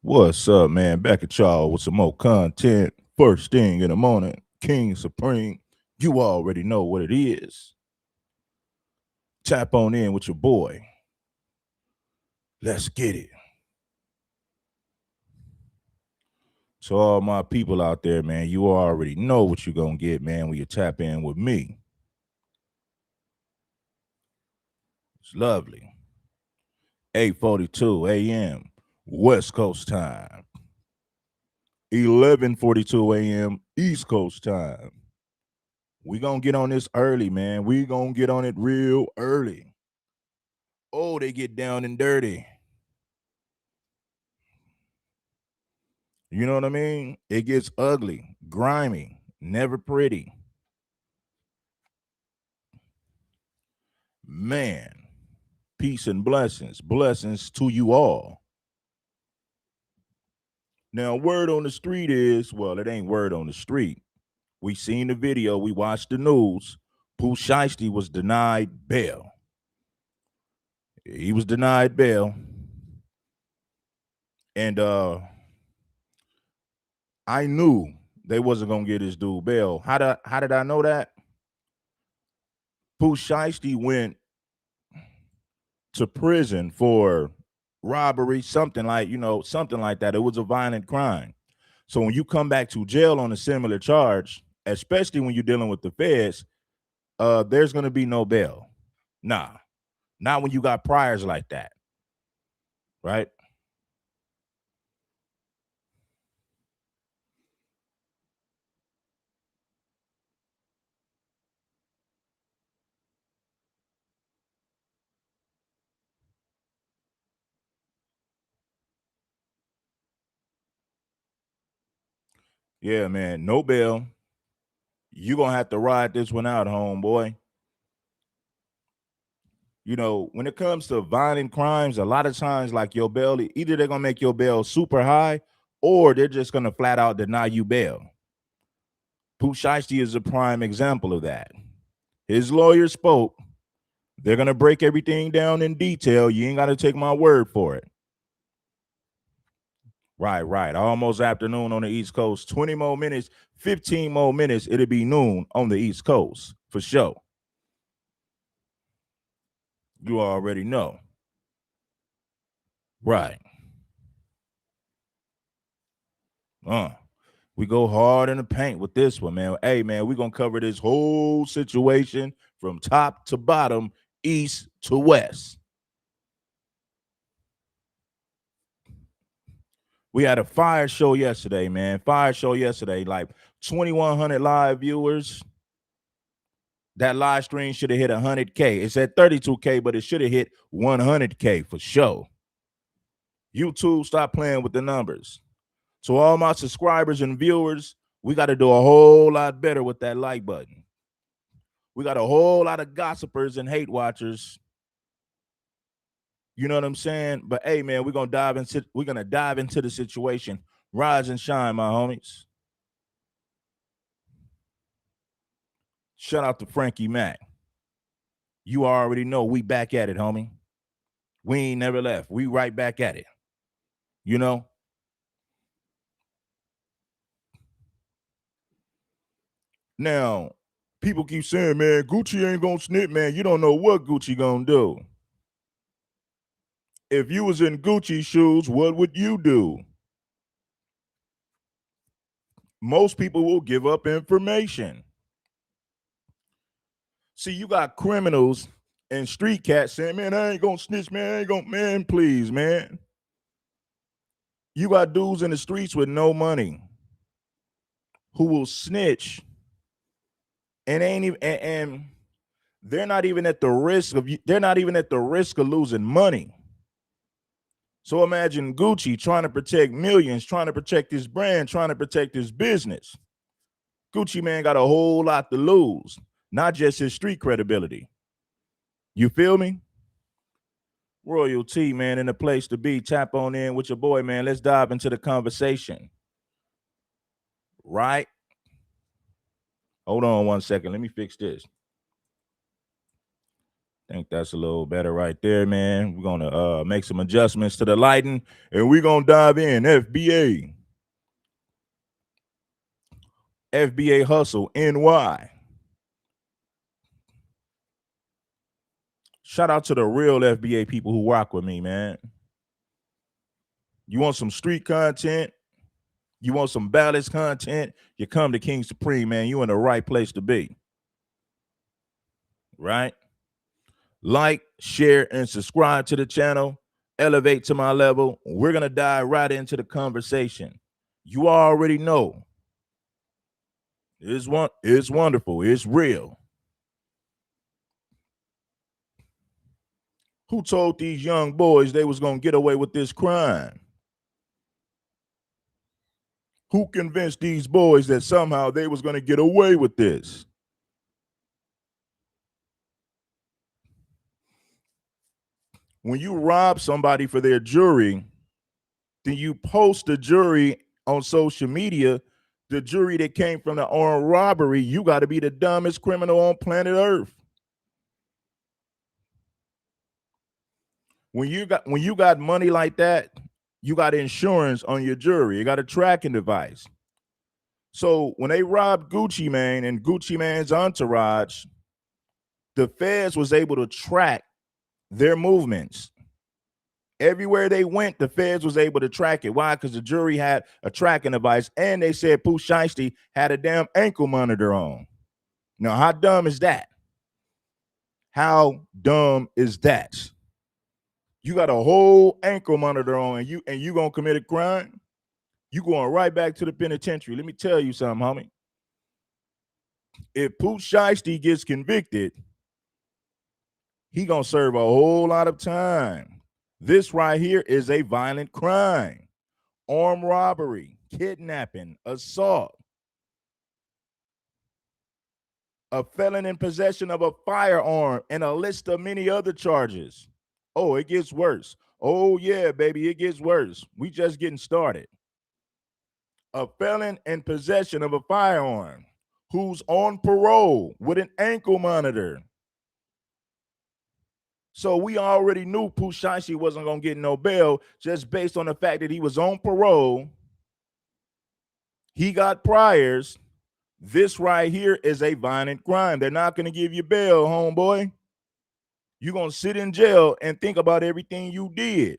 What's up, man? Back at y'all with some more content. First thing in the morning, King Supreme. You already know what it is. Tap on in with your boy. Let's get it. So, all my people out there, man, you already know what you're going to get, man, when you tap in with me. It's lovely. 8:42 a.m. West Coast time. 11:42 a.m. East Coast time. We gonna get on this early, man. We gonna get on it real early. Oh, they get down and dirty. You know what I mean? It gets ugly, grimy, never pretty. Man, peace and blessings. Blessings to you all. Now, word on the street is, well, it ain't word on the street. We seen the video, we watched the news. Pooh Shiesty was denied bail. He was denied bail. And I knew they wasn't gonna get this dude bail. How did I know that? Pooh Shiesty went to prison for robbery, something like that. It was a violent crime. So when you come back to jail on a similar charge, especially when you're dealing with the feds, there's gonna be no bail. Nah, not when you got priors like that, right? Yeah, man, no bail. You gonna have to ride this one out, homeboy. You know, when it comes to violent crimes, a lot of times, like your bail, either they're gonna make your bail super high, or they're just gonna flat out deny you bail. Pooh Shiesty is a prime example of that. His lawyer spoke. They're gonna break everything down in detail. You ain't gotta take my word for it. Right. Almost afternoon on the East Coast. 20 more minutes, 15 more minutes. It'll be noon on the East Coast for sure. You already know. Right. We go hard in the paint with this one, man. Hey, man, we're gonna cover this whole situation from top to bottom, east to west. We had a fire show yesterday, man. Fire show yesterday, like 2,100 live viewers. That live stream should have hit 100K. It's at 32K, but it should have hit 100K for sure. YouTube, stop playing with the numbers. So all my subscribers and viewers, we got to do a whole lot better with that like button. We got a whole lot of gossipers and hate watchers. You know what I'm saying? But hey, man, we're gonna dive into the situation. Rise and shine, my homies. Shout out to Frankie Mac. You already know we back at it, homie. We ain't never left. We right back at it. You know? Now, people keep saying, man, Gucci ain't gonna snitch, man. You don't know what Gucci gonna do. If you was in Gucci's shoes, what would you do? Most people will give up information. See, you got criminals and street cats saying, man, I ain't gonna snitch, man. I ain't gonna, man, please, man. You got dudes in the streets with no money who will snitch and ain't even and they're not even at the risk of losing money. So imagine Gucci trying to protect millions, trying to protect his brand, trying to protect his business. Gucci man got a whole lot to lose, not just his street credibility. You feel me? Royalty, man, in the place to be. Tap on in with your boy, man. Let's dive into the conversation. Right? Hold on one second. Let me fix this. I think that's a little better right there, man. We're gonna make some adjustments to the lighting, and we're gonna dive in. FBA Hustle NY. Shout out to the real FBA people who rock with me, man. You want some street content? You want some balance content? You come to King Supreme, man. You in the right place to be. Right? Like, share, and subscribe to the channel. Elevate to my level. We're going to dive right into the conversation. You already know. It's wonderful. It's real. Who told these young boys they was going to get away with this crime? Who convinced these boys that somehow they was going to get away with this? When you rob somebody for their jury, then you post the jury on social media, the jury that came from the armed robbery, you got to be the dumbest criminal on planet Earth. When you got money like that, you got insurance on your jury. You got a tracking device. So when they robbed Gucci Mane and Gucci Mane's entourage, the feds was able to track their movements. Everywhere they went, the feds was able to track it. Why? Because the jury had a tracking device, and they said Pooh Shiesty had a damn ankle monitor on. Now, how dumb is that? How dumb is that? You got a whole ankle monitor on, and you gonna commit a crime? You going right back to the penitentiary. Let me tell you something, homie. If Pooh Shiesty gets convicted, he gonna serve a whole lot of time. This right here is a violent crime. Armed robbery, kidnapping, assault. A felon in possession of a firearm, and a list of many other charges. Oh, it gets worse. Oh, yeah, baby, it gets worse. We just getting started. A felon in possession of a firearm who's on parole with an ankle monitor. So we already knew Pooh Shiesty wasn't going to get no bail just based on the fact that he was on parole. He got priors. This right here is a violent crime. They're not going to give you bail, homeboy. You're going to sit in jail and think about everything you did.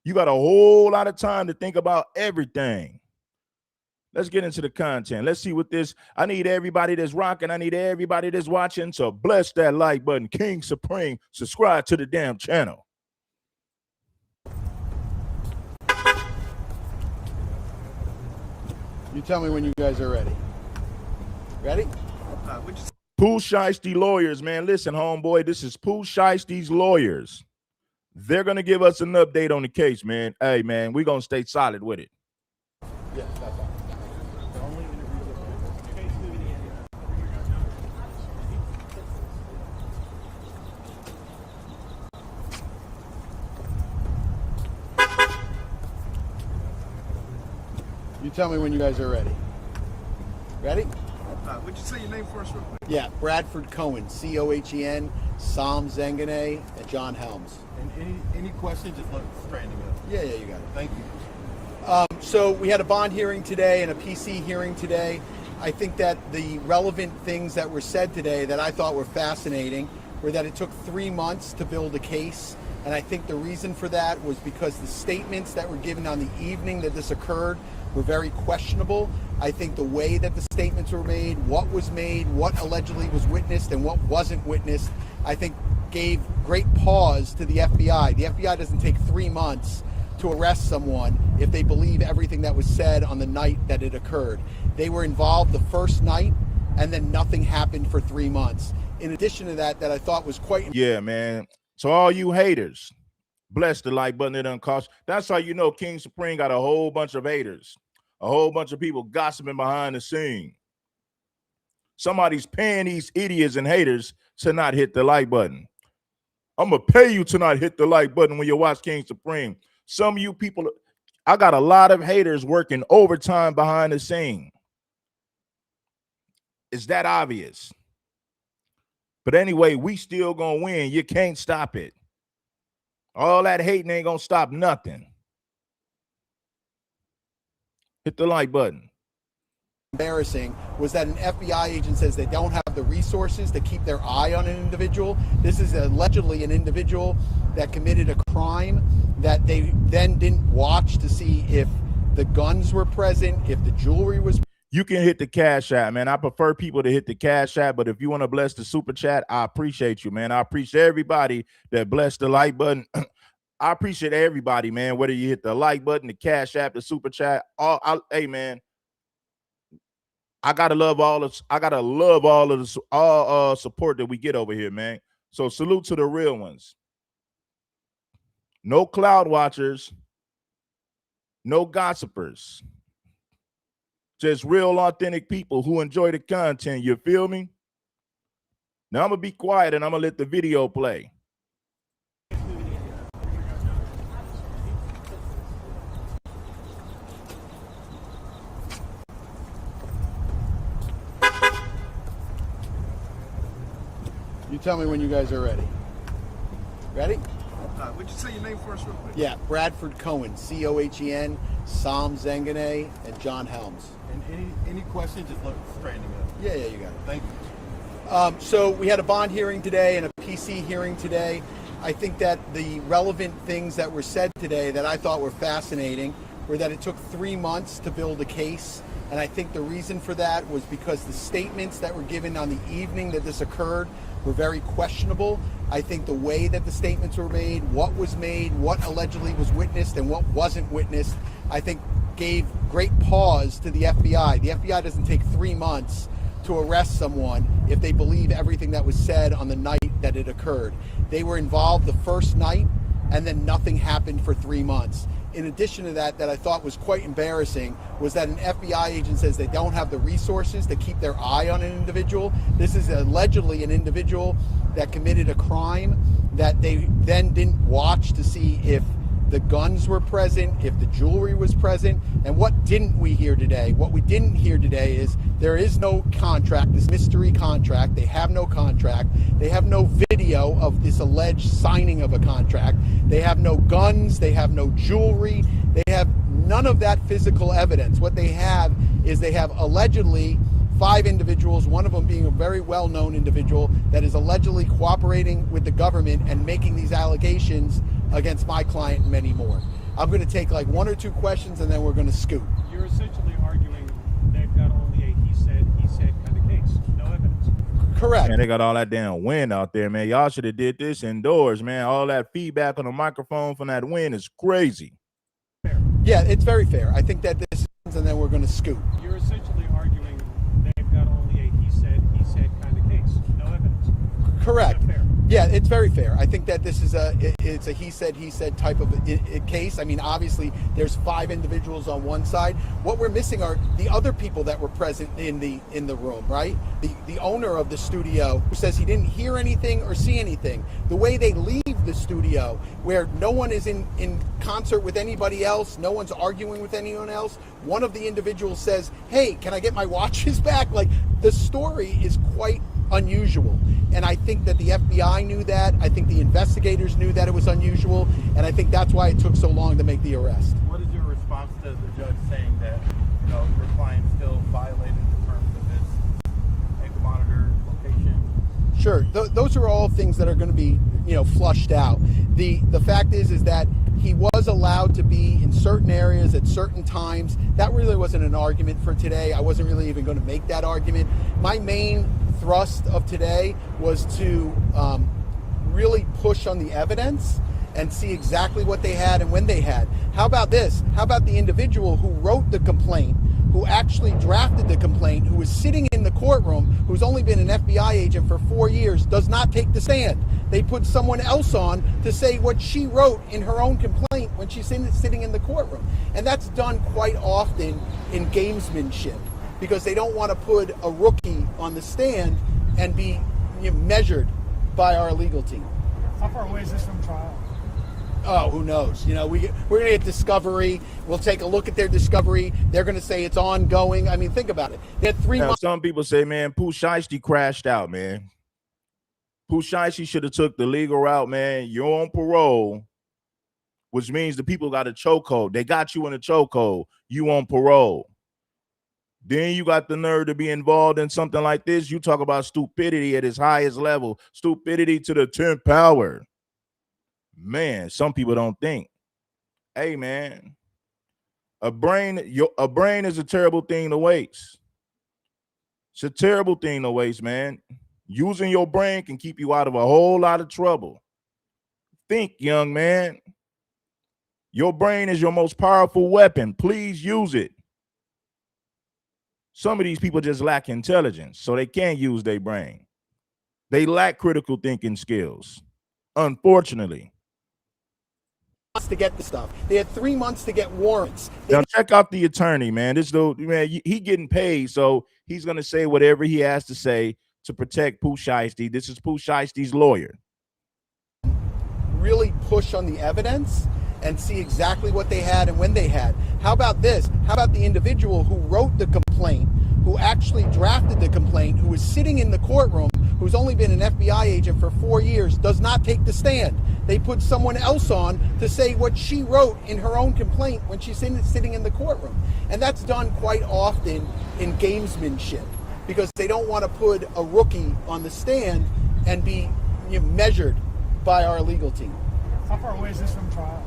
You got a whole lot of time to think about everything. Let's get into the content. Let's see what this, I need everybody that's rocking. I need everybody that's watching to bless that like button. King Supreme, subscribe to the damn channel. You tell me when you guys are ready. Ready? Pooh Shiesty lawyers, man. Listen, homeboy, this is Pooh Shiesty's lawyers. They're going to give us an update on the case, man. Hey, man, we're going to stay solid with it. Yes, that's all. You tell me when you guys are ready. Ready? Would you say your name first real quick? Yeah, Bradford Cohen, C-O-H-E-N, Sam Zengane, and John Helms. And any questions, just look straight in the middle. Yeah, you got it. Thank you. So we had a bond hearing today and a PC hearing today. I think that the relevant things that were said today that I thought were fascinating were that it took 3 months to build a case. And I think the reason for that was because the statements that were given on the evening that this occurred were very questionable. I think the way that the statements were made, what allegedly was witnessed and what wasn't witnessed, I think gave great pause to the FBI. The FBI doesn't take 3 months to arrest someone if they believe everything that was said on the night that it occurred. They were involved the first night, and then nothing happened for 3 months. In addition to that I thought was quite... Yeah, man. So all you haters, bless the like button. It doesn't cost. That's how you know King Supreme got a whole bunch of haters, a whole bunch of people gossiping behind the scene. Somebody's paying these idiots and haters to not hit the like button. I'm going to pay you to not hit the like button when you watch King Supreme. Some of you people, I got a lot of haters working overtime behind the scene. It's that obvious. But anyway, we still gonna win. You can't stop it. All that hating ain't gonna stop nothing. Hit the like button. Embarrassing was that an FBI agent says they don't have the resources to keep their eye on an individual. This is allegedly an individual that committed a crime that they then didn't watch to see if the guns were present, if the jewelry was. You can hit the Cash App, man. I prefer people to hit the Cash App, but if you want to bless the Super Chat, I appreciate you, man. I appreciate everybody that blessed the like button. I appreciate everybody, man, whether you hit the like button, the Cash App, the Super Chat. Hey, man, I gotta love all of the support that we get over here, man. So salute to the real ones. No cloud watchers, no gossipers. Just real authentic people who enjoy the content. You feel me? Now I'm gonna be quiet and I'm gonna let the video play. You tell me when you guys are ready. Ready? Would you say your name first real quick? Yeah, Bradford Cohen, C-O-H-E-N, Sam Zengane, and John Helms. And any questions, just look straightening up. Yeah, you got it. Thank you. So we had a bond hearing today and a PC hearing today. I think that the relevant things that were said today that I thought were fascinating were that it took 3 months to build a case. And I think the reason for that was because the statements that were given on the evening that this occurred were very questionable. I think the way that the statements were made, what was made, what allegedly was witnessed and what wasn't witnessed, I think gave great pause to the FBI. The FBI doesn't take 3 months to arrest someone if they believe everything that was said on the night that it occurred. They were involved the first night and then nothing happened for 3 months. In addition to that I thought was quite embarrassing was that an FBI agent says they don't have the resources to keep their eye on an individual. This is allegedly an individual that committed a crime that they then didn't watch to see if the guns were present, if the jewelry was present. And what didn't we hear today? What we didn't hear today is there is no contract, this mystery contract. They have no contract. They have no video of this alleged signing of a contract. They have no guns. They have no jewelry. They have none of that physical evidence. What they have is they have allegedly 5 individuals, one of them being a very well-known individual that is allegedly cooperating with the government and making these allegations against my client and many more. I'm going to take like 1 or 2 questions and then we're going to scoot. You're essentially arguing they've got only a he said kind of case, no evidence. Correct. Man, they got all that damn wind out there, man. Y'all should have did this indoors, man. All that feedback on the microphone from that wind is crazy. Fair. Yeah, it's very fair. I think that this is, and then we're going to scoot. You're essentially arguing they've got only a he said kind of case, no evidence. Correct. Fair. Yeah, it's very fair. I think that this is it's a he said type of a case. I mean, obviously, there's 5 individuals on one side. What we're missing are the other people that were present in the room, right? The owner of the studio who says he didn't hear anything or see anything. The way they leave the studio, where no one is in concert with anybody else, no one's arguing with anyone else. One of the individuals says, "Hey, can I get my watches back?" Like, the story is quite unusual. And I think that the FBI knew that. I think the investigators knew that it was unusual. And I think that's why it took so long to make the arrest. What is your response to the judge saying that, your client still violated the terms of his ankle monitor location? Sure. Those are all things that are going to be, flushed out. The fact is that he was allowed to be in certain areas at certain times. That really wasn't an argument for today. I wasn't really even going to make that argument. My main thrust of today was to really push on the evidence and see exactly what they had and when they had. How about this? How about the individual who wrote the complaint, who actually drafted the complaint, who was sitting in the courtroom, who's only been an FBI agent for 4 years, does not take the stand. They put someone else on to say what she wrote in her own complaint when she's sitting in the courtroom. And that's done quite often in gamesmanship, because they don't want to put a rookie on the stand and be measured by our legal team. How far away is this from trial? Oh, who knows? We're going to get discovery. We'll take a look at their discovery. They're going to say it's ongoing. I mean, think about it. They had 3 months. Some people say, man, Pooh Shiesty crashed out, man. Pooh Shiesty should have took the legal route, man. You're on parole, which means the people got a chokehold. They got you in a chokehold. You on parole. Then you got the nerve to be involved in something like this. You talk about stupidity at its highest level. Stupidity to the 10th power. Man, some people don't think. Hey, man, a brain is a terrible thing to waste. It's a terrible thing to waste, man. Using your brain can keep you out of a whole lot of trouble. Think, young man. Your brain is your most powerful weapon. Please use it. Some of these people just lack intelligence, so they can't use their brain. They lack critical thinking skills, unfortunately. To get the stuff. They had 3 months to get warrants. Now check out the attorney, man. This dude, man, he getting paid, so he's gonna say whatever he has to say to protect Pooh Shiesty. This is Pooh Shiesty's lawyer. Really push on the evidence and see exactly what they had and when they had. How about this? How about the individual who wrote the complaint, who actually drafted the complaint, who was sitting in the courtroom, who's only been an FBI agent for 4 years, does not take the stand. They put someone else on to say what she wrote in her own complaint when she's sitting in the courtroom. And that's done quite often in gamesmanship because they don't want to put a rookie on the stand and be measured by our legal team. How far away is this from trial?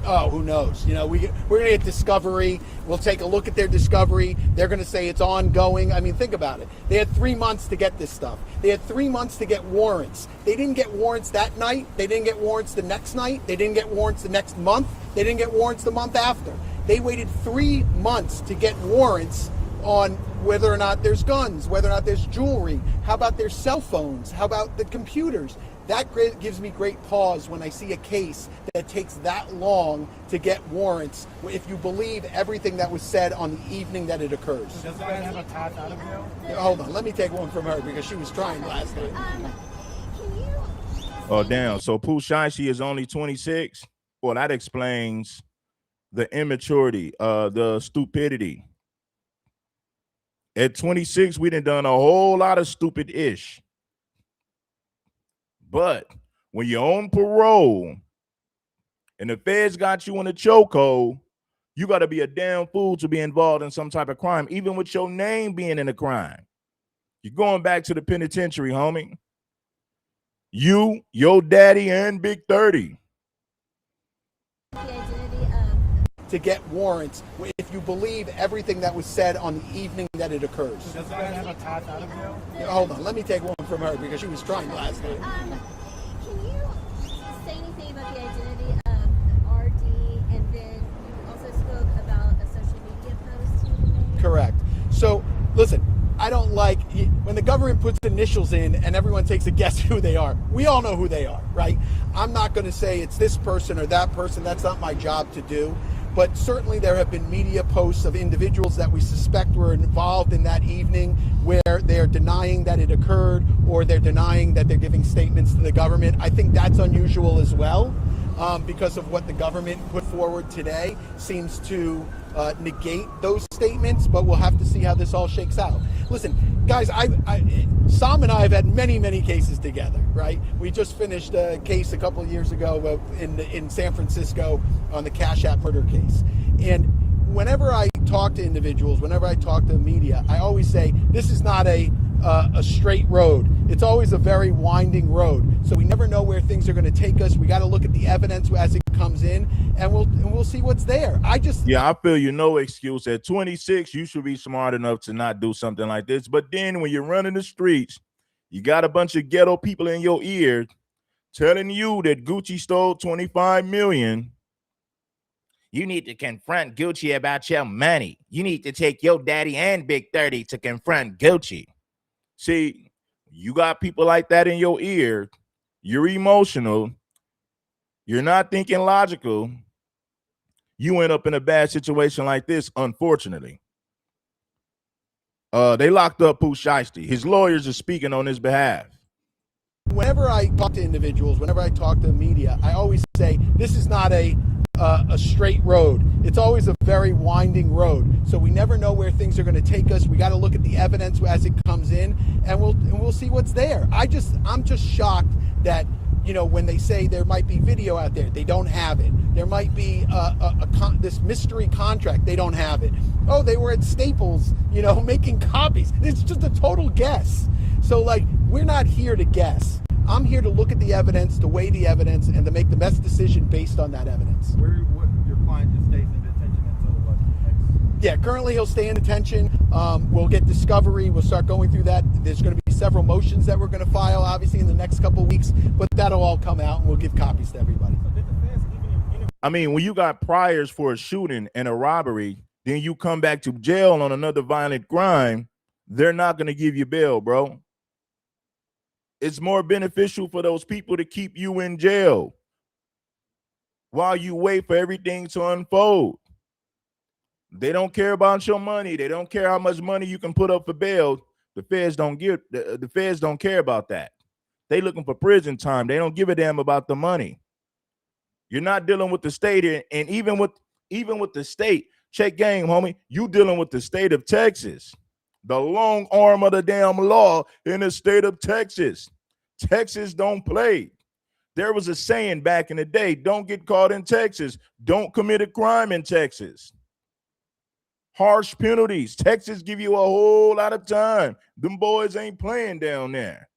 Oh, who knows? We're going to get discovery. We'll take a look at their discovery. They're going to say it's ongoing. I mean, think about it. They had 3 months to get this stuff. They had 3 months to get warrants. They didn't get warrants that night. They didn't get warrants the next night. They didn't get warrants the next month. They didn't get warrants the month after. They waited 3 months to get warrants on whether or not there's guns, whether or not there's jewelry. How about their cell phones? How about the computers? That gives me great pause when I see a case that takes that long to get warrants, if you believe everything that was said on the evening that it occurs. Does the guy have a path out of jail? Hold on, let me take one from her because she was trying last night. Oh, damn. So Pooh Shiesty is only 26? Well, that explains the immaturity, the stupidity. At 26, we done a whole lot of stupid-ish. But when you're on parole and the feds got you in a chokehold, you got to be a damn fool to be involved in some type of crime, even with your name being in a crime. You're going back to the penitentiary, homie. You, your daddy, and Big 30. To get warrants, if you believe everything that was said on the evening that it occurs. Does the guy have a path out of jail? Hold on, let me take one from her because she was trying last night. Can you say anything about the identity of RD, and then you also spoke about a social media post you made? Correct. So, listen, I don't like when the government puts initials in and everyone takes a guess who they are. We all know who they are, right? I'm not going to say it's this person or that person. That's not my job to do. But certainly there have been media posts of individuals that we suspect were involved in that evening where they're denying that it occurred or they're denying that they're giving statements to the government. I think that's unusual as well because of what the government put forward today seems to negate those statements, but we'll have to see how this all shakes out. Listen, guys, Sam and I have had many, many cases together, right? We just finished a case a couple of years ago in San Francisco on the Cash App murder case. And whenever I talk to individuals, whenever I talk to the media, I always say, this is not a straight road. It's always a very winding road. So we never know where things are going to take us. We got to look at the evidence as it comes in, and we'll see what's there. I feel you no excuse. At 26, you should be smart enough to not do something like this. But then when you're running the streets, you got a bunch of ghetto people in your ear telling you that Gucci stole 25 million. You need to confront Gucci about your money. You need to take your daddy and Big 30 to confront Gucci. See, you got people like that in your ear. You're emotional. You're not thinking logical. You end up in a bad situation like this, unfortunately. They locked up Pooh Shiesty. His lawyers are speaking on his behalf. Whenever I talk to individuals, whenever I talk to the media, I always say, this is not a a straight road. It's always a very winding road. So we never know where things are going to take us. We got to look at the evidence as it comes in, and we'll see what's there. I'm just shocked that, you know, when they say there might be video out there, they don't have it. There might be this mystery contract, they don't have it. Oh, they were at Staples, you know, making copies. It's just a total guess. So, like, we're not here to guess. I'm here to look at the evidence, to weigh the evidence, and to make the best decision based on that evidence. Your client just stays in detention until what? Yeah, currently he'll stay in detention. We'll get discovery. We'll start going through that. There's going to be several motions that we're going to file, obviously, in the next couple of weeks, but that'll all come out, and we'll give copies to everybody. I mean, when you got priors for a shooting and a robbery, then you come back to jail on another violent crime, they're not going to give you bail, bro. It's more beneficial for those people to keep you in jail while you wait for everything to unfold. They don't care about your money. They don't care how much money you can put up for bail. The feds don't care about that. They looking for prison time. They don't give a damn about the money. You're not dealing with the state, and even with the state, check game, homie. You dealing with the state of Texas, the long arm of the damn law in the state of Texas. Texas don't play. There was a saying back in the day: don't get caught in Texas. Don't commit a crime in Texas. Harsh penalties. Texas give you a whole lot of time. Them boys ain't playing down there.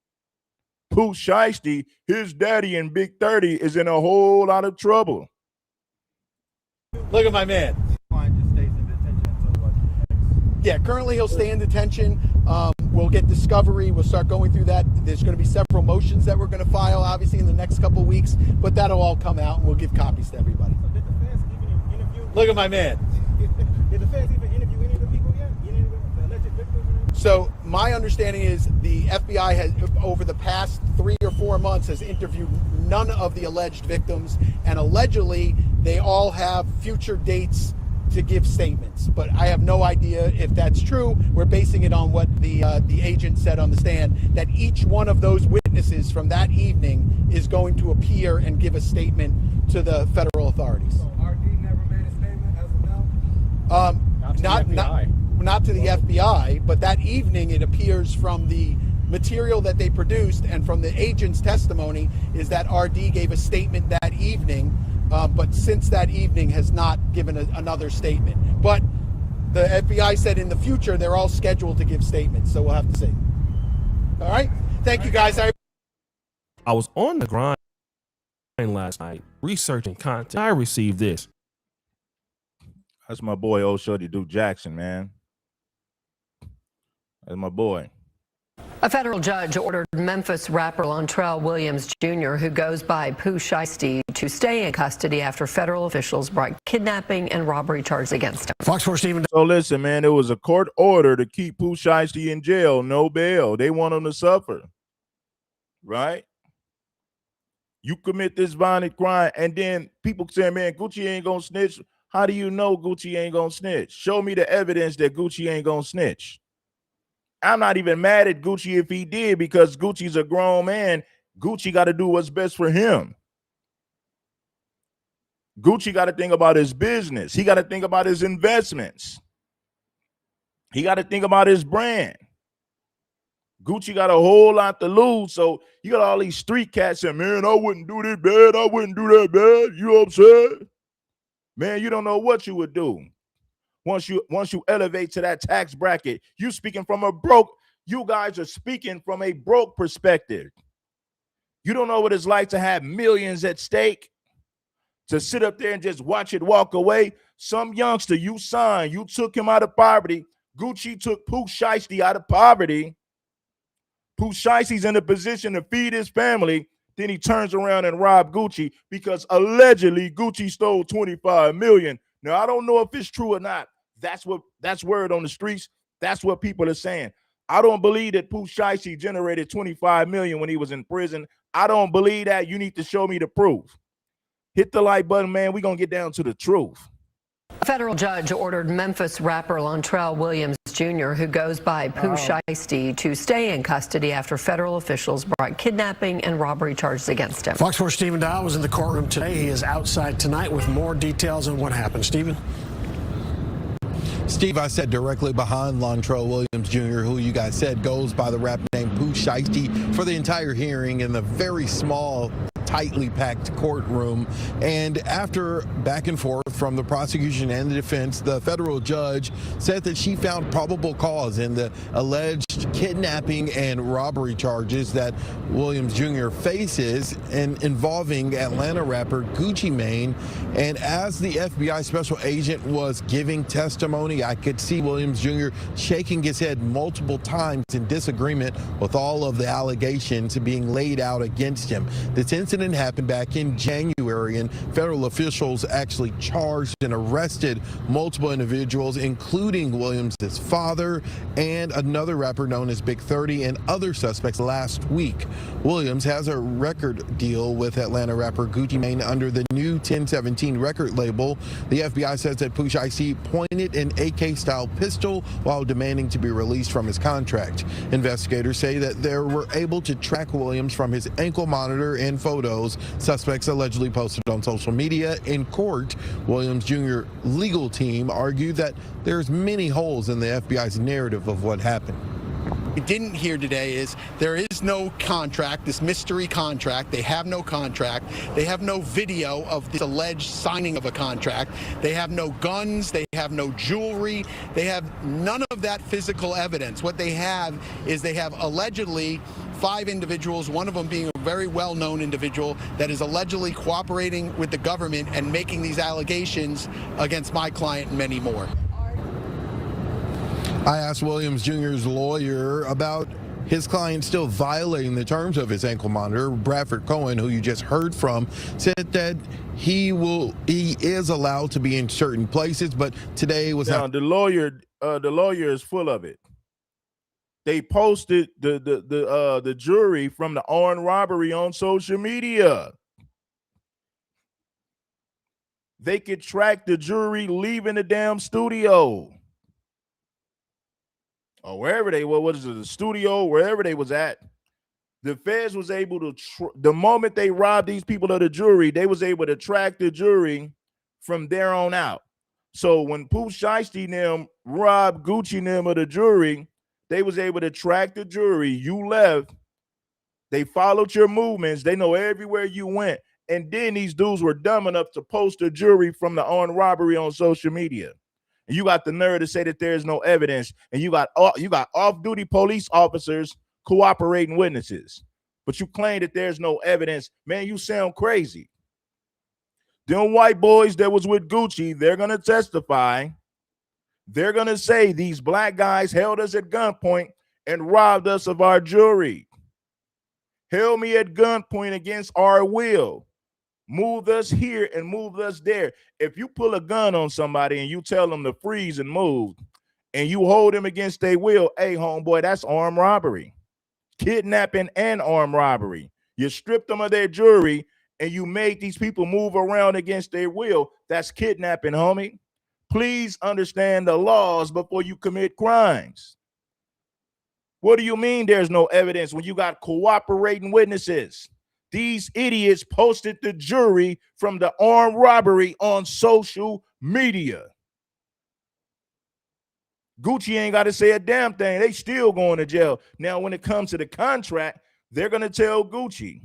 Pooh Shiesty, his daddy in Big 30, is in a whole lot of trouble. Look at my man. Client just stays in detention until what? Yeah, currently he'll stay in detention. We'll get discovery. We'll start going through that. There's going to be several motions that we're going to file, obviously, in the next couple of weeks, but that'll all come out, and we'll give copies to everybody. So did the feds even interview? Look at my man. Did the feds even interview any of the people yet? Any of the alleged victims? So my understanding is the FBI has, over the past 3 or 4 months, has interviewed none of the alleged victims, and allegedly they all have future dates to give statements. But I have no idea if that's true. We're basing it on what the agent said on the stand, that each one of those witnesses from that evening is going to appear and give a statement to the federal authorities. So RD never made a statement as of now? Not to the FBI, but that evening it appears from the material that they produced and from the agent's testimony is that RD gave a statement that evening, but since that evening has not given another statement. But the FBI said in the future they're all scheduled to give statements, so we'll have to see. All right? Thank you, guys. I was on the grind last night researching content. I received this. That's my boy, old shorty Duke Jackson, man. That's my boy. A federal judge ordered Memphis rapper Lontrell Williams Jr., who goes by Pooh Shiesty, to stay in custody after federal officials brought kidnapping and robbery charges against him. Fox 4 Stephen. So listen, man, there was a court order to keep Pooh Shiesty in jail, no bail. They want him to suffer, right? You commit this violent crime, and then people say, man, Gucci ain't gonna snitch. How do you know Gucci ain't gonna snitch? Show me the evidence that Gucci ain't gonna snitch. I'm not even mad at Gucci if he did, because Gucci's a grown man. Gucci got to do what's best for him. Gucci got to think about his business. He got to think about his investments. He got to think about his brand. Gucci got a whole lot to lose. So you got all these street cats saying, man, I wouldn't do this bad. I wouldn't do that bad. You know what I'm saying? Man, you don't know what you would do. Once you elevate to that tax bracket, you speaking from a broke, you guys are speaking from a broke perspective. You don't know what it's like to have millions at stake, to sit up there and just watch it walk away. Some youngster you signed, you took him out of poverty. Gucci took Pooh Shiesty out of poverty. Pooh Shiesty's in a position to feed his family. Then he turns around and robbed Gucci because allegedly Gucci stole $25 million. Now, I don't know if it's true or not. That's word on the streets. That's what people are saying. I don't believe that Pooh Shiesty generated $25 million when he was in prison. I don't believe that. You need to show me the proof. Hit the like button, man. We're going to get down to the truth. A federal judge ordered Memphis rapper Lontrell Williams Jr., who goes by Pooh Shiesty, to stay in custody after federal officials brought kidnapping and robbery charges against him. Fox 4 Stephen Dial was in the courtroom today. He is outside tonight with more details on what happened. Stephen? Steve, I sat directly behind Lontrell Williams Jr., who you guys said goes by the rap name Pooh Shiesty, for the entire hearing in the very small, tightly packed courtroom. And after back and forth from the prosecution and the defense, the federal judge said that she found probable cause in the alleged kidnapping and robbery charges that Williams Jr. faces and involving Atlanta rapper Gucci Mane. And as the FBI special agent was giving testimony, I could see Williams Jr. shaking his head multiple times in disagreement with all of the allegations being laid out against him. This incident happened back in January, and federal officials actually charged and arrested multiple individuals, including Williams' father and another rapper known as Big 30 and other suspects last week. Williams has a record deal with Atlanta rapper Gucci Mane under the new 1017 record label. The FBI says that Pooh Shiesty pointed an AK-style pistol while demanding to be released from his contract. Investigators say that they were able to track Williams from his ankle monitor and photos suspects allegedly posted on social media. In court, Williams Jr. legal team argued that there's many holes in the FBI's narrative of what happened. We didn't hear today is there is no contract, this mystery contract. They have no contract. They have no video of this alleged signing of a contract. They have no guns. They have no jewelry. They have none of that physical evidence. What they have is they have allegedly 5 individuals, one of them being a very well-known individual that is allegedly cooperating with the government and making these allegations against my client and many more. I asked Williams Jr.'s lawyer about his client still violating the terms of his ankle monitor. Bradford Cohen, who you just heard from, said that he is allowed to be in certain places, but today was now, the lawyer is full of it. They posted the jury from the armed robbery on social media. They could track the jury leaving the damn studio. Or wherever they were, what is it, the studio, wherever they was at, the feds was able to, the moment they robbed these people of the jury, they was able to track the jury from there on out. So when Pooh Shiesty and them robbed Gucci and them of the jury, they was able to track the jury. You left, they followed your movements, they know everywhere you went, and then these dudes were dumb enough to post the jury from the armed robbery on social media. And you got the nerve to say that there's no evidence, and you got off-duty police officers cooperating witnesses, but you claim that there's no evidence. Man, you sound crazy. Them white boys that was with Gucci, they're gonna testify. They're gonna say these black guys held us at gunpoint and robbed us of our jewelry. Held me at gunpoint against our will. Moved us here and moved us there. If you pull a gun on somebody and you tell them to freeze and move, and you hold them against their will, hey, homeboy, that's armed robbery. Kidnapping and armed robbery. You stripped them of their jewelry and you made these people move around against their will. That's kidnapping, homie. Please understand the laws before you commit crimes. What do you mean there's no evidence when you got cooperating witnesses? These idiots posted the jury from the armed robbery on social media. Gucci ain't got to say a damn thing. They still going to jail. Now, when it comes to the contract, they're going to tell Gucci,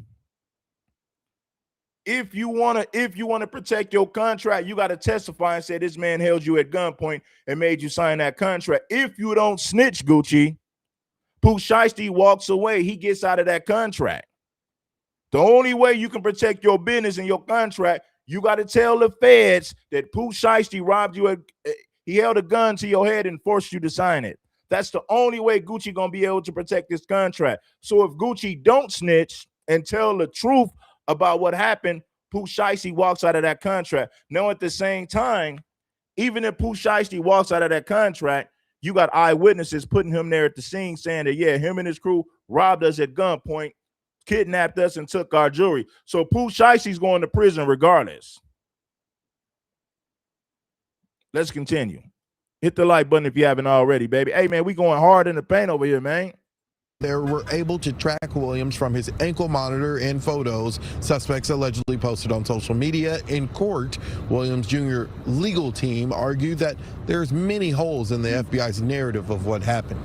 if you want to protect your contract, you got to testify and say this man held you at gunpoint and made you sign that contract. If you don't snitch, Gucci, Pooh Shiesty walks away. He gets out of that contract. The only way you can protect your business and your contract, you got to tell the feds that Pooh Shiesty robbed you. He held a gun to your head and forced you to sign it. That's the only way Gucci gonna be able to protect this contract. So if Gucci don't snitch and tell the truth about what happened, Pooh Shiesty walks out of that contract. Now at the same time, even if Pooh Shiesty walks out of that contract, you got eyewitnesses putting him there at the scene saying that, yeah, him and his crew robbed us at gunpoint, kidnapped us, and took our jewelry. So Pooh Shiesty's going to prison regardless. Let's continue. Hit the like button if you haven't already, baby. Hey, man, we going hard in the paint over here, man. They were able to track Williams from his ankle monitor and photos suspects allegedly posted on social media. In court, Williams Jr. legal team argued that there's many holes in the FBI's narrative of what happened.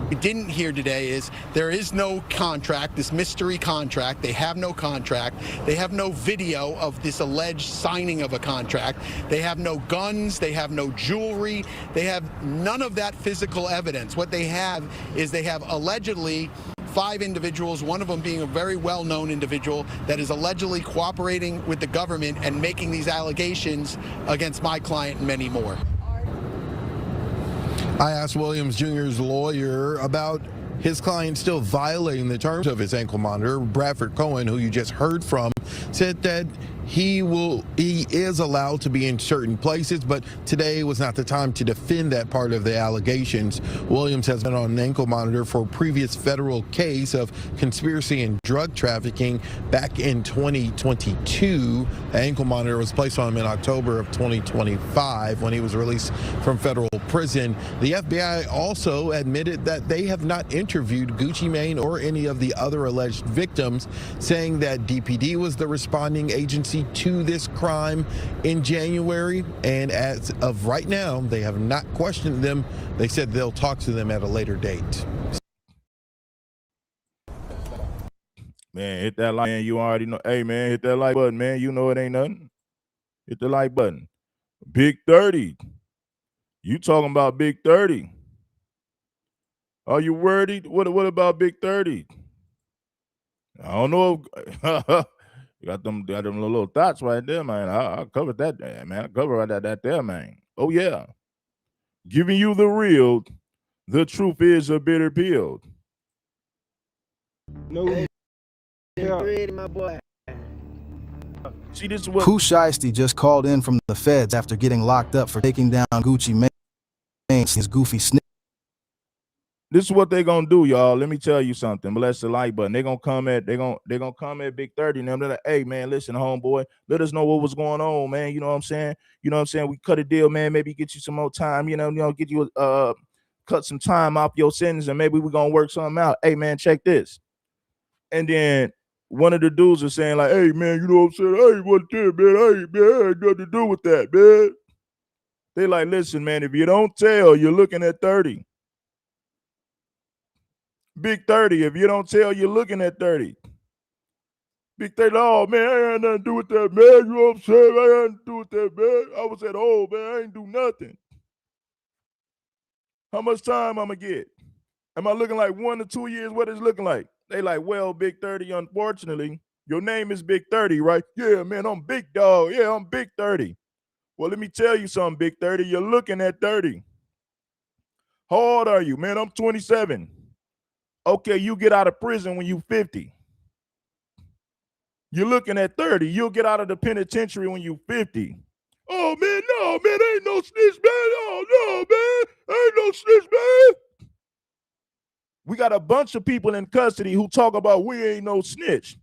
We didn't hear today is there is no contract, this mystery contract. They have no contract. They have no video of this alleged signing of a contract. They have no guns. They have no jewelry. They have none of that physical evidence. What they have is they have allegedly 5 individuals, one of them being a very well-known individual that is allegedly cooperating with the government and making these allegations against my client and many more. I asked Williams Jr.'s lawyer about his client still violating the terms of his ankle monitor. Bradford Cohen, who you just heard from, said that he is allowed to be in certain places, but today was not the time to defend that part of the allegations. Williams has been on an ankle monitor for a previous federal case of conspiracy and drug trafficking back in 2022. The ankle monitor was placed on him in October of 2025 when he was released from federal prison. The FBI also admitted that they have not interviewed Gucci Mane or any of the other alleged victims, saying that DPD was the responding agency to this crime in January, and as of right now, they have not questioned them. They said they'll talk to them at a later date. Man, hit that like, man. You already know. Hey, man, hit that like button, man. You know it ain't nothing. Hit the like button. Big 30. You talking about Big 30? Are you worried? What about Big 30? I don't know. You got them little thoughts right there, man. I covered that, man. I covered that there, man. Oh, yeah. Giving you the real. The truth is a bitter pill. No. My boy. See, this is what Pooh Shiesty just called in from the feds after getting locked up for taking down Gucci Mane, his goofy snitch. This is what they're gonna do, y'all. Let me tell you something. Bless the like button. They're gonna come at Big 30 and they're like, hey man, listen, homeboy, let us know what was going on, man. You know what I'm saying? You know what I'm saying? We cut a deal, man. Maybe get you some more time, get you cut some time off your sentence, and maybe we're gonna work something out. Hey man, check this. And then one of the dudes is saying, like, hey man, you know what I'm saying? Hey, what's that, man? Hey, man, I ain't nothing to do with that, man. They like, listen, man, if you don't tell, you're looking at 30. Big 30, if you don't tell, you're looking at 30. Big 30, oh man, I ain't nothing to do with that, man. You know what I'm saying? I ain't nothing to do with that, man. I was at home, man. I ain't do nothing. How much time I'm gonna get? Am I looking like 1 to 2 years? What is it looking like? They like, well, Big 30, unfortunately, your name is Big 30, right? Yeah, man, I'm big dog. Yeah, I'm Big 30. Well, let me tell you something, Big 30. You're looking at 30. How old are you? Man, I'm 27. Okay, you get out of prison when you 50. You're looking at 30. You'll get out of the penitentiary when you 50. Oh, man, no, man, ain't no snitch, man. Oh, no, man, ain't no snitch, man. We got a bunch of people in custody who talk about we ain't no snitch.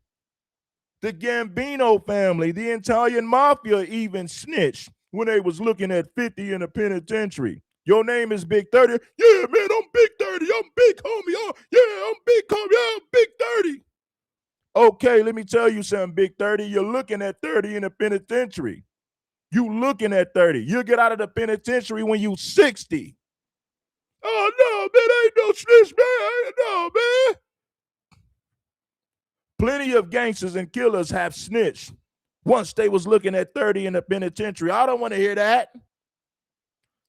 The Gambino family, the Italian mafia even snitched when they was looking at 50 in the penitentiary. Your name is Big 30. Yeah, man, I'm Big 30. I'm big homie. Oh, yeah, I'm big homie. Yeah, I'm Big 30. Okay, let me tell you something, Big 30. You're looking at 30 in the penitentiary. You looking at 30. You'll get out of the penitentiary when you 60. Oh, no, man, ain't no snitch, man. No, man. Plenty of gangsters and killers have snitched once they was looking at 30 in the penitentiary. I don't want to hear that.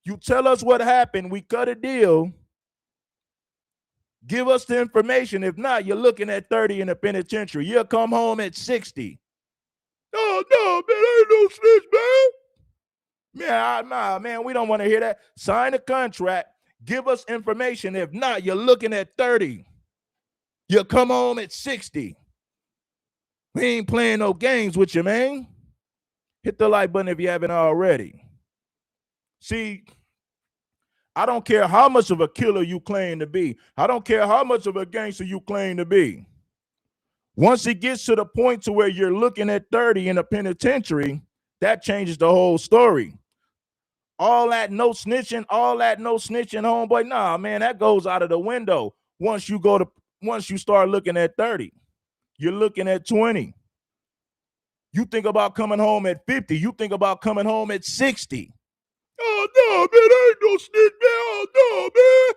You tell us what happened. We cut a deal. Give us the information. If not, you're looking at 30 in the penitentiary. You'll come home at 60. Oh, no, man, ain't no snitch, man. Nah, man, we don't want to hear that. Sign a contract. Give us information. If not, you're looking at 30. You'll come home at 60. We ain't playing no games with you, man. Hit the like button if you haven't already. See, I don't care how much of a killer you claim to be. I don't care how much of a gangster you claim to be. Once it gets to the point to where you're looking at 30 in a penitentiary, that changes the whole story. All that no snitching, homeboy. Nah, man, that goes out of the window. Once you start looking at 30, you're looking at 20. You think about coming home at 50. You think about coming home at 60. Oh, no, man, I ain't no snitch, man. Oh, no, man.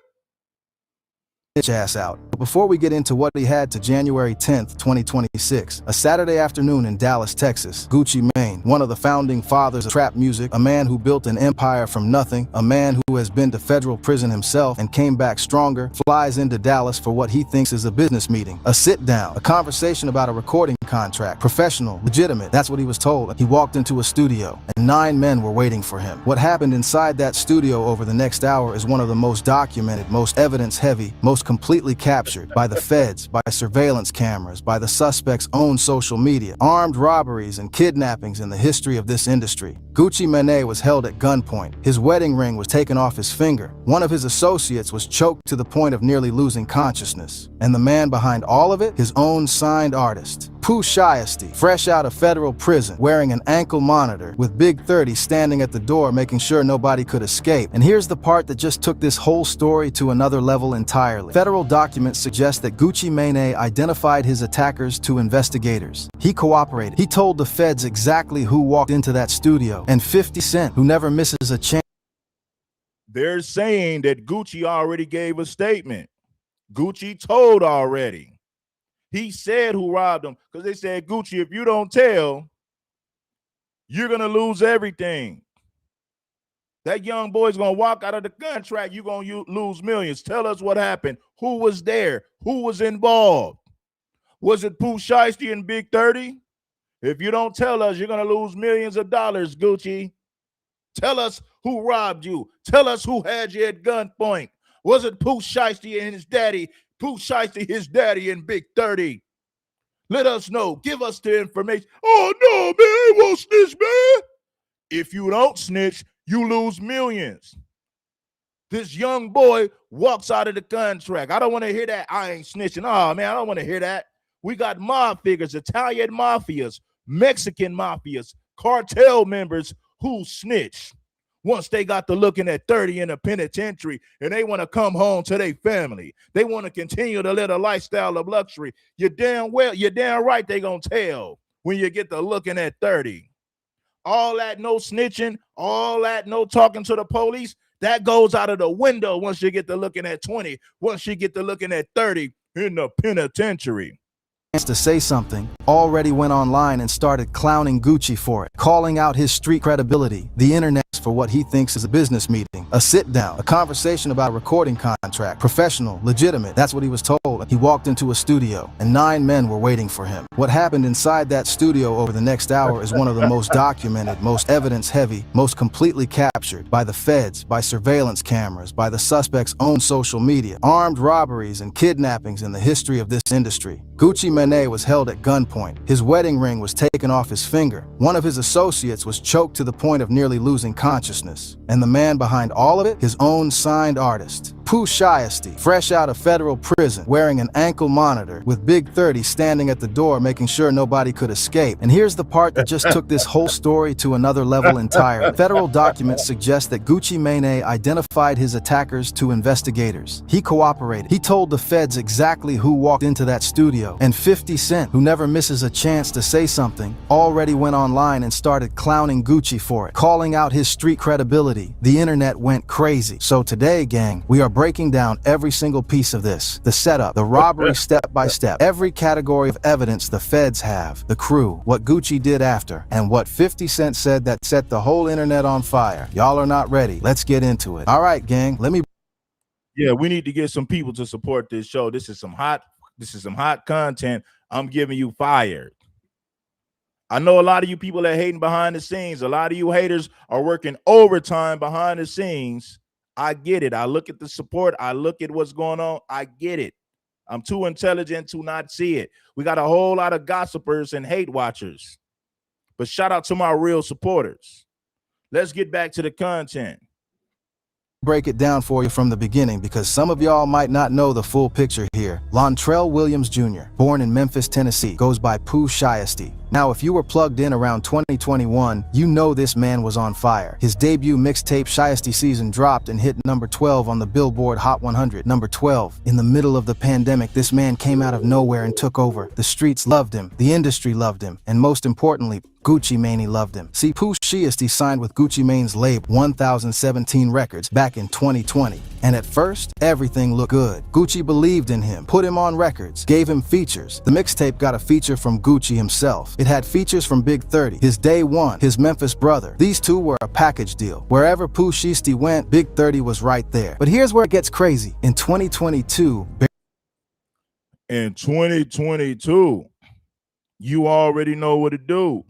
Snitch ass out. But before we get into what he had to January 10th, 2026, a Saturday afternoon in Dallas, Texas, Gucci Mane, one of the founding fathers of trap music, a man who built an empire from nothing, a man who has been to federal prison himself and came back stronger, flies into Dallas for what he thinks is a business meeting, a sit down, a conversation about a recording contract, professional, legitimate. That's what he was told. He walked into a studio and 9 men were waiting for him. What happened inside that studio over the next hour is one of the most documented, most evidence-heavy, most completely captured by the feds, by surveillance cameras, by the suspect's own social media, armed robberies and kidnappings in the history of this industry. Gucci Mane was held at gunpoint. His wedding ring was taken off his finger. One of his associates was choked to the point of nearly losing consciousness. And the man behind all of it, his own signed artist, Pooh Shiesty, fresh out of federal prison, wearing an ankle monitor, with Big 30 standing at the door making sure nobody could escape. And here's the part that just took this whole story to another level entirely. Federal documents suggest that Gucci Mane identified his attackers to investigators. He cooperated. He told the feds exactly who walked into that studio, and 50 Cent, who never misses a chance. They're saying that Gucci already gave a statement. Gucci told already. He said who robbed him, because they said, Gucci, if you don't tell, you're going to lose everything. That young boy's going to walk out of the contract. You're going to lose millions. Tell us what happened. Who was there? Who was involved? Was it Pooh Shiesty and Big 30? If you don't tell us, you're going to lose millions of dollars, Gucci. Tell us who robbed you. Tell us who had you at gunpoint. Was it Pooh Shiesty and his daddy? Pooh Shiesty, his daddy, and Big 30. Let us know. Give us the information. Oh, no, man, I won't snitch, man. If you don't snitch, you lose millions. This young boy walks out of the contract. I don't want to hear that. I ain't snitching. Oh, man, I don't want to hear that. We got mob figures, Italian mafias, Mexican mafias, cartel members who snitch once they got to looking at 30 in a penitentiary and they want to come home to their family. They want to continue to live a lifestyle of luxury. You're damn right they gonna tell when you get to looking at 30. All that no snitching, all that no talking to the police, that goes out of the window once you get to looking at 20, once you get to looking at 30 in the penitentiary. To say something, already went online and started clowning Gucci for it, calling out his street credibility, the internet for what he thinks is a business meeting, a sit-down, a conversation about a recording contract, professional, legitimate. That's what he was told. He walked into a studio and 9 men were waiting for him. What happened inside that studio over the next hour is one of the most documented, most evidence-heavy, most completely captured by the feds, by surveillance cameras, by the suspect's own social media, armed robberies and kidnappings in the history of this industry. Gucci Mane was held at gunpoint. His wedding ring was taken off his finger. One of his associates was choked to the point of nearly losing consciousness. And the man behind all of it, his own signed artist, Pooh Shiesty, fresh out of federal prison, wearing an ankle monitor, with Big 30 standing at the door making sure nobody could escape. And here's the part that just took this whole story to another level entirely. Federal documents suggest that Gucci Mane identified his attackers to investigators. He cooperated. He told the feds exactly who walked into that studio. And 50 Cent, who never misses a chance to say something, already went online and started clowning Gucci for it, calling out his street credibility. The internet went crazy. So today, gang, we are breaking down every single piece of this. The setup, the robbery step by step, every category of evidence the feds have, the crew, what Gucci did after, and what 50 Cent said that set the whole internet on fire. Y'all are not ready. Let's get into it. All right, gang, Yeah, we need to get some people to support this show. This is some hot content. I'm giving you fire. I know a lot of you people that hating behind the scenes. A lot of you haters are working overtime behind the scenes. I get it. I look at the support. I look at what's going on. I get it. I'm too intelligent to not see it. We got a whole lot of gossipers and hate watchers. But shout out to my real supporters. Let's get back to the content. break it down for you from the beginning because some of y'all might not know the full picture here. Lontrell Williams Jr., born in Memphis, Tennessee, goes by Pooh Shiesty. Now, if you were plugged in around 2021, you know this man was on fire. His debut mixtape Shiesty Season dropped and hit number 12 on the Billboard Hot 100. Number 12. In the middle of the pandemic, this man came out of nowhere and took over. The streets loved him, the industry loved him, and most importantly, Gucci Mane loved him. See, Pooh Shiesty signed with Gucci Mane's label 1017 Records back in 2020. And at first, everything looked good. Gucci believed in him, put him on records, gave him features. The mixtape got a feature from Gucci himself. It had features from Big 30, his Day One, his Memphis brother. These two were a package deal. Wherever Pooh Shiesty went, Big 30 was right there. But here's where it gets crazy. In 2022, you already know what to do.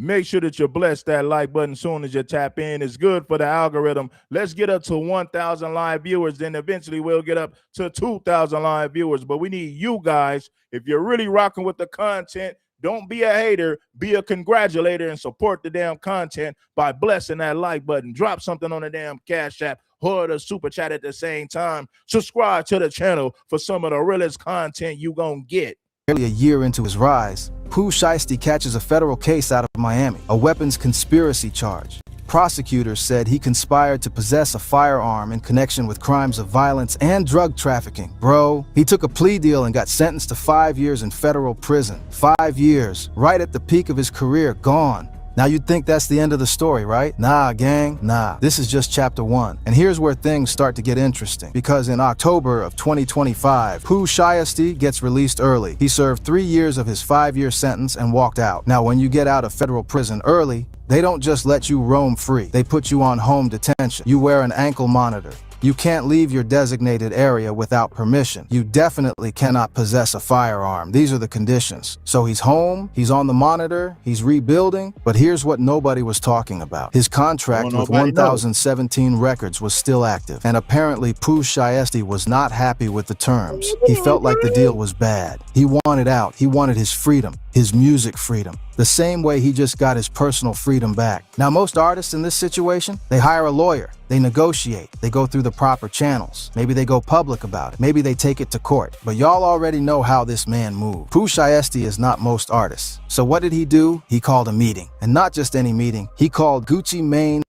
Make sure that you bless that like button as soon as you tap in. It's good for the algorithm. Let's get up to 1,000 live viewers. Then eventually we'll get up to 2,000 live viewers. But we need you guys. If you're really rocking with the content, don't be a hater. Be a congratulator and support the damn content by blessing that like button. Drop something on the damn Cash App or the super chat at the same time. Subscribe to the channel for some of the realest content you gonna get. Nearly a year into his rise, Pooh Shiesty catches a federal case out of Miami, a weapons conspiracy charge. Prosecutors said he conspired to possess a firearm in connection with crimes of violence and drug trafficking. Bro, he took a plea deal and got sentenced to 5 years in federal prison. 5 years, right at the peak of his career, gone. Now you'd think that's the end of the story, right? Nah, gang, nah. This is just chapter 1. And here's where things start to get interesting. Because in October of 2025, Pooh Shiesty gets released early. He served 3 years of his 5-year sentence and walked out. Now, when you get out of federal prison early, they don't just let you roam free. They put you on home detention. You wear an ankle monitor. You can't leave your designated area without permission. You definitely cannot possess a firearm. These are the conditions. So he's home, he's on the monitor, he's rebuilding, but here's what nobody was talking about. His contract with 1017 Records was still active, and apparently Pooh Shiesty was not happy with the terms. He felt like the deal was bad. He wanted out. He wanted his freedom, his music freedom, the same way he just got his personal freedom back. Now, most artists in this situation, they hire a lawyer. They negotiate. They go through the proper channels. Maybe they go public about it. Maybe they take it to court. But y'all already know how this man moved. Pooh Shiesty is not most artists. So what did he do? He called a meeting. And not just any meeting. He called Gucci Mane.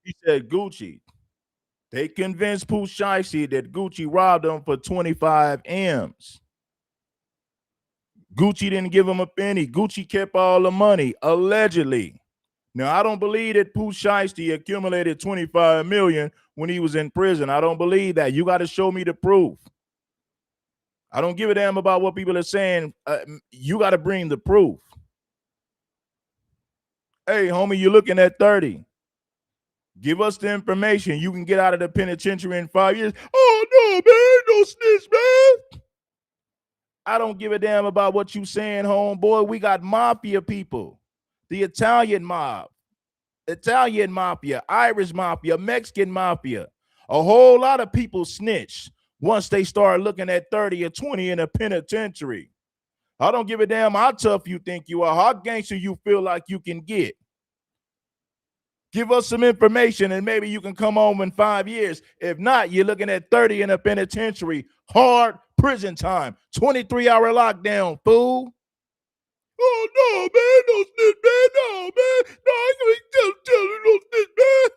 He said Gucci. They convinced Pooh Shiesty that Gucci robbed him for 25 M's. Gucci didn't give him a penny. Gucci kept all the money, allegedly. Now, I don't believe that Pooh Shiesty accumulated 25 million when he was in prison. I don't believe that. You got to show me the proof. I don't give a damn about what people are saying. You got to bring the proof. Hey, homie, you're looking at 30. Give us the information. You can get out of the penitentiary in 5 years. Oh, no, man, don't snitch, man. I don't give a damn about what you saying, homeboy. We got mafia people. The Italian mob, Italian mafia, Irish mafia, Mexican mafia. A whole lot of people snitch once they start looking at 30 or 20 in a penitentiary. I don't give a damn how tough you think you are, how gangster you feel like you can get. Give us some information and maybe you can come home in 5 years. If not, you're looking at 30 in a penitentiary, hard prison time, 23-hour lockdown, fool. Oh, no, man, don't snitch, man. No, man. No, I can't tell you, don't snitch, man.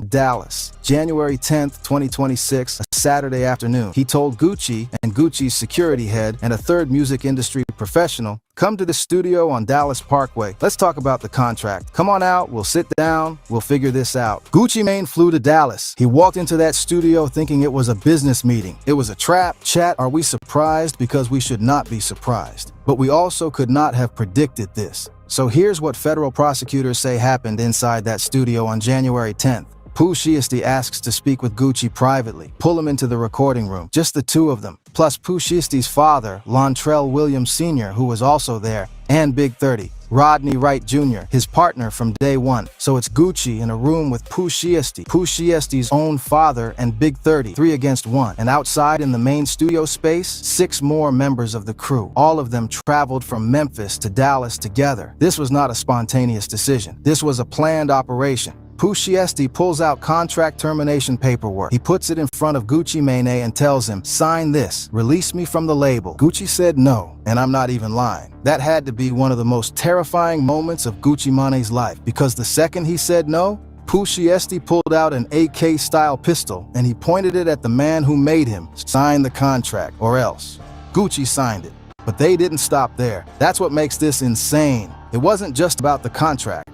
Dallas, January 10th, 2026, a Saturday afternoon. He told Gucci and Gucci's security head and a third music industry professional, come to the studio on Dallas Parkway. Let's talk about the contract. Come on out, we'll sit down, we'll figure this out. Gucci Mane flew to Dallas. He walked into that studio thinking it was a business meeting. It was a trap. Chat, are we surprised? Because we should not be surprised. But we also could not have predicted this. So here's what federal prosecutors say happened inside that studio on January 10th. Pooh Shiesty asks to speak with Gucci privately. Pull him into the recording room, just the two of them, plus Pooh Shiesty's father, Lontrell Williams Sr., who was also there, and Big 30, Rodney Wright Jr., his partner from day one. So it's Gucci in a room with Pooh Shiesty, Pooh Shiesty's own father, and Big 30, 3 against 1. And outside in the main studio space, 6 more members of the crew. All of them traveled from Memphis to Dallas together. This was not a spontaneous decision. This was a planned operation. Pooh Shiesty pulls out contract termination paperwork. He puts it in front of Gucci Mane and tells him, sign this, release me from the label. Gucci said no, and I'm not even lying. That had to be one of the most terrifying moments of Gucci Mane's life, because the second he said no, Pooh Shiesty pulled out an AK-style pistol and he pointed it at the man who made him sign the contract, or else. Gucci signed it. But they didn't stop there. That's what makes this insane. It wasn't just about the contract.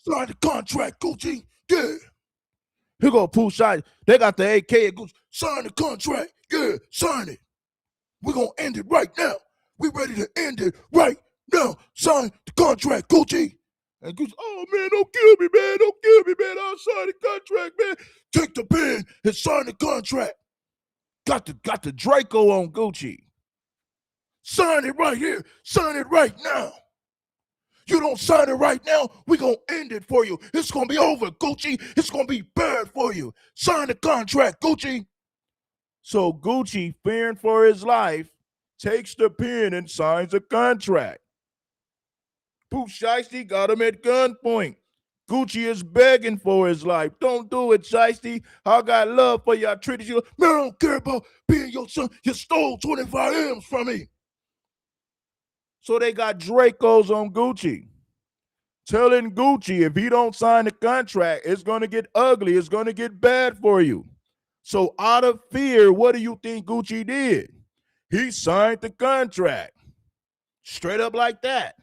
Sign the contract, Gucci. Yeah. Here go Pooh Shiesty. They got the AK at Gucci. Sign the contract. Yeah, sign it. We're going to end it right now. We ready to end it right now. Sign the contract, Gucci. And Gucci, oh, man, don't kill me, man. Don't kill me, man. I'll sign the contract, man. Take the pen and sign the contract. Got the Draco on Gucci. Sign it right here. Sign it right now. You don't sign it right now, we're going to end it for you. It's going to be over, Gucci. It's going to be bad for you. Sign the contract, Gucci. So Gucci, fearing for his life, takes the pen and signs a contract. Pooh Shiesty got him at gunpoint. Gucci is begging for his life. Don't do it, Shiesty. I got love for you. I treated you. Man, I don't care about being your son. You stole 25 M's from me. So they got Dracos on Gucci, telling Gucci if he don't sign the contract, it's going to get ugly. It's going to get bad for you. So out of fear, what do you think Gucci did? He signed the contract. Straight up like that.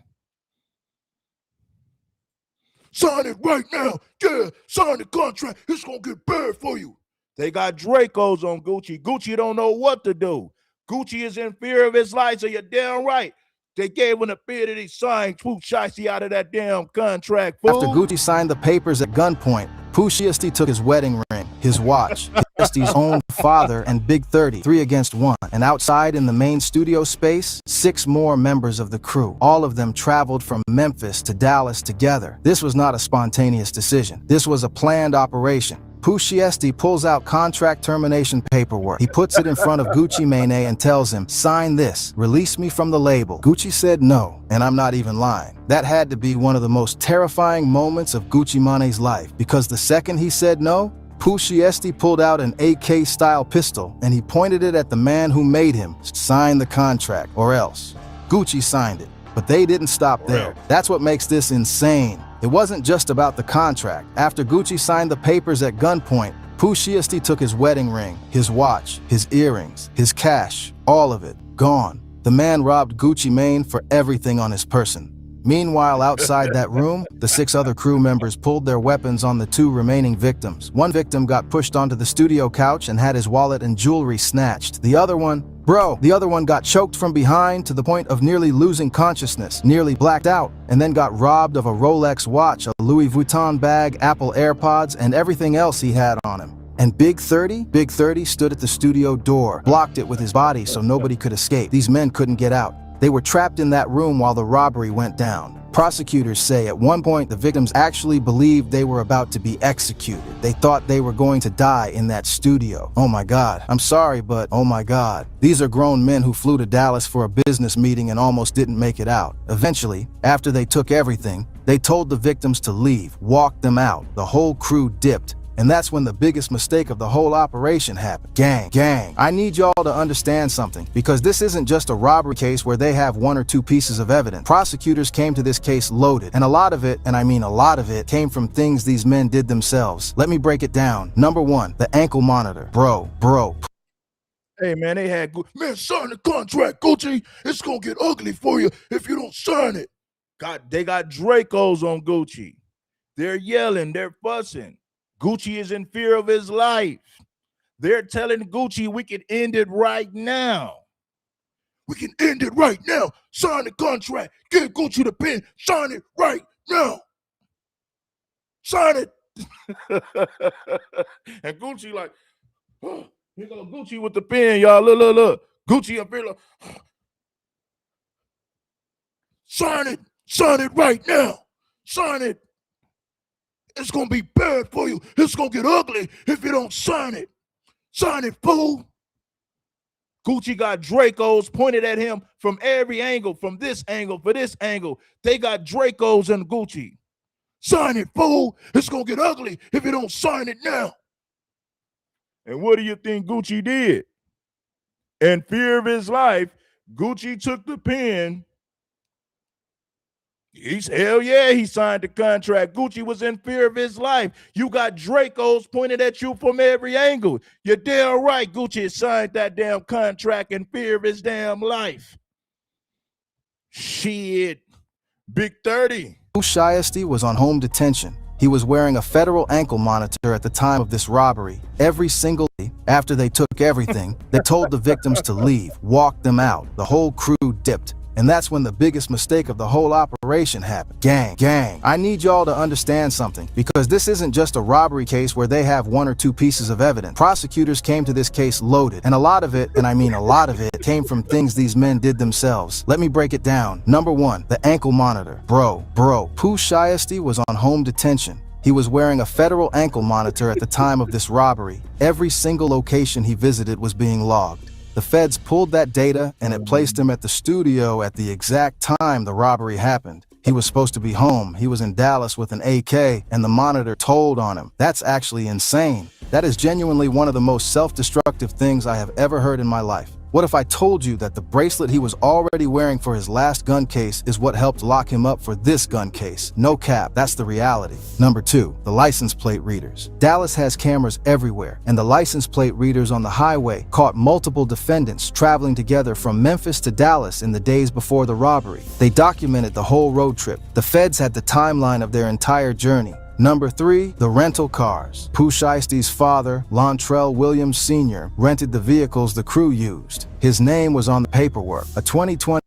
Sign it right now. Yeah, sign the contract. It's going to get bad for you. They got Dracos on Gucci. Gucci don't know what to do. Gucci is in fear of his life, so you're damn right. They gave him a bid and he signed Pooh Shiesty out of that damn contract, fool. After Gucci signed the papers at gunpoint, Pooh Shiesty took his wedding ring, his watch, Shiesty's own father, and Big 30, 3 against 1. And outside in the main studio space, 6 more members of the crew. All of them traveled from Memphis to Dallas together. This was not a spontaneous decision. This was a planned operation. Pooh Shiesty pulls out contract termination paperwork. He puts it in front of Gucci Mane and tells him, sign this, release me from the label. Gucci said no, and I'm not even lying. That had to be one of the most terrifying moments of Gucci Mane's life, because the second he said no, Pooh Shiesty pulled out an AK-style pistol and he pointed it at the man who made him sign the contract, or else. Gucci signed it, but they didn't stop there. That's what makes this insane. It wasn't just about the contract. After Gucci signed the papers at gunpoint, Pooh Shiesty took his wedding ring, his watch, his earrings, his cash, all of it, gone. The man robbed Gucci Mane for everything on his person. Meanwhile, outside that room, the 6 other crew members pulled their weapons on the 2 remaining victims. One victim got pushed onto the studio couch and had his wallet and jewelry snatched. The other one got choked from behind to the point of nearly losing consciousness, nearly blacked out, and then got robbed of a Rolex watch, a Louis Vuitton bag, Apple AirPods, and everything else he had on him. And Big 30 stood at the studio door, blocked it with his body so nobody could escape. These men couldn't get out. They were trapped in that room while the robbery went down. Prosecutors say at one point the victims actually believed they were about to be executed. They thought they were going to die in that studio. Oh my God. I'm sorry, but oh my God. These are grown men who flew to Dallas for a business meeting and almost didn't make it out. Eventually, after they took everything, they told the victims to leave, walked them out. The whole crew dipped. And that's when the biggest mistake of the whole operation happened. Gang, I need y'all to understand something, because this isn't just a robbery case where they have 1 or 2 pieces of evidence. Prosecutors came to this case loaded, and a lot of it, and I mean a lot of it, came from things these men did themselves. Let me break it down. Number 1, the ankle monitor. Bro. Hey, man, they had, man, sign the contract, Gucci. It's going to get ugly for you if you don't sign it. They got Dracos on Gucci. They're yelling, they're fussing. Gucci is in fear of his life. They're telling Gucci we can end it right now. We can end it right now. Sign the contract. Give Gucci the pen. Sign it right now. Sign it. And Gucci like, oh, here go Gucci with the pen, y'all. Look. Gucci up here like, sign it. Sign it right now. Sign it. It's going to be bad for you. It's going to get ugly if you don't sign it. Sign it, fool. Gucci got Dracos pointed at him from every angle, from this angle, for this angle. They got Dracos in Gucci. Sign it, fool. It's going to get ugly if you don't sign it now. And what do you think Gucci did? In fear of his life, Gucci took the pen. Hell yeah, he signed the contract. Gucci was in fear of his life. You got Dracos pointed at you from every angle. You're damn right Gucci signed that damn contract in fear of his damn life. Shit. Big 30. Pooh Shiesty was on home detention. He was wearing a federal ankle monitor at the time of this robbery. Every single day, after they took everything, they told the victims to leave, walked them out. The whole crew dipped. And that's when the biggest mistake of the whole operation happened. Gang, I need y'all to understand something, because this isn't just a robbery case where they have 1 or 2 pieces of evidence. Prosecutors came to this case loaded, and a lot of it, and I mean a lot of it, came from things these men did themselves. Let me break it down. Number 1, the ankle monitor. Bro, Pooh Shiesty was on home detention. He was wearing a federal ankle monitor at the time of this robbery. Every single location he visited was being logged. The feds pulled that data and it placed him at the studio at the exact time the robbery happened. He was supposed to be home. He was in Dallas with an AK and the monitor told on him. That's actually insane. That is genuinely one of the most self-destructive things I have ever heard in my life. What if I told you that the bracelet he was already wearing for his last gun case is what helped lock him up for this gun case? No cap, that's the reality. Number 2, the license plate readers. Dallas has cameras everywhere, and the license plate readers on the highway caught multiple defendants traveling together from Memphis to Dallas in the days before the robbery. They documented the whole road trip. The feds had the timeline of their entire journey. Number 3, the rental cars. Pooh Shiesty's father, Lontrell Williams Sr., rented the vehicles the crew used. His name was on the paperwork. A 2020.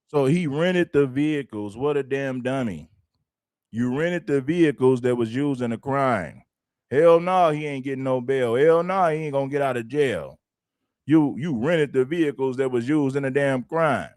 So he rented the vehicles. What a damn dummy. You rented the vehicles that was used in the crime. Hell no, he ain't getting no bail. Hell no, he ain't gonna get out of jail. You rented the vehicles that was used in the damn crime.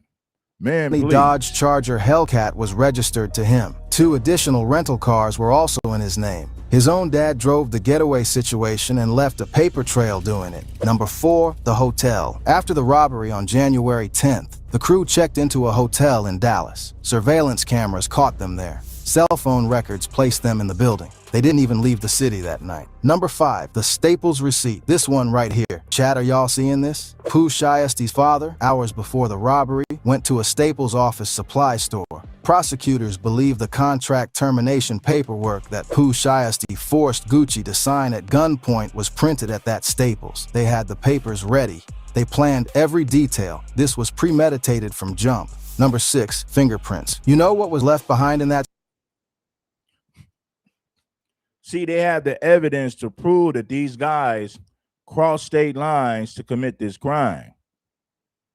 Man, please. Dodge Charger Hellcat was registered to him. 2 additional rental cars were also in his name. His own dad drove the getaway situation and left a paper trail doing it. Number 4, the hotel. After the robbery on January 10th, the crew checked into a hotel in Dallas. Surveillance cameras caught them there. Cell phone records placed them in the building. They didn't even leave the city that night. Number 5, the Staples receipt. This one right here. Chat, are y'all seeing this? Pooh Shiesty's father, hours before the robbery, went to a Staples office supply store. Prosecutors believe the contract termination paperwork that Pooh Shiesty forced Gucci to sign at gunpoint was printed at that Staples. They had the papers ready. They planned every detail. This was premeditated from jump. Number 6, fingerprints. You know what was left behind in that? See, they have the evidence to prove that these guys crossed state lines to commit this crime.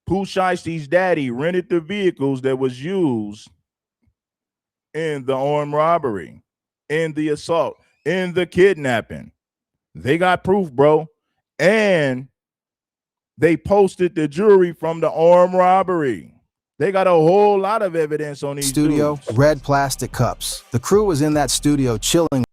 Pooh Shiesty's daddy rented the vehicles that was used in the armed robbery, in the assault, in the kidnapping. They got proof, bro. And they posted the jury from the armed robbery. They got a whole lot of evidence on these studio, dudes. Red plastic cups. The crew was in that studio chilling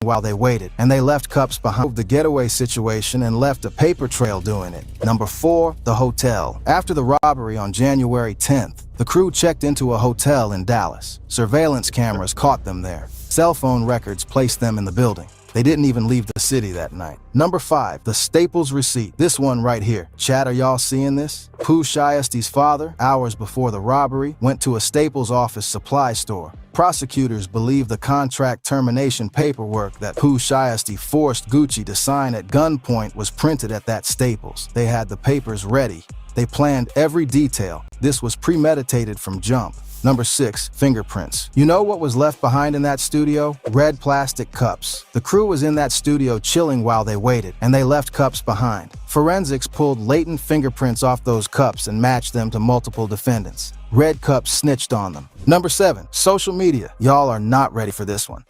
while they waited, and they left cups behind the getaway situation and left a paper trail doing it. Number 4, the hotel. After the robbery on January 10th, the crew checked into a hotel in Dallas. Surveillance cameras caught them there. Cell phone records placed them in the building. They didn't even leave the city that night. Number 5, the Staples receipt. This one right here. Chat, are y'all seeing this? Pooh Shiesty's father, hours before the robbery, went to a Staples office supply store. Prosecutors believe the contract termination paperwork that Pooh Shiesty forced Gucci to sign at gunpoint was printed at that Staples. They had the papers ready. They planned every detail. This was premeditated from jump. Number 6, fingerprints. You know what was left behind in that studio? Red plastic cups. The crew was in that studio chilling while they waited, and they left cups behind. Forensics pulled latent fingerprints off those cups and matched them to multiple defendants. Red cups snitched on them. Number 7, social media. Y'all are not ready for this one.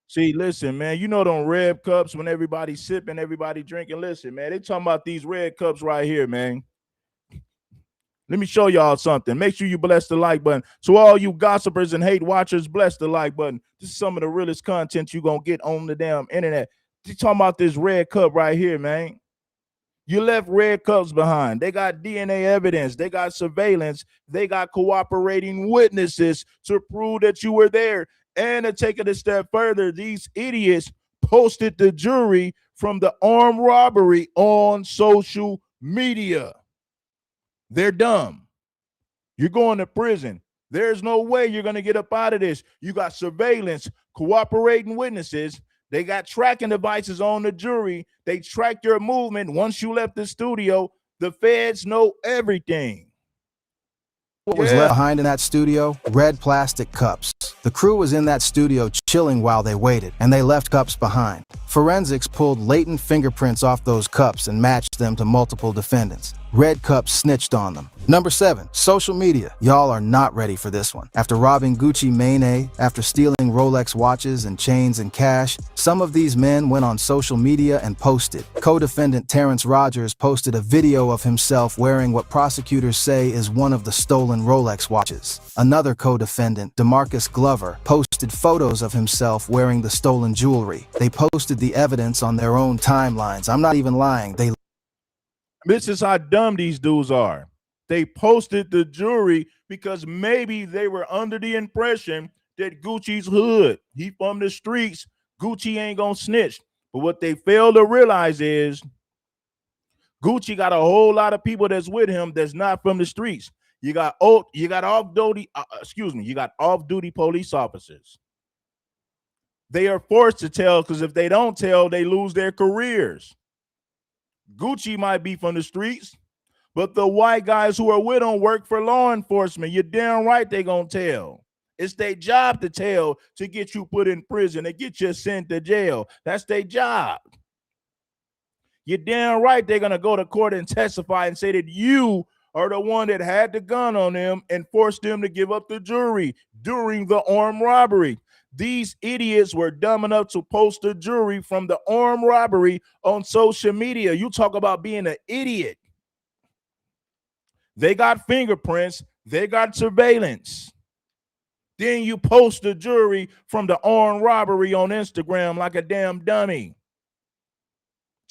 See, listen, man, you know them red cups when everybody's sipping, everybody drinking. Listen, man, they talking about these red cups right here, man. Let me show y'all something. Make sure you bless the like button. So all you gossipers and hate watchers, bless the like button. This is some of the realest content you're going to get on the damn internet. You talking about this red cup right here, man. You left red cups behind. They got DNA evidence. They got surveillance. They got cooperating witnesses to prove that you were there. And to take it a step further, these idiots posted the jury from the armed robbery on social media. They're dumb. You're going to prison. There's no way you're going to get up out of this. You got surveillance, cooperating witnesses. They got tracking devices on the jury. They tracked your movement once you left the studio. The feds know everything. What was left behind in that studio? Red plastic cups. The crew was in that studio chilling while they waited, and they left cups behind. Forensics pulled latent fingerprints off those cups and matched them to multiple defendants. Red Cups snitched on them. Number 7, social media. Y'all are not ready for this one. After robbing Gucci Mane, after stealing Rolex watches and chains and cash, some of these men went on social media and posted. Co-defendant Terrence Rogers posted a video of himself wearing what prosecutors say is one of the stolen Rolex watches. Another co-defendant, DeMarcus Glover, posted photos of himself wearing the stolen jewelry. They posted the evidence on their own timelines. I'm not even lying. This is how dumb these dudes are. They posted the jury because maybe they were under the impression that Gucci's hood. He from the streets. Gucci ain't gonna snitch. But what they fail to realize is Gucci got a whole lot of people that's with him that's not from the streets. You got off-duty police officers. They are forced to tell because if they don't tell, they lose their careers. Gucci might be from the streets, but the white guys who are with him work for law enforcement. You're damn right they gonna tell. It's their job to tell, to get you put in prison, to get you sent to jail. That's their job. You're damn right they're gonna go to court and testify and say that you are the one that had the gun on them and forced them to give up the jury during the armed robbery. These idiots were dumb enough to post the jury from the armed robbery on social media. You talk about being an idiot. They got fingerprints. They got surveillance. Then you post the jury from the armed robbery on Instagram like a damn dummy.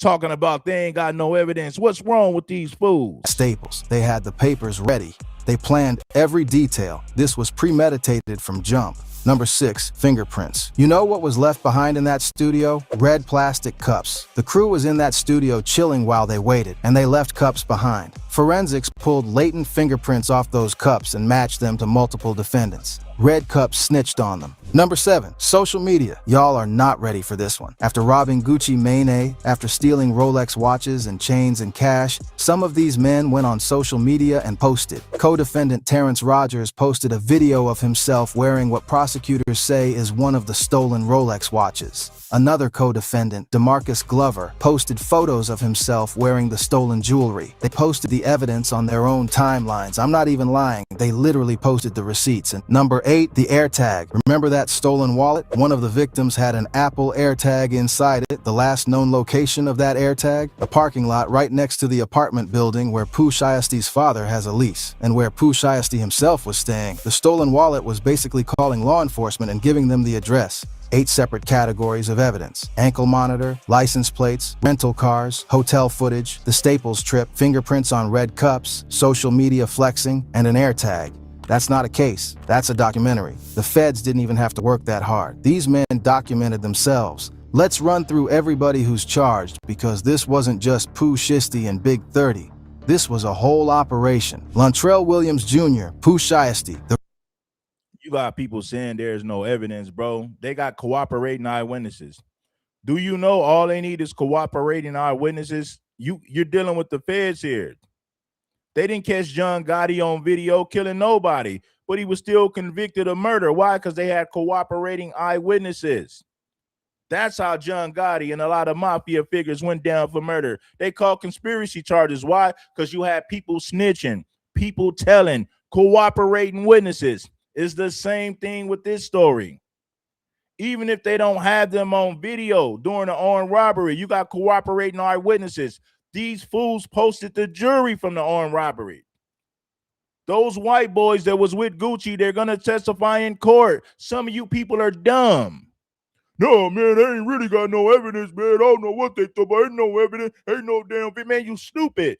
Talking about they ain't got no evidence. What's wrong with these fools? Staples. They had the papers ready. They planned every detail. This was premeditated from jump. Number 6, fingerprints. You know what was left behind in that studio? Red plastic cups. The crew was in that studio chilling while they waited, and they left cups behind. Forensics pulled latent fingerprints off those cups and matched them to multiple defendants. Red Cups snitched on them. Number 7, social media. Y'all are not ready for this one. After robbing Gucci Mane, after stealing Rolex watches and chains and cash, some of these men went on social media and posted. Co-defendant Terrence Rogers posted a video of himself wearing what prosecutors say is one of the stolen Rolex watches. Another co-defendant, DeMarcus Glover, posted photos of himself wearing the stolen jewelry. They posted the evidence on their own timelines. I'm not even lying. They literally posted the receipts. And number 8, the AirTag. Remember that stolen wallet? One of the victims had an Apple AirTag inside it. The last known location of that AirTag? A parking lot right next to the apartment building where Pooh Shiesty's father has a lease, and where Pooh Shiesty himself was staying. The stolen wallet was basically calling law enforcement and giving them the address. 8 separate categories of evidence: ankle monitor, license plates, rental cars, hotel footage, the Staples trip, fingerprints on red cups, social media flexing, and an AirTag. That's not a case. That's a documentary. The feds didn't even have to work that hard. These men documented themselves. Let's run through everybody who's charged, because this wasn't just Pooh Shiesty and Big 30. This was a whole operation. Lontrell Williams Jr., Pooh Shiesty, You got people saying there's no evidence, bro. They got cooperating eyewitnesses. Do you know all they need is cooperating eyewitnesses? You're dealing with the feds here. They didn't catch John Gotti on video killing nobody, but he was still convicted of murder. Why? Because they had cooperating eyewitnesses. That's how John Gotti and a lot of mafia figures went down for murder. They called conspiracy charges. Why? Because you had people snitching, people telling, cooperating witnesses. It's the same thing with this story. Even if they don't have them on video during the armed robbery, you got cooperating eyewitnesses. These fools posted the jury from the armed robbery. Those white boys that was with Gucci, they're going to testify in court. Some of you people are dumb. No, man, they ain't really got no evidence, man. I don't know what they thought, but ain't no evidence. Ain't no damn thing. Man, you stupid.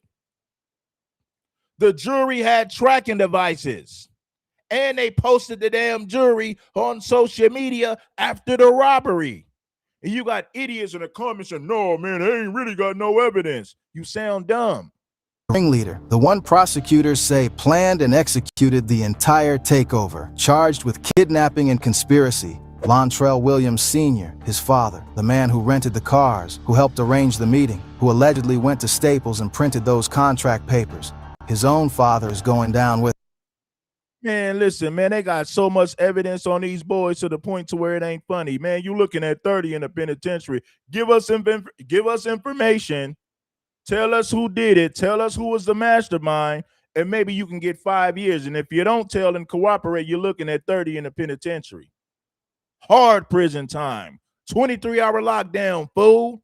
The jury had tracking devices. And they posted the damn jury on social media after the robbery. And you got idiots in the comments saying, no, man, they ain't really got no evidence. You sound dumb. Ringleader, the one prosecutors say planned and executed the entire takeover, charged with kidnapping and conspiracy. Lontrell Williams Sr., his father, the man who rented the cars, who helped arrange the meeting, who allegedly went to Staples and printed those contract papers. His own father is going down with. Man, listen, man, they got so much evidence on these boys to the point to where it ain't funny. Man, you looking at 30 in the penitentiary. Give us information. Tell us who did it. Tell us who was the mastermind, and maybe you can get 5 years. And if you don't tell and cooperate, you're looking at 30 in the penitentiary. Hard prison time. 23-hour lockdown, fool.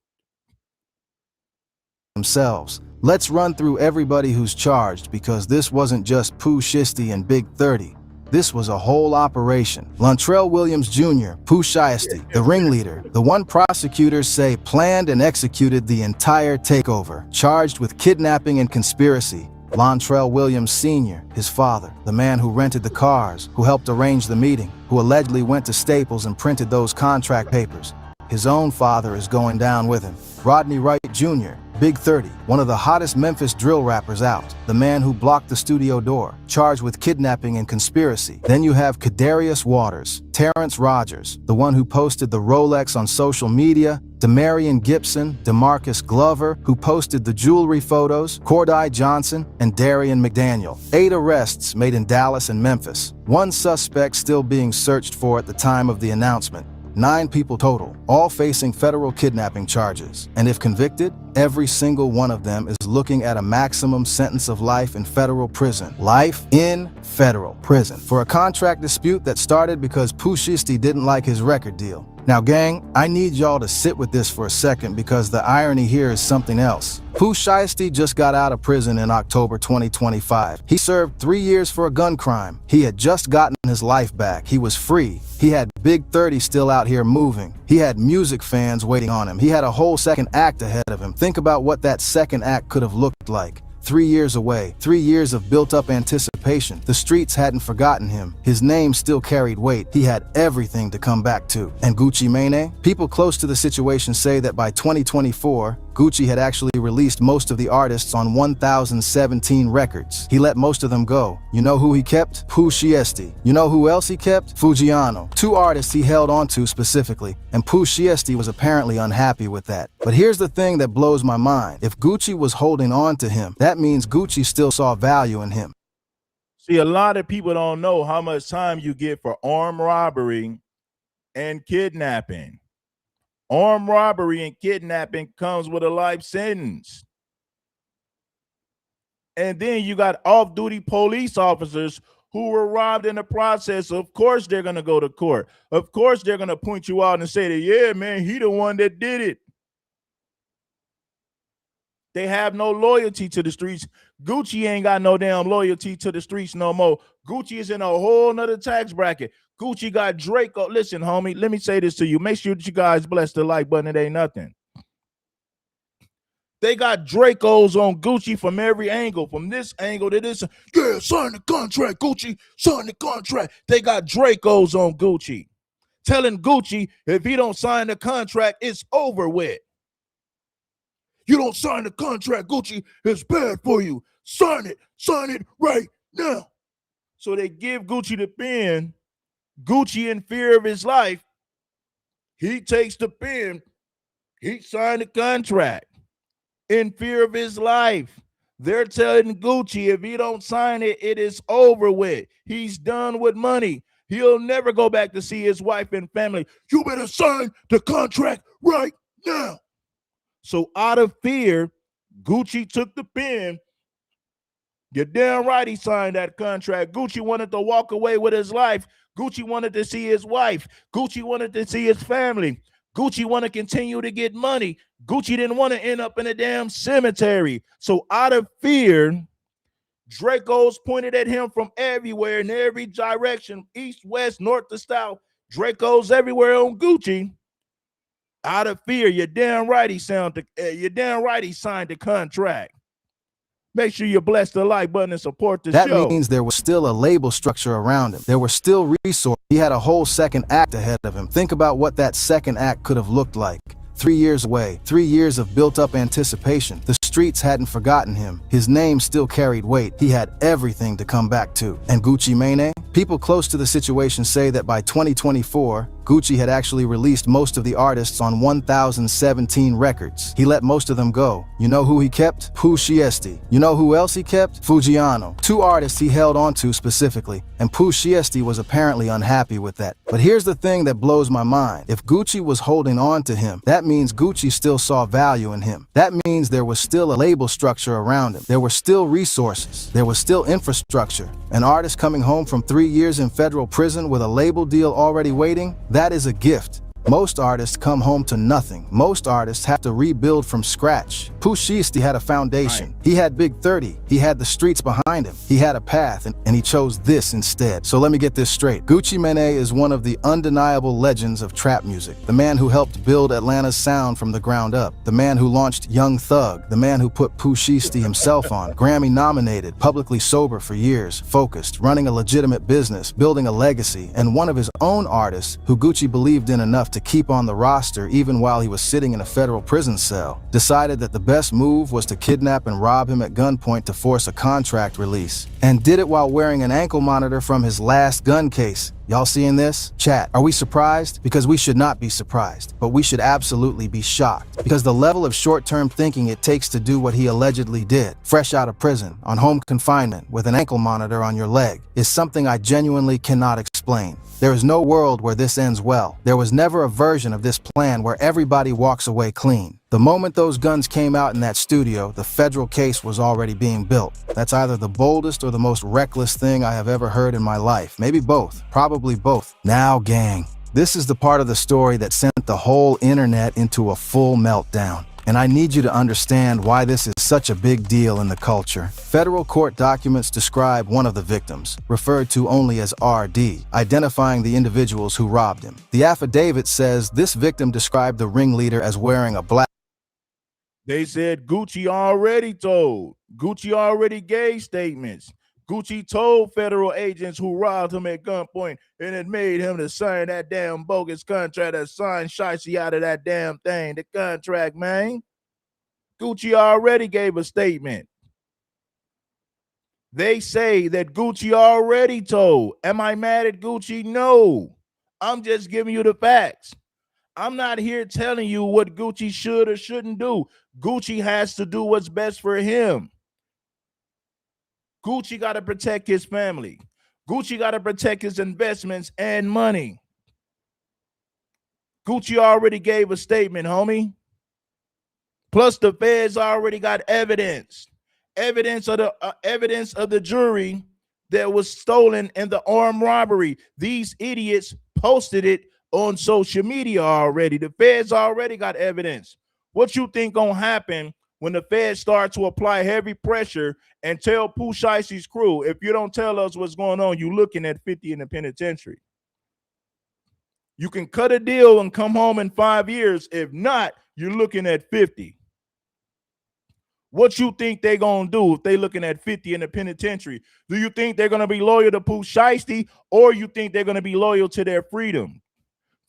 Themselves. Let's run through everybody who's charged, because this wasn't just Pooh Shiesty and Big 30. This was a whole operation. Lontrell Williams Jr., Pooh Shiesty, the ringleader, the one prosecutors say planned and executed the entire takeover, charged with kidnapping and conspiracy. Lontrell Williams Sr., his father, the man who rented the cars, who helped arrange the meeting, who allegedly went to Staples and printed those contract papers. His own father is going down with him. Rodney Wright Jr., Big 30, one of the hottest Memphis drill rappers out, the man who blocked the studio door, charged with kidnapping and conspiracy. Then you have Kadarius Waters, Terrence Rogers, the one who posted the Rolex on social media, Demarion Gibson, DeMarcus Glover, who posted the jewelry photos, Corday Johnson, and Darian McDaniel. 8 arrests made in Dallas and Memphis. 1 suspect still being searched for at the time of the announcement. 9 people total, all facing federal kidnapping charges. And if convicted, every single one of them is looking at a maximum sentence of life in federal prison. Life in federal prison for a contract dispute that started because Pooh Shiesty didn't like his record deal. Now gang, I need y'all to sit with this for a second, because the irony here is something else. Pooh Shiesty just got out of prison in October 2025. He served 3 years for a gun crime. He had just gotten his life back. He was free. He had Big 30 still out here moving. He had music fans waiting on him. He had a whole second act ahead of him. Think about what that second act could have looked like. 3 years away, 3 years of built-up anticipation. The streets hadn't forgotten him. His name still carried weight. He had everything to come back to. And Gucci Mane? People close to the situation say that by 2024, Gucci had actually released most of the artists on 1,017 records. He let most of them go. You know who he kept? Pooh Shiesty. You know who else he kept? Fujiano. 2 artists he held onto specifically, and Pooh Shiesty was apparently unhappy with that. But here's the thing that blows my mind. If Gucci was holding on to him, that means Gucci still saw value in him. See, a lot of people don't know how much time you get for armed robbery and kidnapping. Armed robbery and kidnapping comes with a life sentence. And then you got off-duty police officers who were robbed in the process. Of course, they're going to go to court. Of course, they're going to point you out and say that, yeah, man, he the one that did it. They have no loyalty to the streets. Gucci ain't got no damn loyalty to the streets no more. Gucci is in a whole nother tax bracket. Gucci got Draco. Listen, homie, let me say this to you. Make sure that you guys bless the like button. It ain't nothing. They got Dracos on Gucci from every angle, from this angle to this. Yeah, sign the contract, Gucci. Sign the contract. They got Dracos on Gucci, telling Gucci if he don't sign the contract, it's over with. You don't sign the contract, Gucci, it's bad for you. Sign it right now. So they give Gucci the pen. Gucci, in fear of his life, he takes the pen. He signed the contract. In fear of his life, they're telling Gucci if he don't sign it, it is over with. He's done with money. He'll never go back to see his wife and family. You better sign the contract right now. So out of fear, Gucci took the pen. You're damn right he signed that contract. Gucci wanted to walk away with his life. Gucci wanted to see his wife. Gucci wanted to see his family. Gucci wanted to continue to get money. Gucci didn't want to end up in a damn cemetery. So out of fear, Dracos pointed at him from everywhere in every direction, east, west, north to south. Dracos everywhere on Gucci. Out of fear, you're damn right he signed the contract. Make sure you bless the like button and support the That show. means there was still a label structure around him. There were still resources. He had a whole second act ahead of him. Think about what that second act could have looked like. 3 years away, 3 years of built-up anticipation. The streets hadn't forgotten him. His name still carried weight. He had everything to come back to. And Gucci Mane? People close to the situation say that by 2024, Gucci had actually released most of the artists on 1,017 records. He let most of them go. You know who he kept? Pooh Shiesty. You know who else he kept? Fujiano. 2 artists he held on to specifically, and Pooh Shiesty was apparently unhappy with that. But here's the thing that blows my mind. If Gucci was holding on to him, that means Gucci still saw value in him. That means there was still a label structure around him. There were still resources. There was still infrastructure. An artist coming home from 3 years in federal prison with a label deal already waiting, that is a gift. Most artists come home to nothing. Most artists have to rebuild from scratch. Pooh Shiesty had a foundation. He had Big 30. He had the streets behind him. He had a path, and he chose this instead. So let me get this straight. Gucci Mane is one of the undeniable legends of trap music. The man who helped build Atlanta's sound from the ground up. The man who launched Young Thug. The man who put Pooh Shiesty himself on. Grammy nominated, publicly sober for years, focused, running a legitimate business, building a legacy, and one of his own artists who Gucci believed in enough to keep on the roster even while he was sitting in a federal prison cell, decided that the best move was to kidnap and rob him at gunpoint to force a contract release, and did it while wearing an ankle monitor from his last gun case. Y'all seeing this? Chat, are we surprised? Because we should not be surprised, but we should absolutely be shocked. Because the level of short-term thinking it takes to do what he allegedly did, fresh out of prison, on home confinement, with an ankle monitor on your leg, is something I genuinely cannot explain. There is no world where this ends well. There was never a version of this plan where everybody walks away clean. The moment those guns came out in that studio, the federal case was already being built. That's either the boldest or the most reckless thing I have ever heard in my life. Maybe both. Probably both. Now, gang, this is the part of the story that sent the whole internet into a full meltdown. And I need you to understand why this is such a big deal in the culture. Federal court documents describe one of the victims, referred to only as RD, identifying the individuals who robbed him. The affidavit says this victim described the ringleader as wearing a black. They said Gucci already told. Gucci already gave statements. Gucci told federal agents who robbed him at gunpoint and it made him to sign that damn bogus contract that signed Shiesty out of that damn thing. The contract, man. Gucci already gave a statement. They say that Gucci already told. Am I mad at Gucci? No. I'm just giving you the facts. I'm not here telling you what Gucci should or shouldn't do. Gucci has to do what's best for him. Gucci got to protect his family. Gucci got to protect his investments and money. Gucci already gave a statement, homie. Plus, the feds already got evidence. Evidence of the jewelry that was stolen in the armed robbery. These idiots posted it on social media already. The feds already got evidence. What you think gonna happen when the feds start to apply heavy pressure and tell Pooh Shiesty's crew, if you don't tell us what's going on, you looking at 50 in the penitentiary. You can cut a deal and come home in 5 years. If not, you're looking at 50. What you think they gonna do if they looking at 50 in the penitentiary? Do you think they're gonna be loyal to Pooh Shiesty, or you think they're gonna be loyal to their freedom?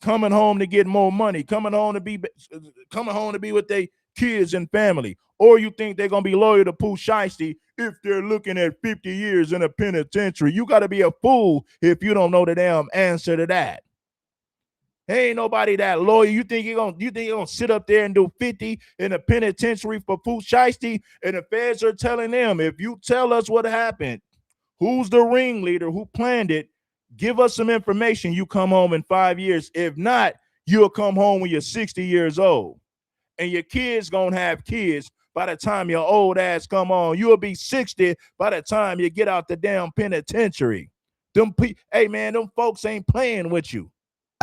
Coming home to get more money, coming home to be with their kids and family, or you think they're gonna be loyal to Pooh Shiesty if they're looking at 50 years in a penitentiary? You got to be a fool if you don't know the damn answer to that. Ain't nobody that loyal. You think you're gonna sit up there and do 50 in a penitentiary for Pooh Shiesty? And the feds are telling them, if you tell us what happened, who's the ringleader, who planned it, give us some information, you come home in 5 years. If not, you'll come home when you're 60 years old. And your kids gonna have kids by the time your old ass come on. You'll be 60 by the time you get out the damn penitentiary. Hey man, them folks ain't playing with you.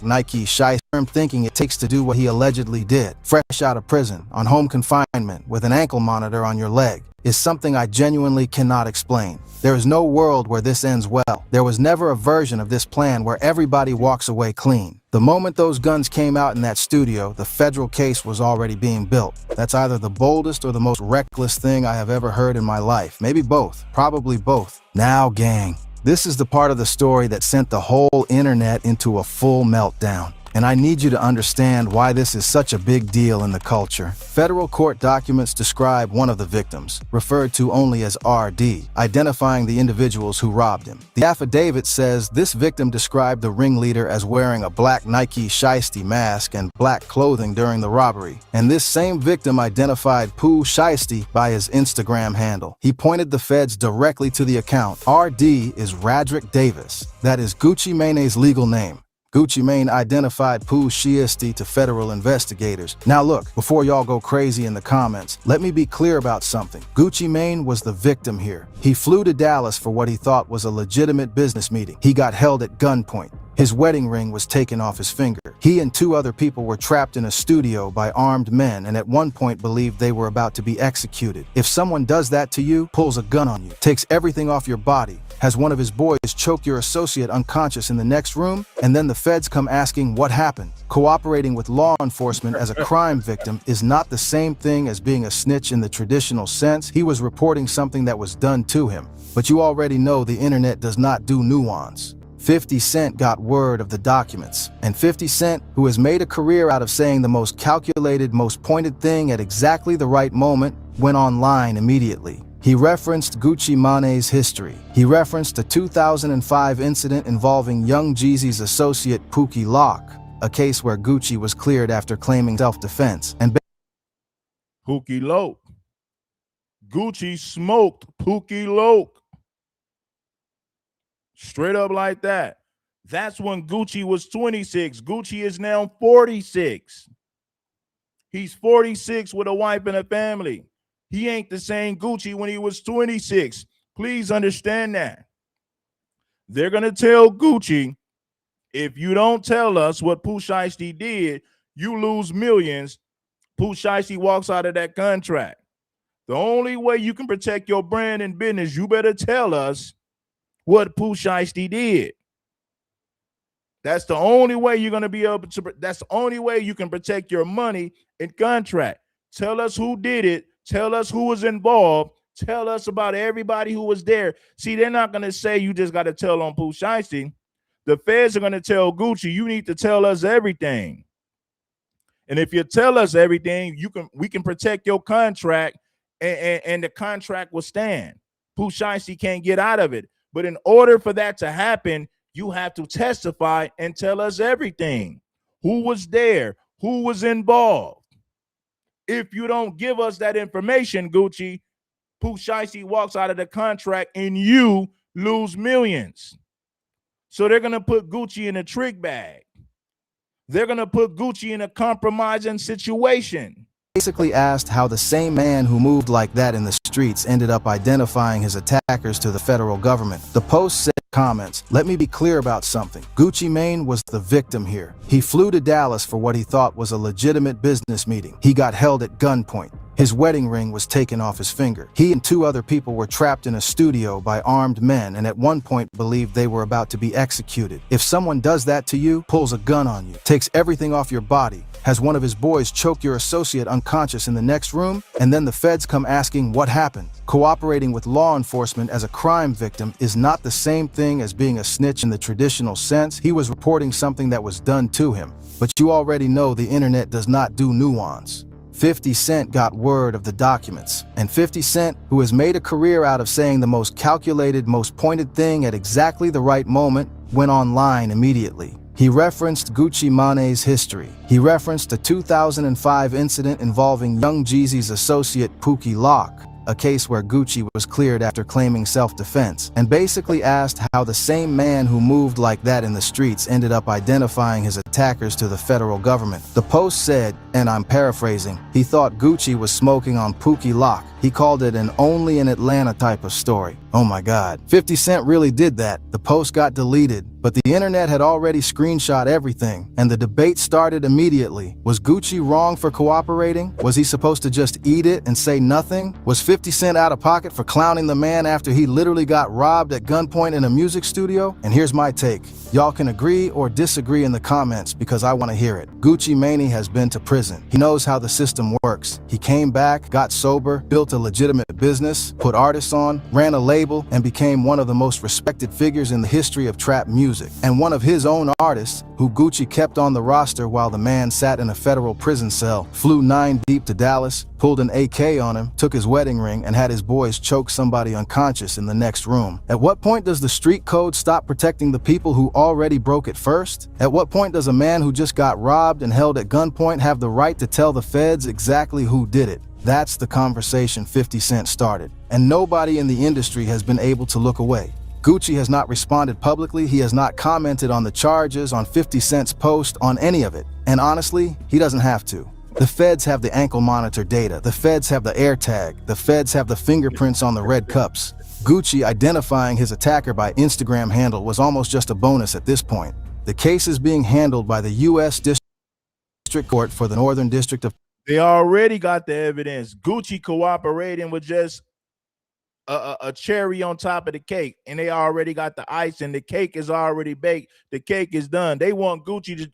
Nike Shiesty thinking it takes to do what he allegedly did, fresh out of prison, on home confinement, with an ankle monitor on your leg, is something I genuinely cannot explain. There is no world where this ends well. There was never a version of this plan where everybody walks away clean. The moment those guns came out in that studio, the federal case was already being built. That's either the boldest or the most reckless thing I have ever heard in my life. Maybe both. Probably both. Now, gang, this is the part of the story that sent the whole internet into a full meltdown. And I need you to understand why this is such a big deal in the culture. Federal court documents describe one of the victims, referred to only as RD, identifying the individuals who robbed him. The affidavit says this victim described the ringleader as wearing a black Nike Shiesty mask and black clothing during the robbery. And this same victim identified Pooh Shiesty by his Instagram handle. He pointed the feds directly to the account. RD is Radrick Davis. That is Gucci Mane's legal name. Gucci Mane identified Pooh Shiesty to federal investigators. Now look, before y'all go crazy in the comments, let me be clear about something. Gucci Mane was the victim here. He flew to Dallas for what he thought was a legitimate business meeting. He got held at gunpoint. His wedding ring was taken off his finger. He and 2 other people were trapped in a studio by armed men and at one point believed they were about to be executed. If someone does that to you, pulls a gun on you, takes everything off your body, has one of his boys choke your associate unconscious in the next room, and then the feds come asking what happened. Cooperating with law enforcement as a crime victim is not the same thing as being a snitch in the traditional sense. He was reporting something that was done to him. But you already know the internet does not do nuance. 50 Cent got word of the documents, and 50 Cent, who has made a career out of saying the most calculated, most pointed thing at exactly the right moment, went online immediately. He referenced Gucci Mane's history. He referenced a 2005 incident involving Young Jeezy's associate Pookie Lock, a case where Gucci was cleared after claiming self-defense. And Pookie Loke. Gucci smoked Pookie Loke. Straight up like that. That's when Gucci was 26. Gucci is now 46. He's 46 with a wife and a family. He ain't the same Gucci when he was 26. Please understand that. They're going to tell Gucci, if you don't tell us what Pooh Shiesty did, you lose millions. Pooh Shiesty walks out of that contract. The only way you can protect your brand and business, you better tell us what Pooh Shiesty did. That's the only way you're going to be able to, that's the only way you can protect your money and contract. Tell us who did it. Tell us who was involved. Tell us about everybody who was there. See, they're not going to say you just got to tell on Pooh Shiesty. The feds are going to tell Gucci, you need to tell us everything. And if you tell us everything, we can protect your contract and the contract will stand. Pooh Shiesty can't get out of it. But in order for that to happen, you have to testify and tell us everything. Who was there? Who was involved? If you don't give us that information, Gucci, Pooh Shiesty walks out of the contract and you lose millions. So they're going to put Gucci in a trick bag. They're going to put Gucci in a compromising situation. Basically asked how the same man who moved like that in the streets ended up identifying his attackers to the federal government. The post said, comments, let me be clear about something. Gucci Mane was the victim here. He flew to Dallas for what he thought was a legitimate business meeting. He got held at gunpoint. His wedding ring was taken off his finger. He and 2 other people were trapped in a studio by armed men and at one point believed they were about to be executed. If someone does that to you, pulls a gun on you, takes everything off your body, has one of his boys choke your associate unconscious in the next room, and then the feds come asking what happened. Cooperating with law enforcement as a crime victim is not the same thing as being a snitch in the traditional sense. He was reporting something that was done to him. But you already know the internet does not do nuance. 50 Cent got word of the documents, and 50 Cent, who has made a career out of saying the most calculated, most pointed thing at exactly the right moment, went online immediately. He referenced Gucci Mane's history. He referenced a 2005 incident involving Young Jeezy's associate Pookie Lock, a case where Gucci was cleared after claiming self-defense, and basically asked how the same man who moved like that in the streets ended up identifying his attackers to the federal government. The post said, and I'm paraphrasing, he thought Gucci was smoking on Pookie Lock. He called it an only in Atlanta type of story. Oh my God, 50 Cent really did that. The post got deleted, but the internet had already screenshot everything, and the debate started immediately. Was Gucci wrong for cooperating? Was he supposed to just eat it and say nothing? Was 50 Cent out of pocket for clowning the man after he literally got robbed at gunpoint in a music studio? And here's my take. Y'all can agree or disagree in the comments because I want to hear it. Gucci Mane has been to prison. He knows how the system works. He came back, got sober, built a legitimate business, put artists on, ran a label, and became one of the most respected figures in the history of trap music. And one of his own artists, who Gucci kept on the roster while the man sat in a federal prison cell, flew 9 deep to Dallas, pulled an AK on him, took his wedding ring, and had his boys choke somebody unconscious in the next room. At what point does the street code stop protecting the people who already broke it first? At what point does a man who just got robbed and held at gunpoint have the right to tell the feds exactly who did it? That's the conversation 50 Cent started, and nobody in the industry has been able to look away. Gucci has not responded publicly, he has not commented on the charges, on 50 Cent's post, on any of it. And honestly, he doesn't have to. The feds have the ankle monitor data, the feds have the air tag, the feds have the fingerprints on the red cups. Gucci identifying his attacker by Instagram handle was almost just a bonus at this point. The case is being handled by the U.S. District Court for the Northern District of... They already got the evidence. Gucci cooperating with just a cherry on top of the cake, and they already got the ice, and the cake is already baked. The cake is done. They want Gucci to...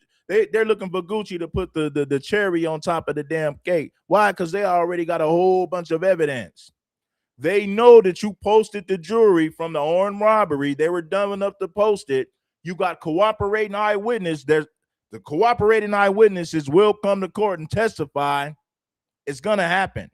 They're looking for Gucci to put the cherry on top of the damn cake. Why? Because they already got a whole bunch of evidence. They know that you posted the jewelry from the armed robbery. They were dumb enough to post it. You got cooperating eyewitness. The cooperating eyewitnesses will come to court and testify. It's going to happen.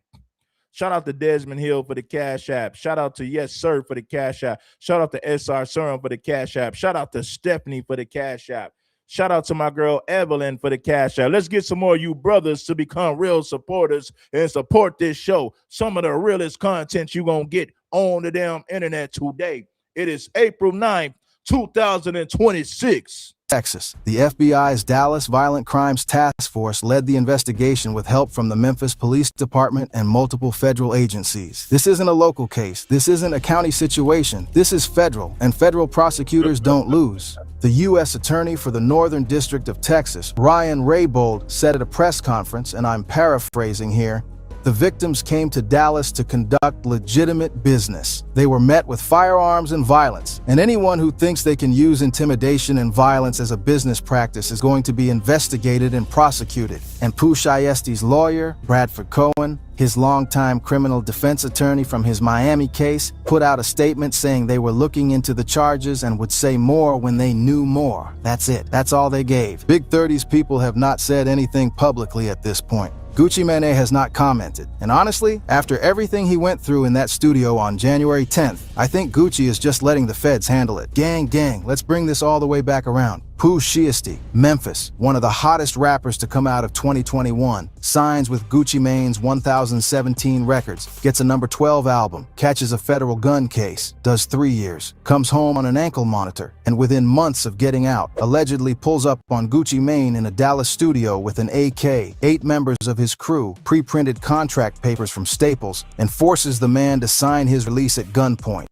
Shout out to Desmond Hill for the Cash App. Shout out to Yes Sir for the Cash App. Shout out to SR Serum for the Cash App. Shout out to Stephanie for the Cash App. Shout out to my girl Evelyn for the Cash App. Let's get some more of you brothers to become real supporters and support this show. Some of the realest content you're going to get on the damn internet today. It is April 9th, 2026. Texas. The FBI's Dallas Violent Crimes Task Force led the investigation with help from the Memphis Police Department and multiple federal agencies. This isn't a local case. This isn't a county situation. This is federal, and federal prosecutors don't lose. The U.S. Attorney for the Northern District of Texas, Ryan Raybould, said at a press conference, and I'm paraphrasing here, the victims came to Dallas to conduct legitimate business. They were met with firearms and violence, and anyone who thinks they can use intimidation and violence as a business practice is going to be investigated and prosecuted. And Pooh Shiesty's lawyer, Bradford Cohen, his longtime criminal defense attorney from his Miami case, put out a statement saying they were looking into the charges and would say more when they knew more. That's it. That's all they gave. Big 30's people have not said anything publicly at this point. Gucci Mane has not commented, and honestly, after everything he went through in that studio on January 10th, I think Gucci is just letting the feds handle it. Gang, let's bring this all the way back around. Pooh Shiesty, Memphis, one of the hottest rappers to come out of 2021, signs with Gucci Mane's 1017 Records, gets a number 12 album, catches a federal gun case, does 3 years, comes home on an ankle monitor, and within months of getting out, allegedly pulls up on Gucci Mane in a Dallas studio with an AK, 8 members of his crew, pre-printed contract papers from Staples, and forces the man to sign his release at gunpoint.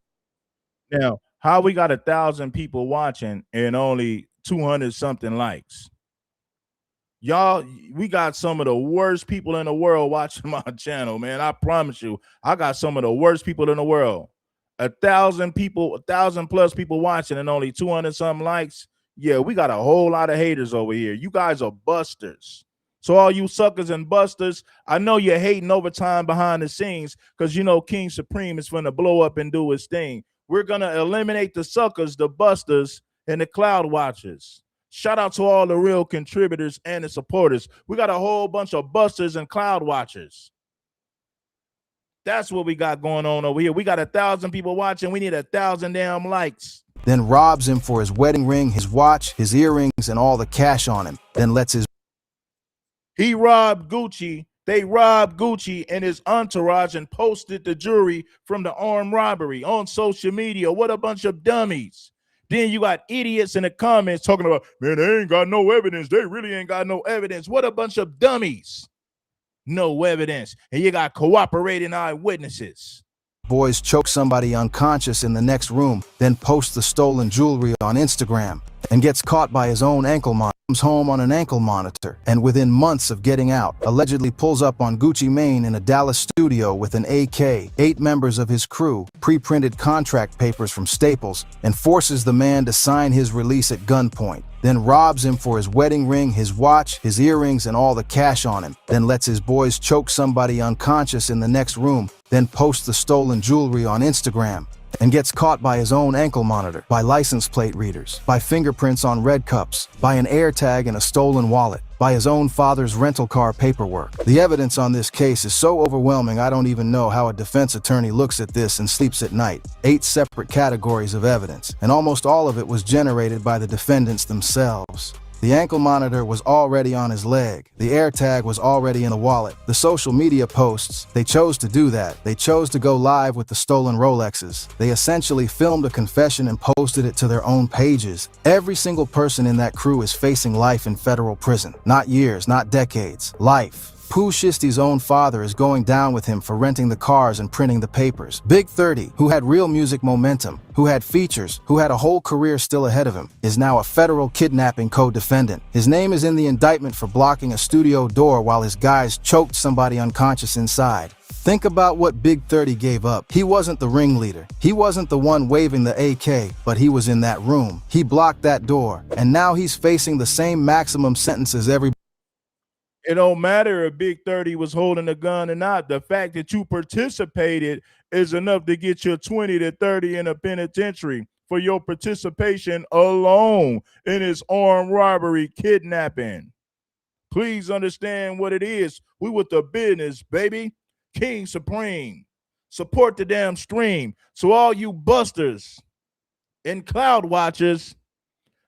Now, how we got 1,000 people watching and only 200 something likes? Y'all, we got some of the worst people in the world watching my channel, man. I promise you, I got some of the worst people in the world. 1,000 people, 1,000 plus people watching and only 200 something likes. Yeah, we got a whole lot of haters over here. You guys are busters. So all you suckers and busters, I know you're hating overtime behind the scenes because you know King Supreme is going to blow up and do his thing. We're going to eliminate the suckers, the busters, and the cloud watchers. Shout out to all the real contributors and the supporters. We got a whole bunch of busters and cloud watchers. That's what we got going on over here. We got 1,000 people watching. We need 1,000 damn likes. Then robs him for his wedding ring, his watch, his earrings, and all the cash on him. Then lets his... He robbed Gucci. They robbed Gucci and his entourage and posted the jewelry from the armed robbery on social media. What a bunch of dummies. Then you got idiots in the comments talking about, man, they ain't got no evidence. They really ain't got no evidence. What a bunch of dummies. No evidence. And you got cooperating eyewitnesses. boys choke somebody unconscious in the next room, then posts the stolen jewelry on Instagram, and gets caught by his own ankle monitor. Comes home on an ankle monitor, and within months of getting out, allegedly pulls up on Gucci Mane in a Dallas studio with an AK, 8 members of his crew, pre-printed contract papers from Staples, and forces the man to sign his release at gunpoint, then robs him for his wedding ring, his watch, his earrings, and all the cash on him, then lets his boys choke somebody unconscious in the next room, then posts the stolen jewelry on Instagram, and gets caught by his own ankle monitor, by license plate readers, by fingerprints on red cups, by an AirTag in a stolen wallet, by his own father's rental car paperwork. The evidence on this case is so overwhelming I don't even know how a defense attorney looks at this and sleeps at night. 8 separate categories of evidence, and almost all of it was generated by the defendants themselves. The ankle monitor was already on his leg. The AirTag was already in the wallet. The social media posts, they chose to do that. They chose to go live with the stolen Rolexes. They essentially filmed a confession and posted it to their own pages. Every single person in that crew is facing life in federal prison. Not years, not decades. Life. Pooh Shiesty's own father is going down with him for renting the cars and printing the papers. Big 30, who had real music momentum, who had features, who had a whole career still ahead of him, is now a federal kidnapping co-defendant. His name is in the indictment for blocking a studio door while his guys choked somebody unconscious inside. Think about what Big 30 gave up. He wasn't the ringleader. He wasn't the one waving the AK, but he was in that room. He blocked that door, and now he's facing the same maximum sentence as everybody. It don't matter if Big 30 was holding a gun or not. The fact that you participated is enough to get you 20 to 30 in a penitentiary for your participation alone in his armed robbery kidnapping. Please understand what it is. We with the business, baby. King Supreme. Support the damn stream. So all you busters and cloud watchers,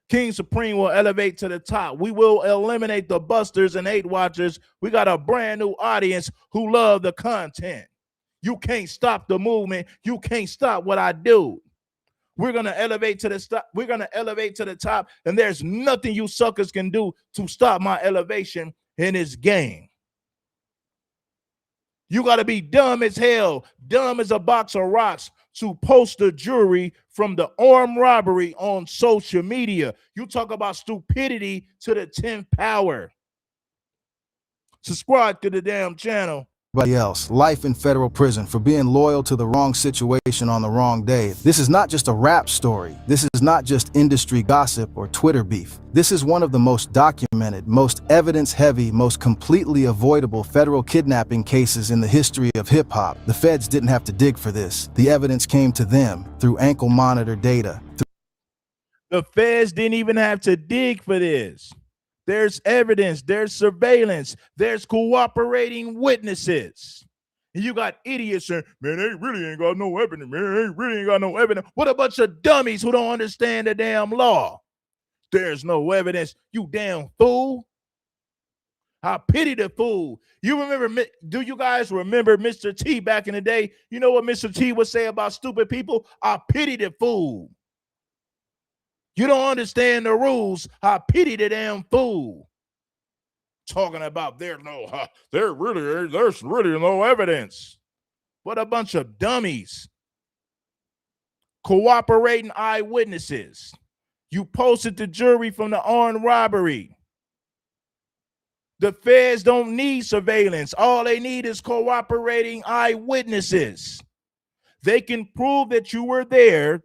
King Supreme will elevate to the top. We will eliminate the busters and hate watchers. We got a brand new audience who love the content. You can't stop the movement. You can't stop what I do. We're gonna elevate to the top. We're gonna elevate to the top, and there's nothing you suckers can do to stop my elevation in this game. You gotta be dumb as hell, dumb as a box of rocks, to post the jury from the armed robbery on social media. You talk about stupidity to the 10th power. Subscribe to the damn channel. Else, life in federal prison for being loyal to the wrong situation on the wrong day. This is not just a rap story. This is not just industry gossip or Twitter beef. This is one of the most documented, most evidence-heavy, most completely avoidable federal kidnapping cases in the history of hip-hop. The feds didn't have to dig for this. The evidence came to them through ankle monitor data. The feds didn't even have to dig for this. There's evidence, there's surveillance, there's cooperating witnesses. And you got idiots saying, man, they really ain't got no evidence, man, they really ain't got no evidence. What a bunch of dummies who don't understand the damn law. There's no evidence, you damn fool. I pity the fool. You remember, do you guys remember Mr. T back in the day? You know what Mr. T would say about stupid people? I pity the fool. You don't understand the rules. I pity the damn fool. Talking about there's really no evidence. What a bunch of dummies. Cooperating eyewitnesses. You posted the jury from the armed robbery. The feds don't need surveillance. All they need is cooperating eyewitnesses. They can prove that you were there.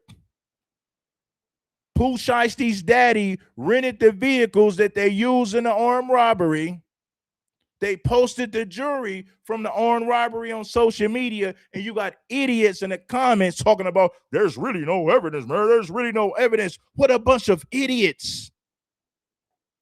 Pooh Shiesty's daddy rented the vehicles that they used in the armed robbery. They posted the jury from the armed robbery on social media, and you got idiots in the comments talking about there's really no evidence, man. There's really no evidence. What a bunch of idiots.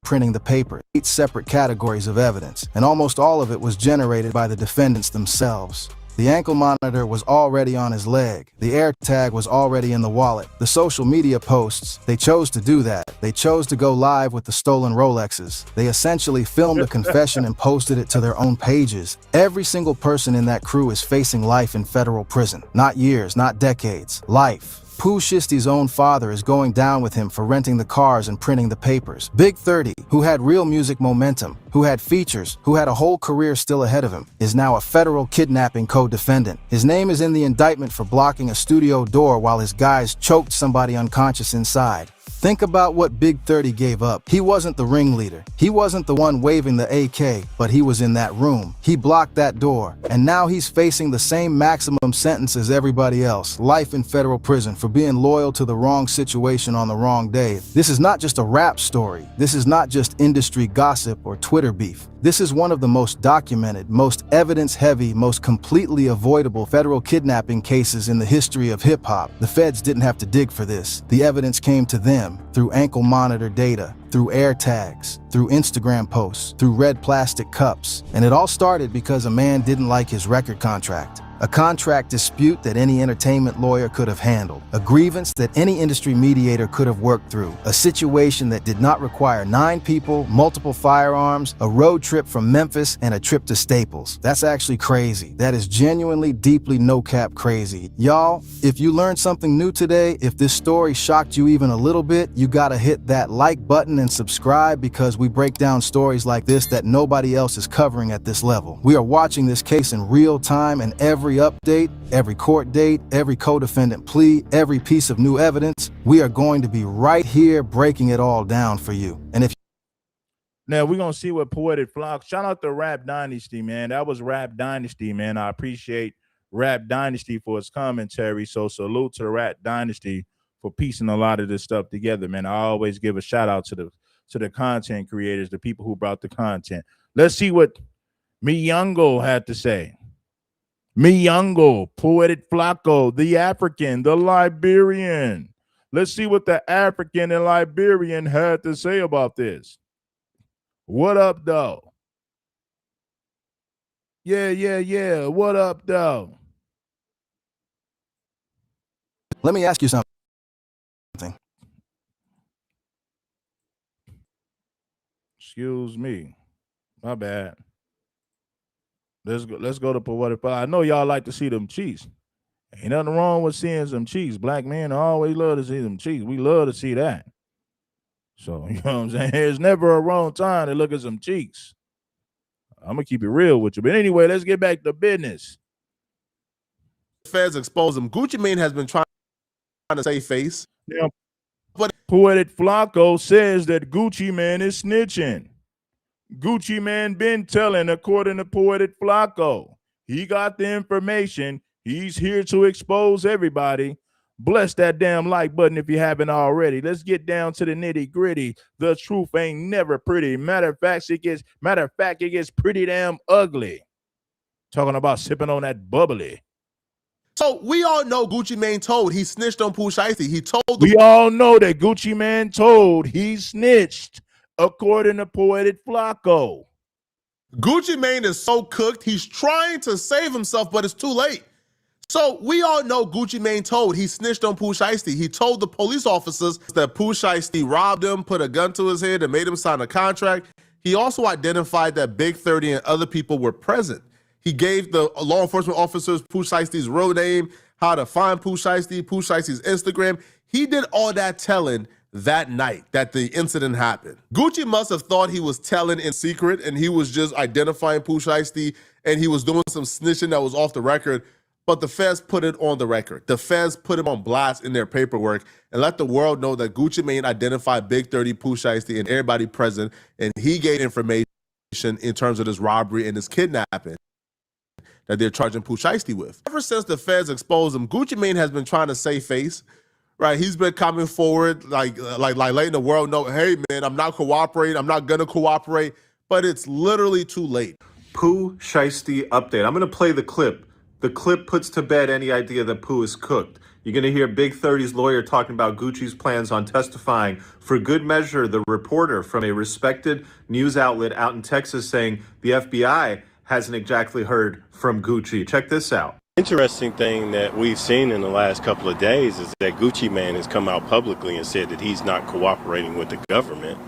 Printing the paper, 8 separate categories of evidence, and almost all of it was generated by the defendants themselves. The ankle monitor was already on his leg. The AirTag was already in the wallet. The social media posts, they chose to do that. They chose to go live with the stolen Rolexes. They essentially filmed a confession and posted it to their own pages. Every single person in that crew is facing life in federal prison. Not years, not decades. Life. Pooh Shiesty's own father is going down with him for renting the cars and printing the papers. Big 30, who had real music momentum, who had features, who had a whole career still ahead of him, is now a federal kidnapping co-defendant. His name is in the indictment for blocking a studio door while his guys choked somebody unconscious inside. Think about what Big 30 gave up. He wasn't the ringleader. He wasn't the one waving the AK, but he was in that room. He blocked that door. And now he's facing the same maximum sentence as everybody else. Life in federal prison for being loyal to the wrong situation on the wrong day. This is not just a rap story. This is not just industry gossip or Twitter beef. This is one of the most documented, most evidence-heavy, most completely avoidable federal kidnapping cases in the history of hip-hop. The feds didn't have to dig for this. The evidence came to them through ankle monitor data, through air tags, through Instagram posts, through red plastic cups. And it all started because a man didn't like his record contract. A contract dispute that any entertainment lawyer could have handled. A grievance that any industry mediator could have worked through. A situation that did not require 9 people, multiple firearms, a road trip from Memphis, and a trip to Staples. That's actually crazy. That is genuinely, deeply no-cap crazy. Y'all, if you learned something new today, if this story shocked you even a little bit, you gotta hit that like button and subscribe, because we break down stories like this that nobody else is covering at this level. We are watching this case in real time, and every update, every court date, every co-defendant plea, every piece of new evidence, we are going to be right here breaking it all down for you. And if now we're gonna see what Poetic Flaco. Shout out to Rap Dynasty, man. That was Rap Dynasty, man. I appreciate Rap Dynasty for its commentary. So salute to the Rap Dynasty for piecing a lot of this stuff together, man. I always give a shout out to the content creators, the people who brought the content. Let's see what Miyungo had to say. Miyungo, Poetic Flaco, the African, the Liberian. Let's see what the African and Liberian had to say about this. What up, though? Yeah. What up, though? let me ask you something. Excuse me. My bad. Let's go to Poetic Flaco. I know y'all like to see them cheeks. Ain't nothing wrong with seeing some cheeks. Black men always love to see them cheeks. We love to see that. So, you know what I'm saying? There's never a wrong time to look at some cheeks. I'm going to keep it real with you. But anyway, let's get back to business. Feds expose him. Gucci Mane has been trying to save face. Yeah. But Poetic Flaco says that Gucci Mane is snitching. Gucci Mane been telling, according to Poetic Flaco. He got the information. He's here to expose everybody. Bless that damn like button if you haven't already. Let's get down to the nitty gritty. The truth ain't never pretty. Matter of fact, it gets pretty damn ugly. Talking about sipping on that bubbly. So we all know Gucci Mane told he snitched on Pooh Shiesty. He told. We all know that Gucci Mane told he snitched, according to Poetic Flaco. Gucci Mane is so cooked. He's trying to save himself, but it's too late. So we all know Gucci Mane told he snitched on Pooh Shiesty. He told the police officers that Pooh Shiesty robbed him, put a gun to his head, and made him sign a contract. He also identified that Big 30 and other people were present. He gave the law enforcement officers Pooh Shiesty's real name, how to find Pooh Shiesty, Pooh Shiesty's Instagram. He did all that telling that night that the incident happened. Gucci must have thought he was telling in secret and he was just identifying Pooh Shiesty and he was doing some snitching that was off the record. But the feds put it on the record. The feds put him on blast in their paperwork and let the world know that Gucci Mane identified Big 30, Pooh Shiesty, and everybody present, and he gave information in terms of this robbery and this kidnapping that they're charging Pooh Shiesty with. Ever since the feds exposed him, Gucci Mane has been trying to save face, right? He's been coming forward, like letting the world know, hey man, I'm not cooperating, I'm not gonna cooperate, but it's literally too late. Pooh Shiesty update. I'm gonna play the clip. The clip puts to bed any idea that Pooh is cooked. You're going to hear Big 30's lawyer talking about Gucci's plans on testifying. For good measure, the reporter from a respected news outlet out in Texas saying the FBI hasn't exactly heard from Gucci. Check this out. Interesting thing that we've seen in the last couple of days is that Gucci Mane has come out publicly and said that he's not cooperating with the government.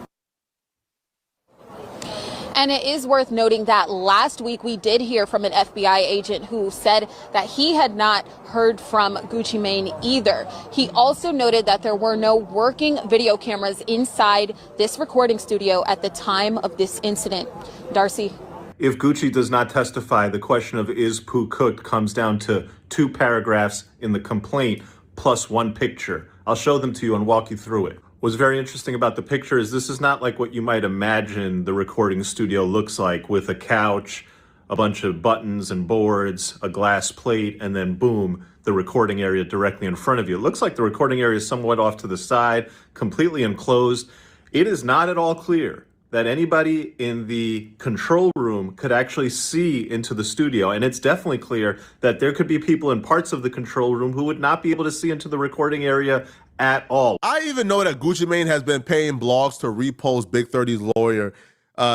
And it is worth noting that last week we did hear from an FBI agent who said that he had not heard from Gucci Mane either. He also noted that there were no working video cameras inside this recording studio at the time of this incident. Darcy. If Gucci does not testify, the question of is Pooh cooked comes down to 2 paragraphs in the complaint plus 1 picture. I'll show them to you and walk you through it. What's very interesting about the picture is this is not like what you might imagine the recording studio looks like, with a couch, a bunch of buttons and boards, a glass plate, and then boom, the recording area directly in front of you. It looks like the recording area is somewhat off to the side, completely enclosed. It is not at all clear that anybody in the control room could actually see into the studio. And it's definitely clear that there could be people in parts of the control room who would not be able to see into the recording area at all. I even know that Gucci Mane has been paying blogs to repost Big 30's lawyer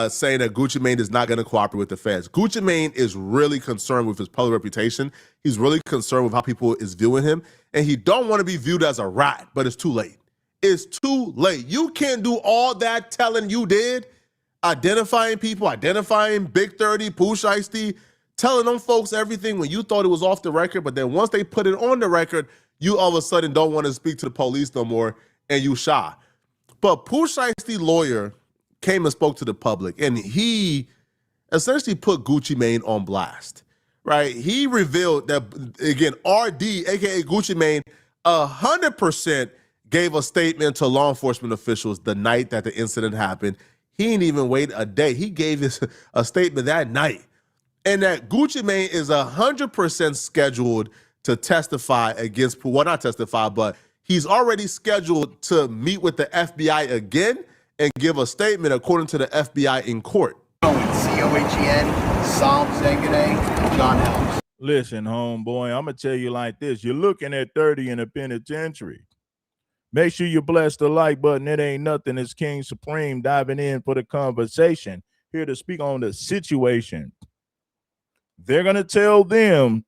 saying that Gucci Mane is not going to cooperate with the feds. Gucci Mane is really concerned with his public reputation. He's really concerned with how people is viewing him. And he don't want to be viewed as a rat, but it's too late. It's too late. You can't do all that telling you did, identifying people, identifying Big 30, Pooh Shiesty, telling them folks everything when you thought it was off the record, but then once they put it on the record, you all of a sudden don't want to speak to the police no more, and you shy. But Pooh Shiesty lawyer came and spoke to the public, and he essentially put Gucci Mane on blast, right? He revealed that, again, RD, aka Gucci Mane, 100% gave a statement to law enforcement officials the night that the incident happened. He didn't even wait a day. He gave a statement that night. And that Gucci Mane is 100% scheduled to testify against Pooh. Well, not testify, but he's already scheduled to meet with the FBI again and give a statement according to the FBI in court. COHEN, Psalm Zengane, John Helms. Listen, homeboy, I'm going to tell you like this. You're looking at 30 in the penitentiary. Make sure you bless the like button. It ain't nothing. It's King Supreme diving in for the conversation. Here to speak on the situation. They're going to tell them,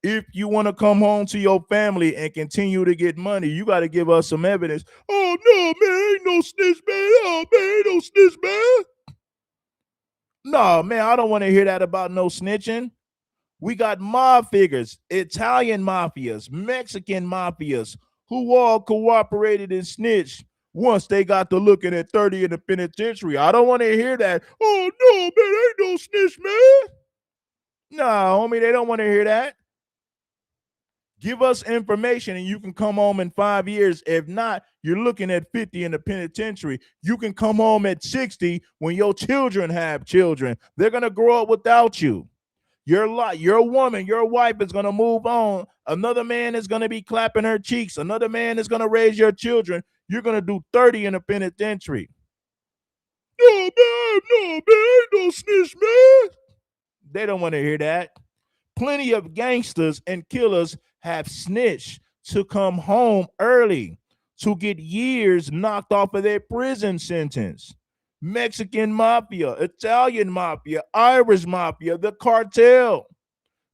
if you want to come home to your family and continue to get money, you got to give us some evidence. Oh, no, man, ain't no snitch, man. Oh, man, ain't no snitch, man. No, man, I don't want to hear that about no snitching. We got mob figures, Italian mafias, Mexican mafias, who all cooperated and snitched once they got to looking at 30 in the penitentiary. I don't want to hear that. Oh, no, man, ain't no snitch, man. Nah, homie, they don't want to hear that. Give us information and you can come home in 5 years. If not, you're looking at 50 in the penitentiary. You can come home at 60 when your children have children. They're going to grow up without you. Your woman, your wife is going to move on. Another man is going to be clapping her cheeks. Another man is going to raise your children. You're going to do 30 in the penitentiary. No, man, no snitch, man. They don't want to hear that. Plenty of gangsters and killers have snitched to come home early to get years knocked off of their prison sentence. Mexican mafia, Italian mafia, Irish mafia, the cartel.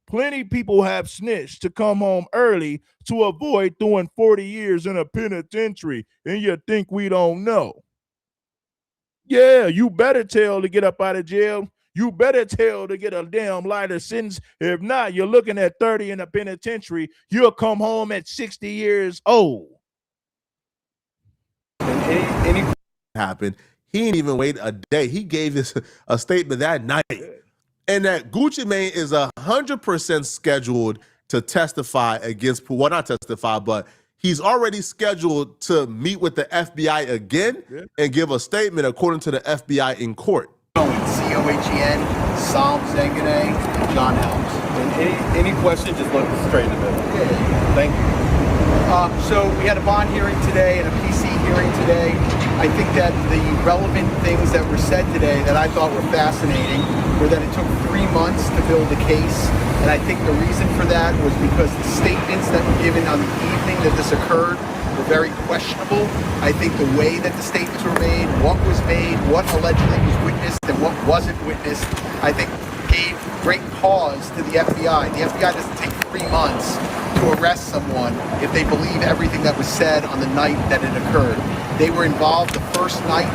Plenty of people have snitched to come home early to avoid doing 40 years in a penitentiary, and you think we don't know. Yeah, you better tell to get up out of jail. You better tell to get a damn lighter sentence. If not, you're looking at 30 in the penitentiary. You'll come home at 60 years old. Any happened. He didn't even wait a day. He gave a statement that night. And that Gucci Mane is 100% scheduled to testify against Pooh. Well, not testify, but he's already scheduled to meet with the FBI again and give a statement according to the FBI in court. COHEN, Psalm Zengane, John Helms. And any question, just look straight in the middle. Yeah. Thank you. So we had a bond hearing today and a PC hearing today. I think that the relevant things that were said today that I thought were fascinating were that it took 3 months to build a case. And I think the reason for that was because the statements that were given on the evening that this occurred were very questionable. I think the way that the statements were made, what was made, what allegedly was witnessed, and what wasn't witnessed, I think gave great pause to the FBI. The FBI doesn't take 3 months to arrest someone if they believe everything that was said on the night that it occurred. They were involved the first night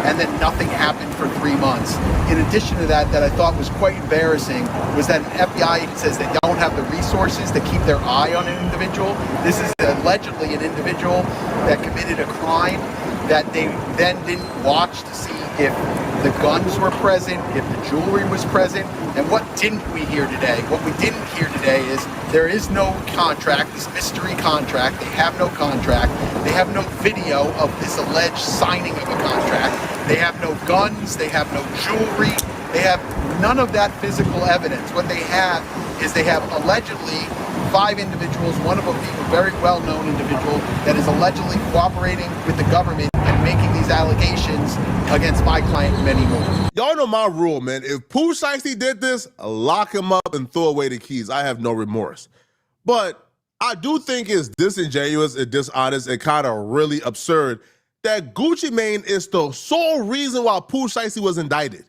and then nothing happened for 3 months. In addition to that, I thought was quite embarrassing was that an FBI agent says they don't have the resources to keep their eye on an individual. This is allegedly an individual that committed a crime that they then didn't watch to see if the guns were present, if the jewelry was present. And what didn't we hear today? What we didn't hear today is there is no contract, this mystery contract. They have no contract. They have no video of this alleged signing of a contract. They have no guns. They have no jewelry. They have none of that physical evidence. What they have is they have allegedly 5 individuals, one of them being a very well-known individual that is allegedly cooperating with the government and making these allegations against my client and many more. Y'all know my rule, man. If Pooh Shiesty did this, lock him up and throw away the keys. I have no remorse. But I do think it's disingenuous and dishonest and kind of really absurd that Gucci Mane is the sole reason why Pooh Shiesty was indicted.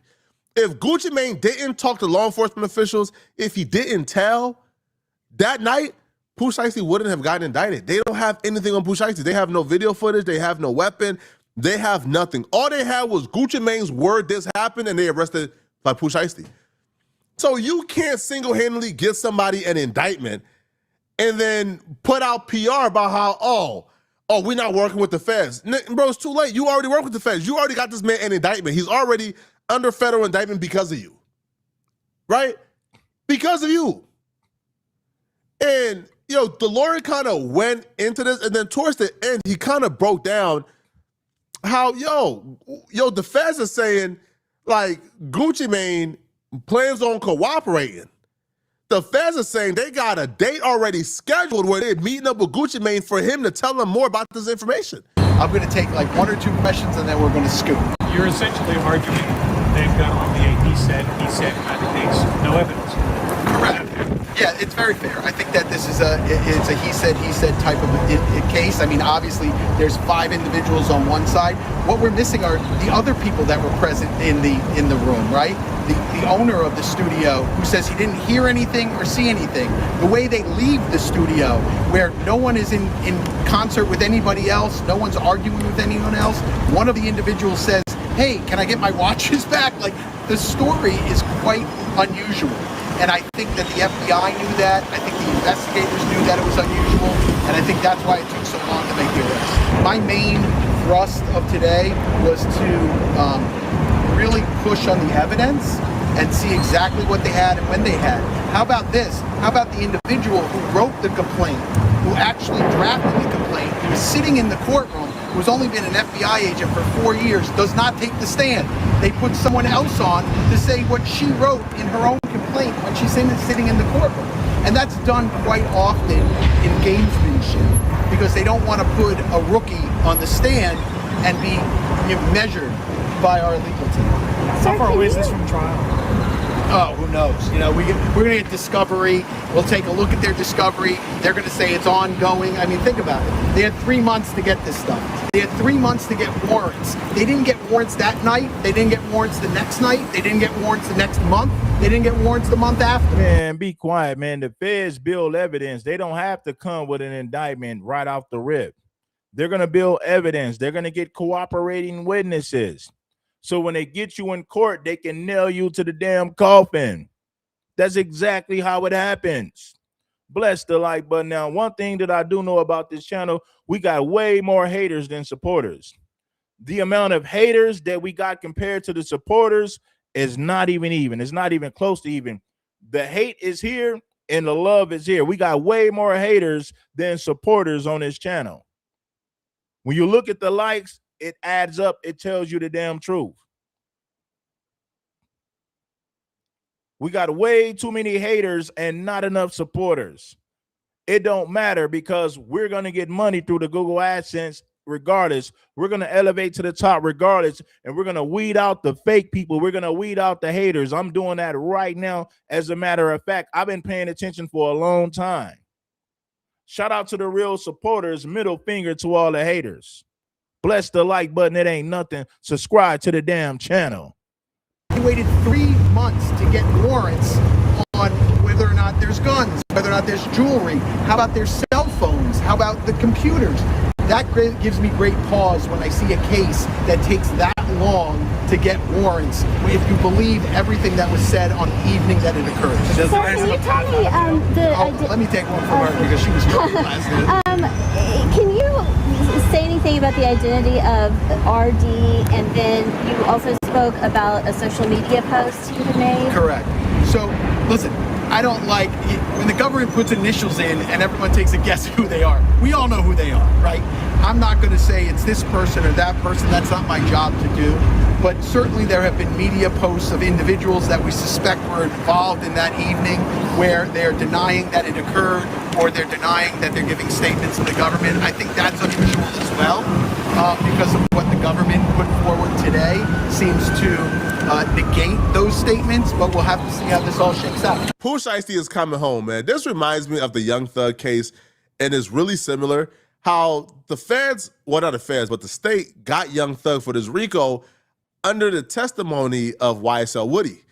If Gucci Mane didn't talk to law enforcement officials, if he didn't tell, that night, Pooh Shiesty wouldn't have gotten indicted. They don't have anything on Pooh Shiesty. They have no video footage. They have no weapon. They have nothing. All they had was Gucci Mane's word this happened, and they arrested by Pooh Shiesty. So you can't single-handedly get somebody an indictment and then put out PR about how, oh, we're not working with the feds. Bro, it's too late. You already work with the feds. You already got this man an indictment. He's already under federal indictment because of you, right? Because of you. And, the lawyer kind of went into this, and then towards the end, he kind of broke down how, the feds are saying, like, Gucci Mane plans on cooperating. The feds are saying they got a date already scheduled where they're meeting up with Gucci Mane for him to tell them more about this information. I'm going to take like 1 or 2 questions, and then we're going to scoop. You're essentially arguing they've got only a he said kind of case, no evidence. Correct. Yeah, it's very fair. I think that this is it's a he said type of a case. I mean, obviously, there's 5 individuals on one side. What we're missing are the other people that were present in the room, right? The owner of the studio who says he didn't hear anything or see anything. The way they leave the studio, where no one is in concert with anybody else, no one's arguing with anyone else. One of the individuals says, "Hey, can I get my watches back?" Like, the story is quite unusual. And I think that the FBI knew that. I think the investigators knew that it was unusual. And I think that's why it took so long to make the arrest. My main thrust of today was to really push on the evidence and see exactly what they had and when they had. How about this? How about the individual who wrote the complaint, who actually drafted the complaint, who was sitting in the courtroom, who's only been an FBI agent for 4 years, does not take the stand. They put someone else on to say what she wrote in her own complaint when she's sitting in the courtroom. And that's done quite often in gamesmanship because they don't want to put a rookie on the stand and be measured by our legal team. How far away is this from trial? Oh, who knows? We're going to get discovery. We'll take a look at their discovery. They're going to say it's ongoing. I mean, think about it. They had 3 months to get this stuff. They had 3 months to get warrants. They didn't get warrants that night. They didn't get warrants the next night. They didn't get warrants the next month. They didn't get warrants the month after. Man, be quiet, man. The feds build evidence. They don't have to come with an indictment right off the rip. They're going to build evidence. They're going to get cooperating witnesses. So when they get you in court, they can nail you to the damn coffin. That's exactly how it happens. Bless the like button. Now, one thing that I do know about this channel, we got way more haters than supporters. The amount of haters that we got compared to the supporters is not even. It's not even close to even. The hate is here and the love is here. We got way more haters than supporters on this channel. When you look at the likes, it adds up. It tells you the damn truth. We got way too many haters and not enough supporters. It don't matter because we're going to get money through the Google AdSense regardless. We're going to elevate to the top regardless, and we're going to weed out the fake people. We're going to weed out the haters. I'm doing that right now. As a matter of fact, I've been paying attention for a long time. Shout out to the real supporters. Middle finger to all the haters. Bless the like button. It ain't nothing. Subscribe to the damn channel. They waited 3 months to get warrants on whether or not there's guns, whether or not there's jewelry. How about their cell phones? How about the computers? that gives me great pause when I see a case that takes that long to get warrants, if you believe everything that was said on the evening that it occurred. Sir, can you tell me let me take one from her because she was talking last night. Can you say anything about the identity of RD, and then you also spoke about a social media post you had made? Correct. So, listen, I don't like when the government puts initials in and everyone takes a guess who they are. We all know who they are, right? I'm not going to say it's this person or that person. That's not my job to do. But certainly there have been media posts of individuals that we suspect were involved in that evening where they're denying that it occurred or they're denying that they're giving statements to the government. I think that's unusual as well because of what the government put forward today seems to negate those statements, but we'll have to see how this all shakes out. Pooh Shiesty is coming home, man. This reminds me of the Young Thug case, and it's really similar. How the feds, well, not the feds, but the state got Young Thug for this RICO under the testimony of YSL Woody.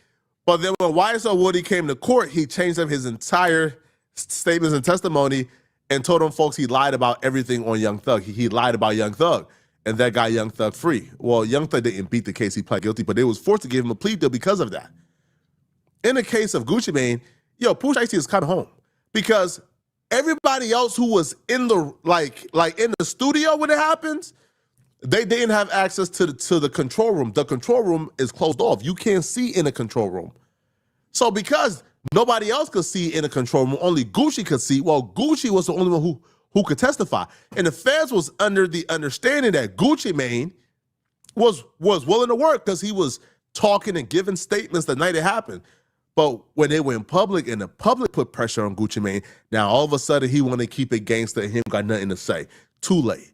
But then when YSL Woody came to court, he changed up his entire statements and testimony and told them folks he lied about everything on Young Thug. He lied about Young Thug, and that got Young Thug free. Well, Young Thug didn't beat the case. He pled guilty, but they was forced to give him a plea deal because of that. In the case of Gucci Mane, Pooh Shiesty is coming home because everybody else who was in the in the studio when it happens, they didn't have access to the control room. The control room is closed off. You can't see in the control room. So because nobody else could see in the control room, only Gucci could see. Well, Gucci was the only one who could testify. And the feds was under the understanding that Gucci Mane was willing to work because he was talking and giving statements the night it happened. But when they went public and the public put pressure on Gucci Mane, now all of a sudden he wanted to keep it gangster and he got nothing to say. Too late.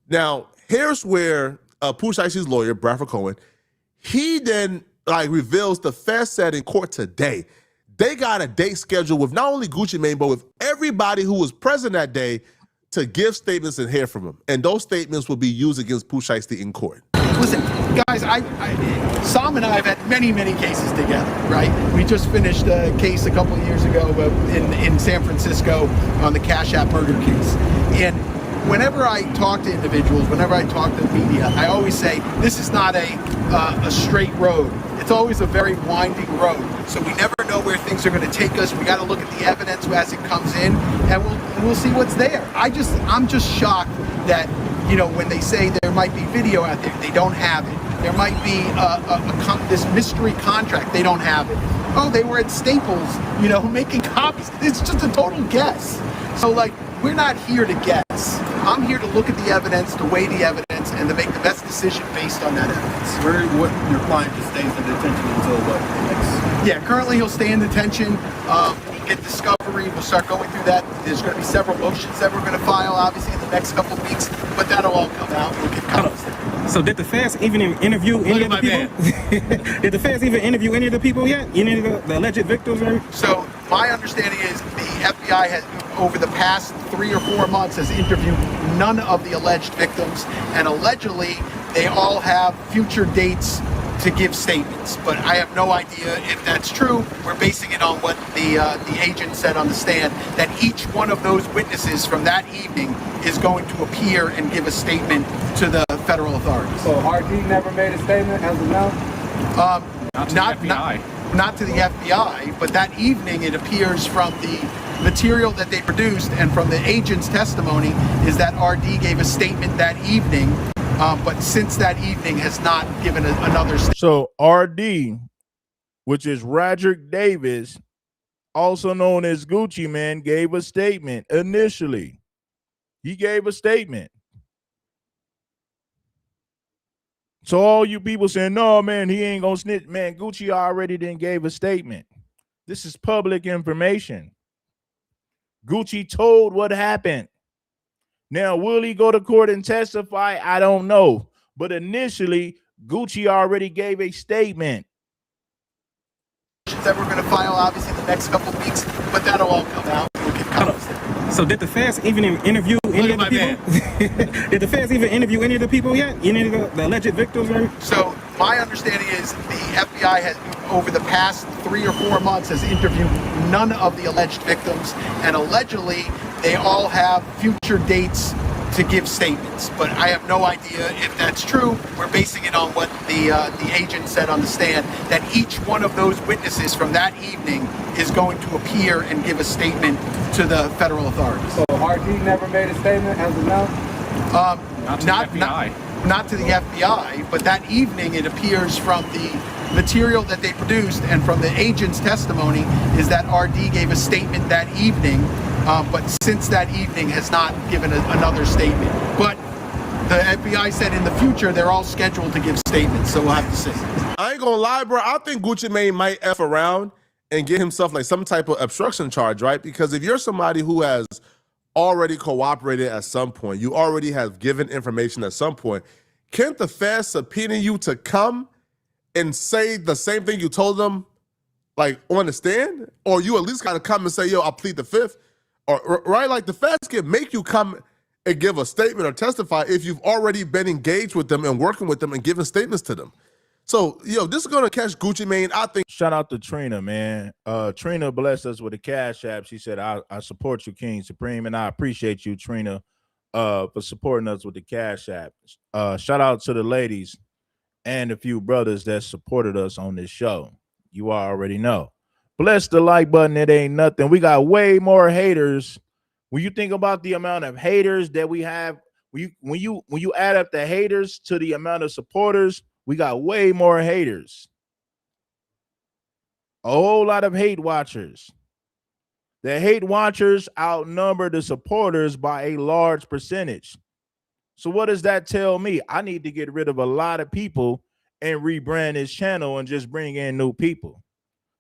Now, here's where Pooh Shiesty's lawyer, Bradford Cohen, he then reveals the feds said in court today, they got a date scheduled with not only Gucci Mane, but with everybody who was present that day to give statements and hear from him. And those statements will be used against Pooh Shiesty in court. Listen, guys, Sam and I have had many, many cases together, right? We just finished a case a couple of years ago in San Francisco on the Cash App murder case. And whenever I talk to individuals, whenever I talk to the media, I always say this is not a straight road. It's always a very winding road. So we never know where things are going to take us. We got to look at the evidence as it comes in, and we'll see what's there. I'm just shocked that when they say there might be video out there, they don't have it. There might be this mystery contract, they don't have it. Oh, they were at Staples, making copies. It's just a total guess. So we're not here to guess. I'm here to look at the evidence, to weigh the evidence, and to make the best decision based on that evidence. Your client just stays in detention until what? Yeah, currently he'll stay in detention. We'll get discovery. We'll start going through that. There's going to be several motions that we're going to file, obviously, in the next couple of weeks, but that'll all come out. We'll get copies. So did the feds even interview any of the people? Did the feds even interview any of the people yet? Any of the alleged victims? So my understanding is the FBI has, over the past 3 or 4 months, has interviewed none of the alleged victims, and allegedly they all have future dates to give statements. But I have no idea if that's true. We're basing it on what the agent said on the stand, that each one of those witnesses from that evening is going to appear and give a statement to the federal authorities. So RD never made a statement as of now? Not to the FBI, but that evening it appears from the material that they produced and from the agent's testimony is that RD gave a statement that evening, but since that evening has not given another statement. So RD, which is Roderick Davis, also known as Gucci Mane, gave a statement initially. He gave a statement. So all you people saying, no, man, he ain't gonna snitch. Man, Gucci already then gave a statement. This is public information. Gucci told what happened. Now, will he go to court and testify? I don't know. But initially, Gucci already gave a statement. That we're going to file, obviously, in the next couple of weeks, but that'll all come out. We'll get copies. So did the feds even interview any of the people? Did the feds even interview any of the people yet? Any of the alleged victims? So my understanding is the FBI has, over the past 3 or 4 months, has interviewed none of the alleged victims, and allegedly they all have future dates to give statements, but I have no idea if that's true. We're basing it on what the agent said on the stand, that each one of those witnesses from that evening is going to appear and give a statement to the federal authorities. So RD never made a statement as of now? Not to the FBI, but that evening it appears from the material that they produced and from the agent's testimony is that RD gave a statement that evening, but since that evening has not given another statement. But the FBI said in the future they're all scheduled to give statements, so we'll have to see. I ain't gonna lie, bro. I think Gucci Mane might F around and get himself like some type of obstruction charge, right? Because if you're somebody who has already cooperated at some point, you already have given information at some point, can't the feds subpoena you to come and say the same thing you told them, like on the stand? Or you at least gotta come and say, yo, I plead the fifth, or right? Like the feds can make you come and give a statement or testify if you've already been engaged with them and working with them and giving statements to them. So, yo, this is gonna catch Gucci Mane, I think. Shout out to Trina, man. Trina blessed us with a cash app. She said, I support you, King Supreme, and I appreciate you, Trina, for supporting us with the cash app. Shout out to the ladies and a few brothers that supported us on this show. You already know. Bless the like button. It ain't nothing. We got way more haters. When you think about the amount of haters that we have, when you add up the haters to the amount of supporters, we got way more haters. A whole lot of hate watchers. The hate watchers outnumber the supporters by a large percentage. So what does that tell me? I need to get rid of a lot of people and rebrand this channel and just bring in new people.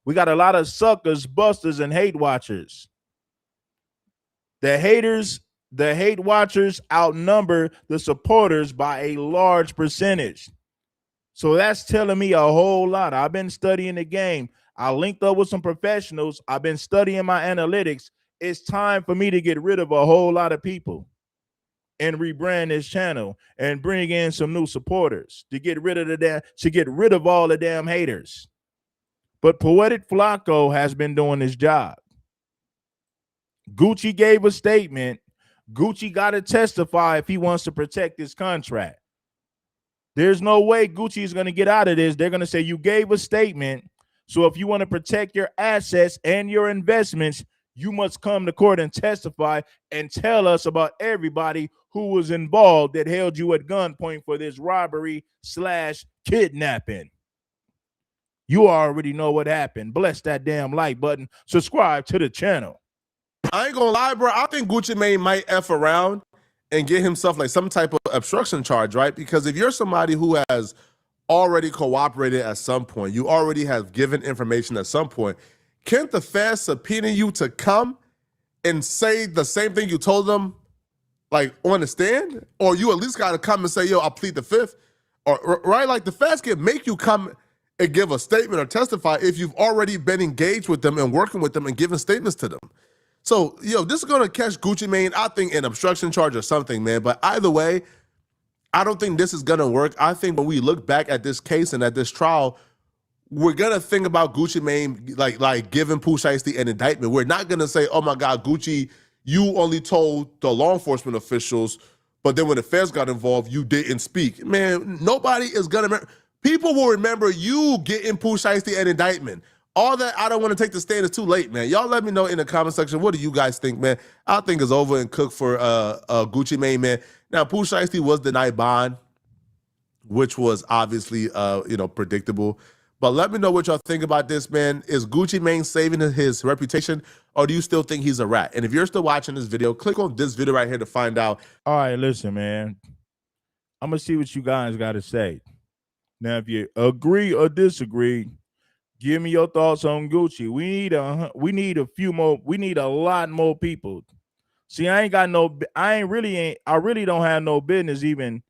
We got a lot of suckers, busters, and hate watchers. The hate watchers outnumber the supporters by a large percentage. So that's telling me a whole lot. I've been studying the game. I linked up with some professionals. I've been studying my analytics. It's time for me to get rid of a whole lot of people and rebrand this channel and bring in some new supporters to get rid of all the damn haters. But Poetic Flaco has been doing his job. Gucci gave a statement. Gucci got to testify if he wants to protect his contract. There's no way Gucci is going to get out of this. They're going to say you gave a statement. So if you want to protect your assets and your investments, you must come to court and testify and tell us about everybody who was involved that held you at gunpoint for this robbery/kidnapping. You already know what happened. Bless that damn like button. Subscribe to the channel. I ain't gonna lie, bro. I think Gucci Mane might F around and get himself like some type of obstruction charge, right? Because if you're somebody who has already cooperated at some point, you already have given information at some point, can't the feds subpoena you to come and say the same thing you told them, like on the stand? Or you at least gotta come and say, yo, I plead the fifth, or right? Like the feds can make you come and give a statement or testify if you've already been engaged with them and working with them and giving statements to them. So, yo, this is going to catch Gucci Mane, I think, an obstruction charge or something, man. But either way, I don't think this is going to work. I think when we look back at this case and at this trial, we're going to think about Gucci Mane like giving Pooh Shiesty an indictment. We're not going to say, oh, my God, Gucci, you only told the law enforcement officials, but then when the feds got involved, you didn't speak. Man, nobody is going to remember. People will remember you getting Pooh Shiesty an indictment. All that, I don't want to take the stand. It's too late, man. Y'all let me know in the comment section. What do you guys think, man? I think it's over and cooked for Gucci Mane, man. Now, Pooh Shiesty was denied bond, which was obviously, predictable. But let me know what y'all think about this, man. Is Gucci Mane saving his reputation, or do you still think he's a rat? And if you're still watching this video, click on this video right here to find out. All right, listen, man. I'm going to see what you guys got to say. Now, if you agree or disagree, give me your thoughts on Gucci. We need a lot more people. See, I really don't have no business even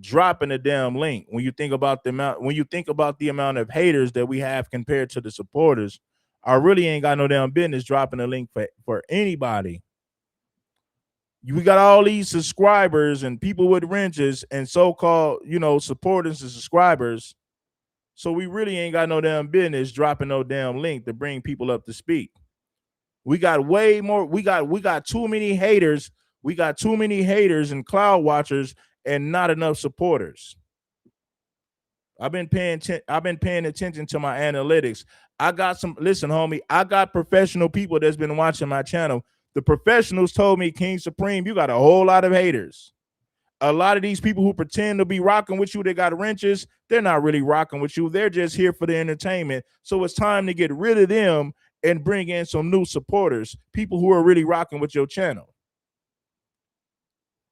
dropping the damn link. When you think about the amount of haters that we have compared to the supporters, I really ain't got no damn business dropping a link for anybody. We got all these subscribers and people with wrenches and so-called, supporters and subscribers. So we really ain't got no damn business dropping no damn link to bring people up to speed. We got way more. We got too many haters We got too many haters and cloud watchers and not enough supporters. I've been paying attention to my analytics. I got listen, homie, I got professional people that's been watching my channel. The professionals told me, King Supreme, you got a whole lot of haters. A lot of these people who pretend to be rocking with you, they got wrenches. They're not really rocking with you. They're just here for the entertainment. So it's time to get rid of them and bring in some new supporters, people who are really rocking with your channel.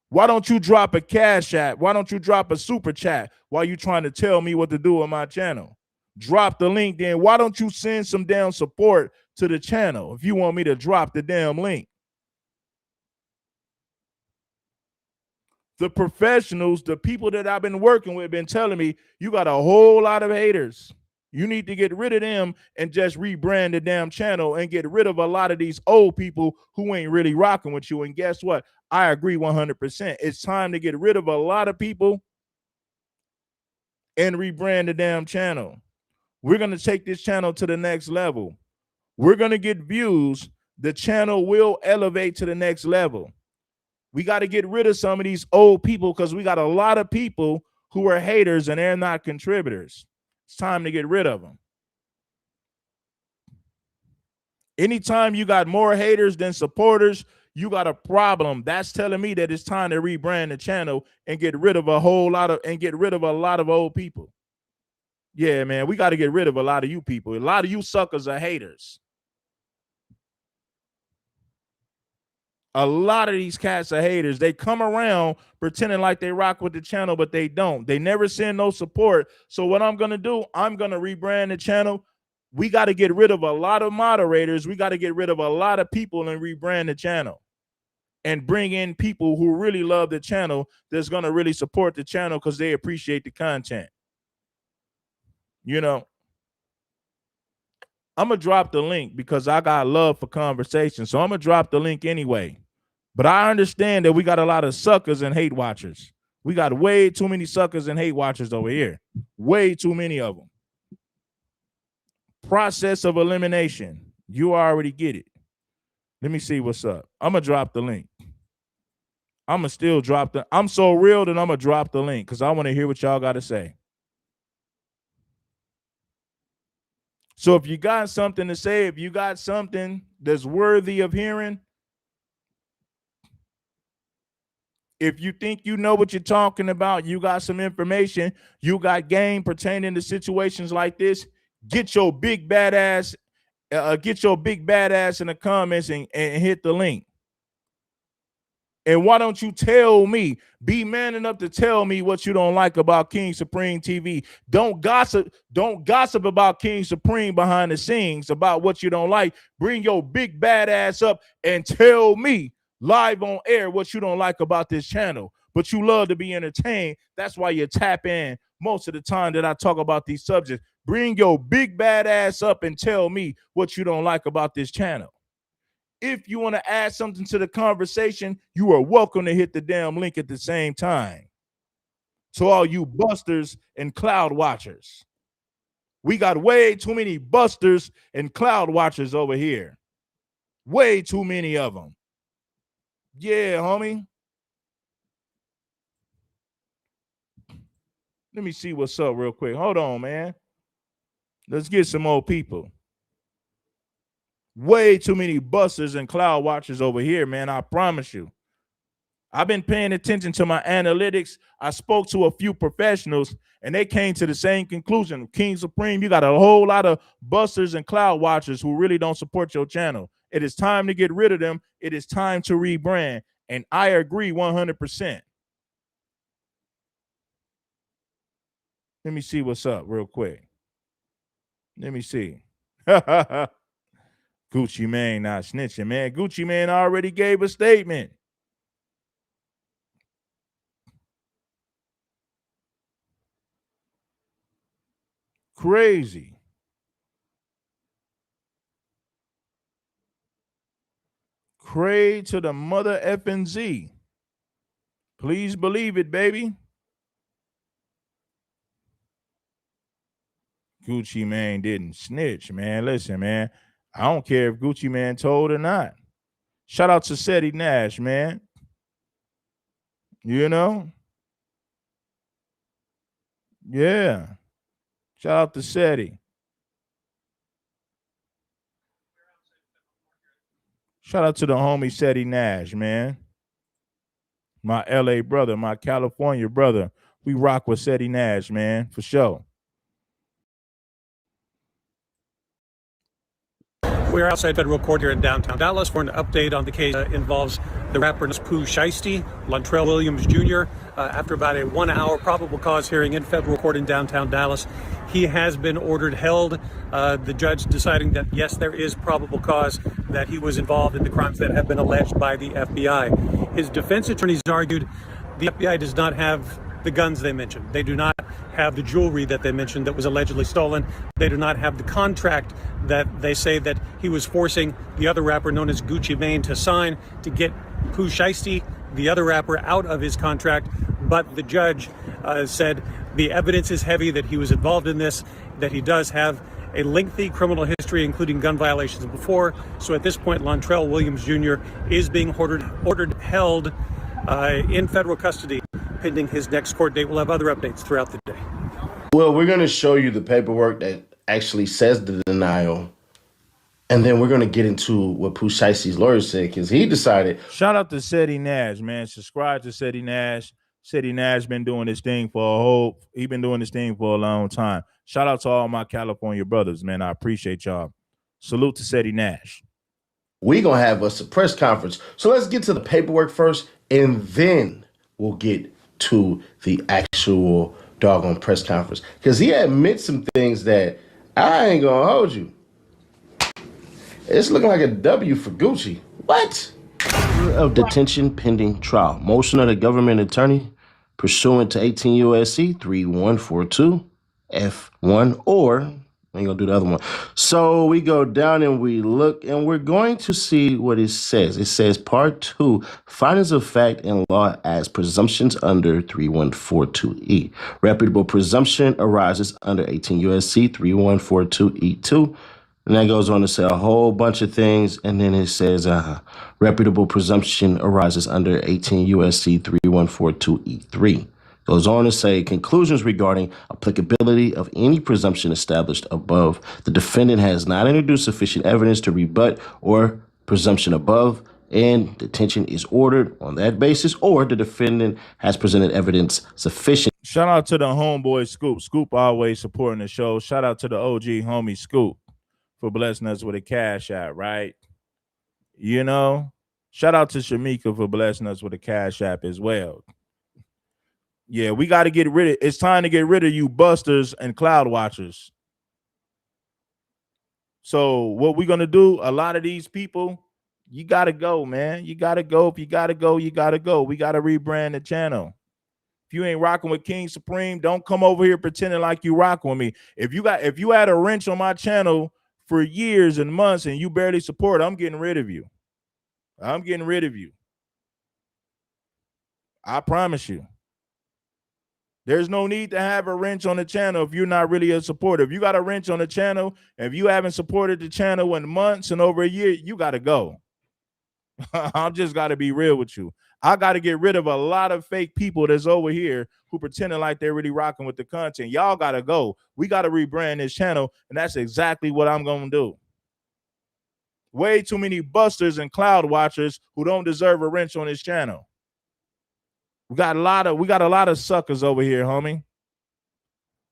Why don't you drop a cash app? Why don't you drop a super chat while you trying to tell me what to do on my channel? Drop the link then. Why don't you send some damn support to the channel if you want me to drop the damn link? The professionals, the people that I've been working with, been telling me you got a whole lot of haters. You need to get rid of them and just rebrand the damn channel and get rid of a lot of these old people who ain't really rocking with you. And guess what? I agree 100%. It's time to get rid of a lot of people and rebrand the damn channel. We're going to take this channel to the next level. We're going to get views. The channel will elevate to the next level. We got to get rid of some of these old people because we got a lot of people who are haters and they're not contributors. It's time to get rid of them. Anytime you got more haters than supporters, you got a problem. That's telling me that it's time to rebrand the channel and get rid of a lot of old people. Yeah, man, we got to get rid of a lot of you people. A lot of you suckers are haters. A lot of these cats are haters. They come around pretending like they rock with the channel, but they don't. They never send no support. So what I'm going to do, I'm going to rebrand the channel. We got to get rid of a lot of moderators. We got to get rid of a lot of people and rebrand the channel and bring in people who really love the channel that's going to really support the channel because they appreciate the content. You know, I'm going to drop the link because I got love for conversation. So I'm going to drop the link anyway. But I understand that we got a lot of suckers and hate watchers. We got way too many suckers and hate watchers over here. Way too many of them. Process of elimination. You already get it. Let me see what's up. I'm going to drop the link. I'm going to still drop the... I'm so real that I'm going to drop the link because I want to hear what y'all got to say. So if you got something to say, if you got something that's worthy of hearing, if you think you know what you're talking about, you got some information, you got game pertaining to situations like this, get your big bad ass in the comments and hit the link. And why don't you tell me, be man enough to tell me what you don't like about King Supreme TV. Don't gossip about King Supreme behind the scenes about what you don't like. Bring your big bad ass up and tell me live on air what you don't like about this channel. But you love to be entertained. That's why you tap in most of the time that I talk about these subjects. Bring your big bad ass up and tell me what you don't like about this channel. If you want to add something to the conversation, you are welcome to hit the damn link at the same time. To all you busters and cloud watchers. We got way too many busters and cloud watchers over here. Way too many of them. Yeah, homie. Let me see what's up real quick. Hold on, man. Let's get some more people. Way too many busters and cloud watchers over here, man. I promise you. I've been paying attention to my analytics. I spoke to a few professionals, and they came to the same conclusion. King Supreme, you got a whole lot of busters and cloud watchers who really don't support your channel. It is time to get rid of them. It is time to rebrand. And I agree 100%. Let me see what's up real quick. Let me see. Gucci Mane not snitching, man. Gucci Mane already gave a statement. Crazy. Cray to the mother effing Z. Please believe it, baby. Gucci Mane didn't snitch, man. Listen, man. I don't care if Gucci Mane told or not. Shout out to Seti Nash, man. You know? Yeah. Shout out to SETI. Shout out to the homie SETI Nash, man. My LA brother, my California brother. We rock with SETI Nash, man, for sure. We're outside federal court here in downtown Dallas for an update on the case that involves the rapper Pooh Shiesty, Lontrell Williams Jr. After about a 1-hour probable cause hearing in federal court in downtown Dallas, he has been ordered held. The judge deciding that, yes, there is probable cause that he was involved in the crimes that have been alleged by the FBI. His defense attorneys argued the FBI does not have the guns they mentioned. They do not have the jewelry that they mentioned that was allegedly stolen. They do not have the contract that they say that he was forcing the other rapper known as Gucci Mane to sign to get Pooh Shiesty, the other rapper, out of his contract. But the judge said the evidence is heavy that he was involved in this, that he does have a lengthy criminal history, including gun violations before. So at this point, Lontrell Williams Jr. is being ordered held in federal custody pending his next court date. We'll have other updates throughout the day. Well, we're going to show you the paperwork that actually says the denial. And then we're going to get into what Pooh Shiesty's lawyer said, because he decided. Shout out to SETI Nash, man. Subscribe to SETI Nash. SETI Nash been doing this thing for a long time. Shout out to all my California brothers, man. I appreciate y'all. Salute to SETI Nash. We're going to have a press conference. So let's get to the paperwork first, and then we'll get to the actual doggone press conference. Because he admits some things that I ain't going to hold you. It's looking like a W for Gucci. What? Of detention pending trial. Motion of the government attorney pursuant to 18 U.S.C. 3142 F1 or... I ain't gonna do the other one. So we go down and we look, and we're going to see what it says. It says Part 2, findings of fact in law as presumptions under 3142E. Reputable presumption arises under 18 U.S.C. 3142E2. And that goes on to say a whole bunch of things. And then it says reputable presumption arises under 18 U.S.C. 3142E3. Goes on to say conclusions regarding applicability of any presumption established above. The defendant has not introduced sufficient evidence to rebut or presumption above, and detention is ordered on that basis, or the defendant has presented evidence sufficient. Shout out to the homeboy Scoop. Scoop always supporting the show. Shout out to the OG homie Scoop for blessing us with a cash app, right? You know, shout out to Shamika for blessing us with a cash app as well. Yeah, we got to get rid of it. It's time to get rid of you busters and cloud watchers. So what we're going to do, a lot of these people, you got to go, man. You got to go. If you got to go, you got to go. We got to rebrand the channel. If you ain't rocking with King Supreme, don't come over here pretending like you rocking with me. If you had a wrench on my channel for years and months and you barely support, I'm getting rid of you. I'm getting rid of you. I promise you. There's no need to have a wrench on the channel if you're not really a supporter. If you got a wrench on the channel, if you haven't supported the channel in months and over a year, you got to go. I'm just got to be real with you. I got to get rid of a lot of fake people that's over here who pretending like they're really rocking with the content. Y'all got to go. We got to rebrand this channel, and that's exactly what I'm going to do. Way too many busters and cloud watchers who don't deserve a wrench on this channel. We got a lot of suckers over here, homie.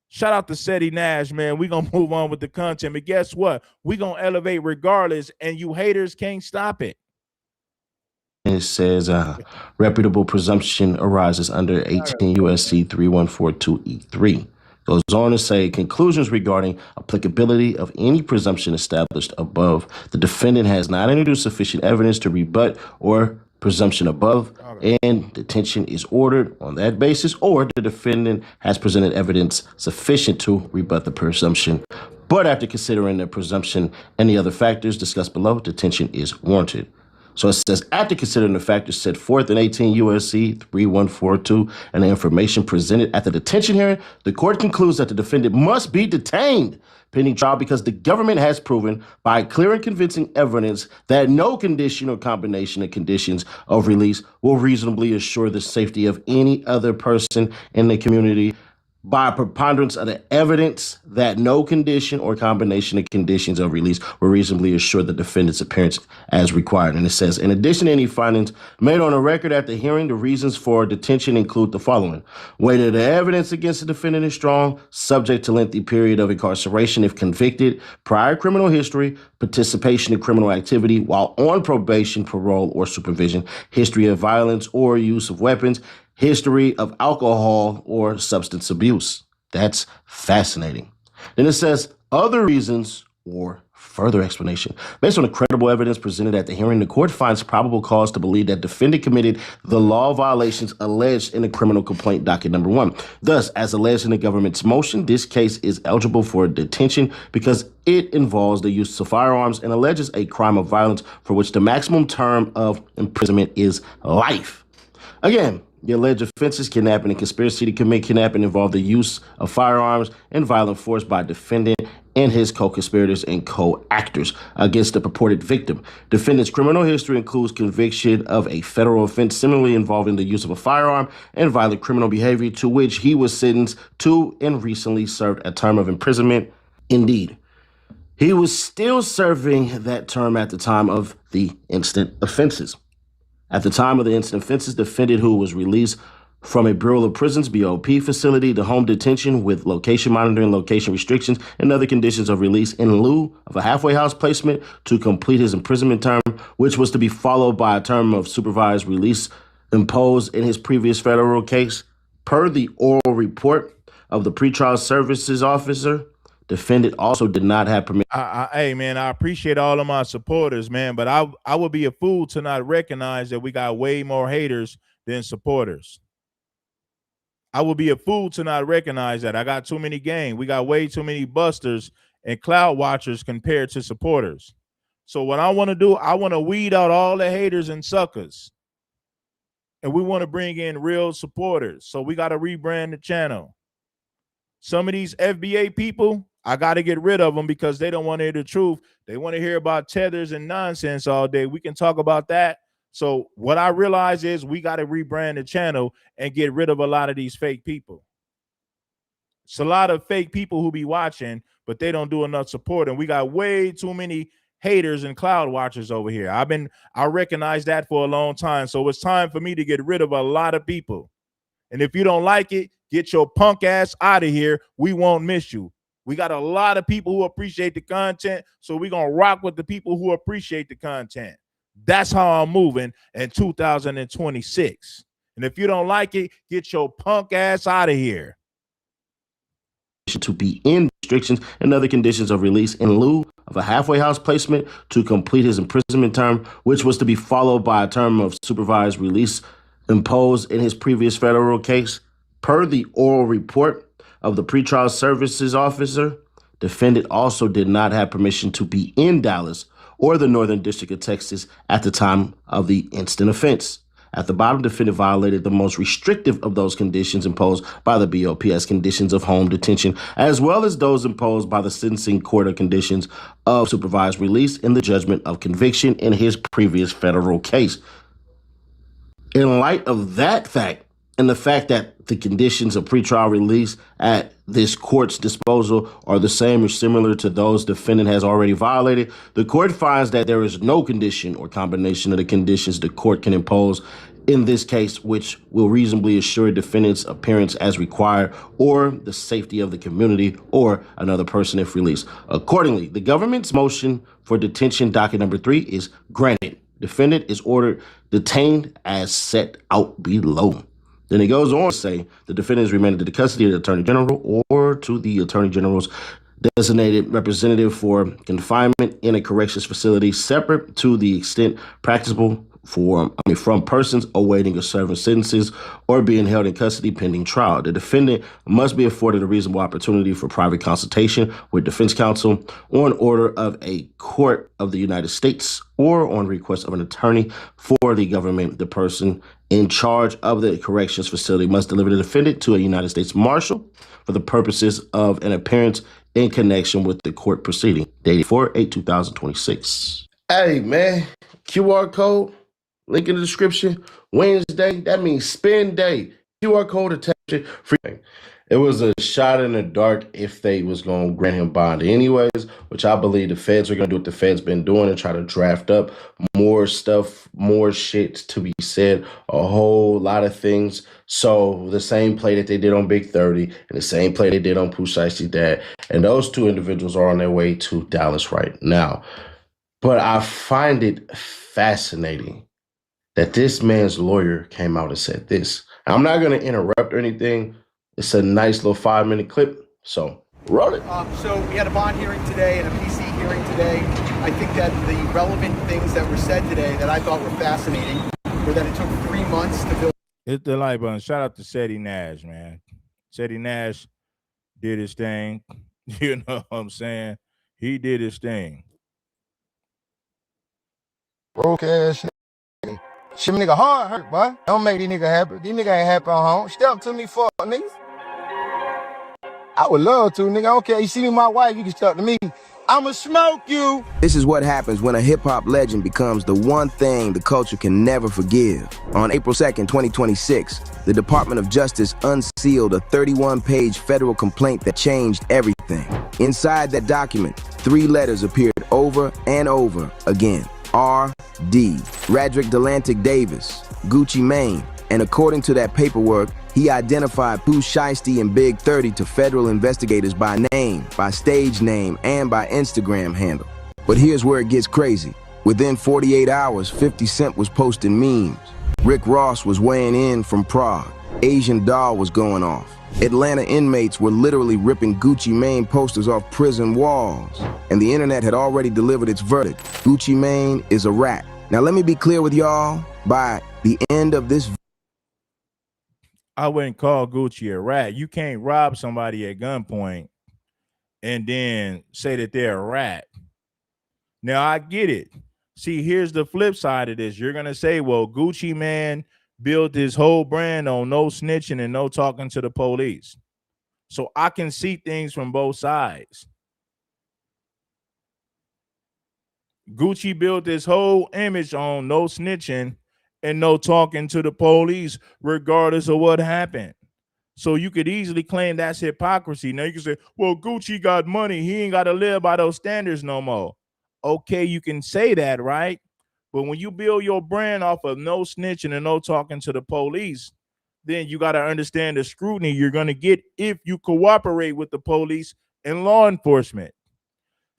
Shout out to SETI Nash, man. We're going to move on with the content. But guess what? We're going to elevate regardless, and you haters can't stop it. It says reputable presumption arises under 18 U.S.C. 3142E3. Goes on to say conclusions regarding applicability of any presumption established above. The defendant has not introduced sufficient evidence to rebut or presumption above, and detention is ordered on that basis, or the defendant has presented evidence sufficient to rebut the presumption. But after considering the presumption and the other factors discussed below, detention is warranted. So it says, after considering the factors set forth in 18 U.S.C. 3142 and the information presented at the detention hearing, the court concludes that the defendant must be detained pending trial because the government has proven by clear and convincing evidence that no condition or combination of conditions of release will reasonably assure the safety of any other person in the community. By preponderance of the evidence that no condition or combination of conditions of release will reasonably assure the defendant's appearance as required. And it says, in addition to any findings made on the record at the hearing, the reasons for detention include the following. Weight of the evidence against the defendant is strong, subject to lengthy period of incarceration if convicted, prior criminal history, participation in criminal activity while on probation, parole, or supervision, history of violence or use of weapons, history of alcohol or substance abuse. That's fascinating. Then it says other reasons or further explanation. Based on the credible evidence presented at the hearing, the court finds probable cause to believe that defendant committed the law violations alleged in the criminal complaint docket number 1. Thus, as alleged in the government's motion, this case is eligible for detention because it involves the use of firearms and alleges a crime of violence for which the maximum term of imprisonment is life. Again, the alleged offenses, kidnapping and conspiracy to commit kidnapping, involve the use of firearms and violent force by defendant and his co-conspirators and co-actors against the purported victim. Defendant's criminal history includes conviction of a federal offense similarly involving the use of a firearm and violent criminal behavior to which he was sentenced to and recently served a term of imprisonment. Indeed, he was still serving that term at the time of the instant offenses. At the time of the instant offenses, the defendant who was released from a Bureau of Prisons, BOP facility, to home detention with location monitoring, location restrictions, and other conditions of release in lieu of a halfway house placement to complete his imprisonment term, which was to be followed by a term of supervised release imposed in his previous federal case. Per the oral report of the pretrial services officer, defendant also did not have permission. Hey, man, I appreciate all of my supporters, man, but I would be a fool to not recognize that we got way more haters than supporters. I would be a fool to not recognize that. I got too many gang. We got way too many busters and cloud watchers compared to supporters. So what I want to do, I want to weed out all the haters and suckers. And we want to bring in real supporters. So we got to rebrand the channel. Some of these FBA people, I got to get rid of them because they don't want to hear the truth. They want to hear about tethers and nonsense all day. We can talk about that. So what I realize is we got to rebrand the channel and get rid of a lot of these fake people. It's a lot of fake people who be watching, but they don't do enough support. And we got way too many haters and cloud watchers over here. I recognize that for a long time. So it's time for me to get rid of a lot of people. And if you don't like it, get your punk ass out of here. We won't miss you. We got a lot of people who appreciate the content, so we're going to rock with the people who appreciate the content. That's how I'm moving in 2026. And if you don't like it, get your punk ass out of here. To be in restrictions and other conditions of release in lieu of a halfway house placement to complete his imprisonment term, which was to be followed by a term of supervised release imposed in his previous federal case. Per the oral report of the pretrial services officer, defendant also did not have permission to be in Dallas or the Northern District of Texas at the time of the instant offense. At the bottom, defendant violated the most restrictive of those conditions imposed by the BOP as conditions of home detention, as well as those imposed by the sentencing court of conditions of supervised release in the judgment of conviction in his previous federal case. In light of that fact, and the fact that the conditions of pretrial release at this court's disposal are the same or similar to those defendant has already violated, the court finds that there is no condition or combination of the conditions the court can impose in this case which will reasonably assure defendant's appearance as required or the safety of the community or another person if released. Accordingly, the government's motion for detention docket number 3 is granted. Defendant is ordered detained as set out below. Then it goes on to say the defendant is remanded to the custody of the Attorney General or to the Attorney General's designated representative for confinement in a corrections facility separate to the extent practicable from persons awaiting or serving sentences or being held in custody pending trial. The defendant must be afforded a reasonable opportunity for private consultation with defense counsel on order of a court of the United States or on request of an attorney for the government. The person in charge of the corrections facility must deliver the defendant to a United States Marshal for the purposes of an appearance in connection with the court proceeding, dated 4/8/2026. Hey, man, QR code. Link in the description. Wednesday, that means spend day. QR code attached. Free. It was a shot in the dark if they was going to grant him bond anyways, which I believe the feds are going to do what the feds been doing and try to draft up more stuff, more shit to be said, a whole lot of things. So the same play that they did on Big 30 and the same play they did on Pooh Shiesty's dad. And those two individuals are on their way to Dallas right now. But I find it fascinating that this man's lawyer came out and said this. I'm not going to interrupt or anything. It's a nice little 5-minute clip. So roll it. So we had a bond hearing today and a PC hearing today. I think that the relevant things that were said today that I thought were fascinating were that it took 3 months to build. Hit the like button. Shout out to Seti Nash, man. Seti Nash did his thing. You know what I'm saying? He did his thing. Broke ass shit. Shit, nigga hard hurt, boy. Don't make these nigga happy. These nigga ain't happy on home. Step to me, fuck niggas. I would love to, nigga. I don't care. You see me, my wife, you can step to me. I'ma smoke you. This is what happens when a hip-hop legend becomes the one thing the culture can never forgive. On April 2nd, 2026, the Department of Justice unsealed a 31-page federal complaint that changed everything. Inside that document, 3 letters appeared over and over again. R.D. Radrick Delantic Davis, Gucci Mane, and according to that paperwork, he identified Pooh Shiesty and Big 30 to federal investigators by name, by stage name, and by Instagram handle. But here's where it gets crazy. Within 48 hours, 50 Cent was posting memes. Rick Ross was weighing in from Prague. Asian Doll was going off. Atlanta inmates were literally ripping Gucci Mane posters off prison walls. And the internet had already delivered its verdict. Gucci Mane is a rat. Now let me be clear with y'all. By the end of this I wouldn't call Gucci a rat. You can't rob somebody at gunpoint and then say that they're a rat. Now, I get it. See, here's the flip side of this. You're going to say, well, Gucci man built his whole brand on no snitching and no talking to the police. So I can see things from both sides. Gucci built his whole image on no snitching and no talking to the police, regardless of what happened. So you could easily claim that's hypocrisy. Now you can say, well, Gucci got money. He ain't got to live by those standards no more. Okay, you can say that, right? But when you build your brand off of no snitching and no talking to the police, then you got to understand the scrutiny you're going to get if you cooperate with the police and law enforcement.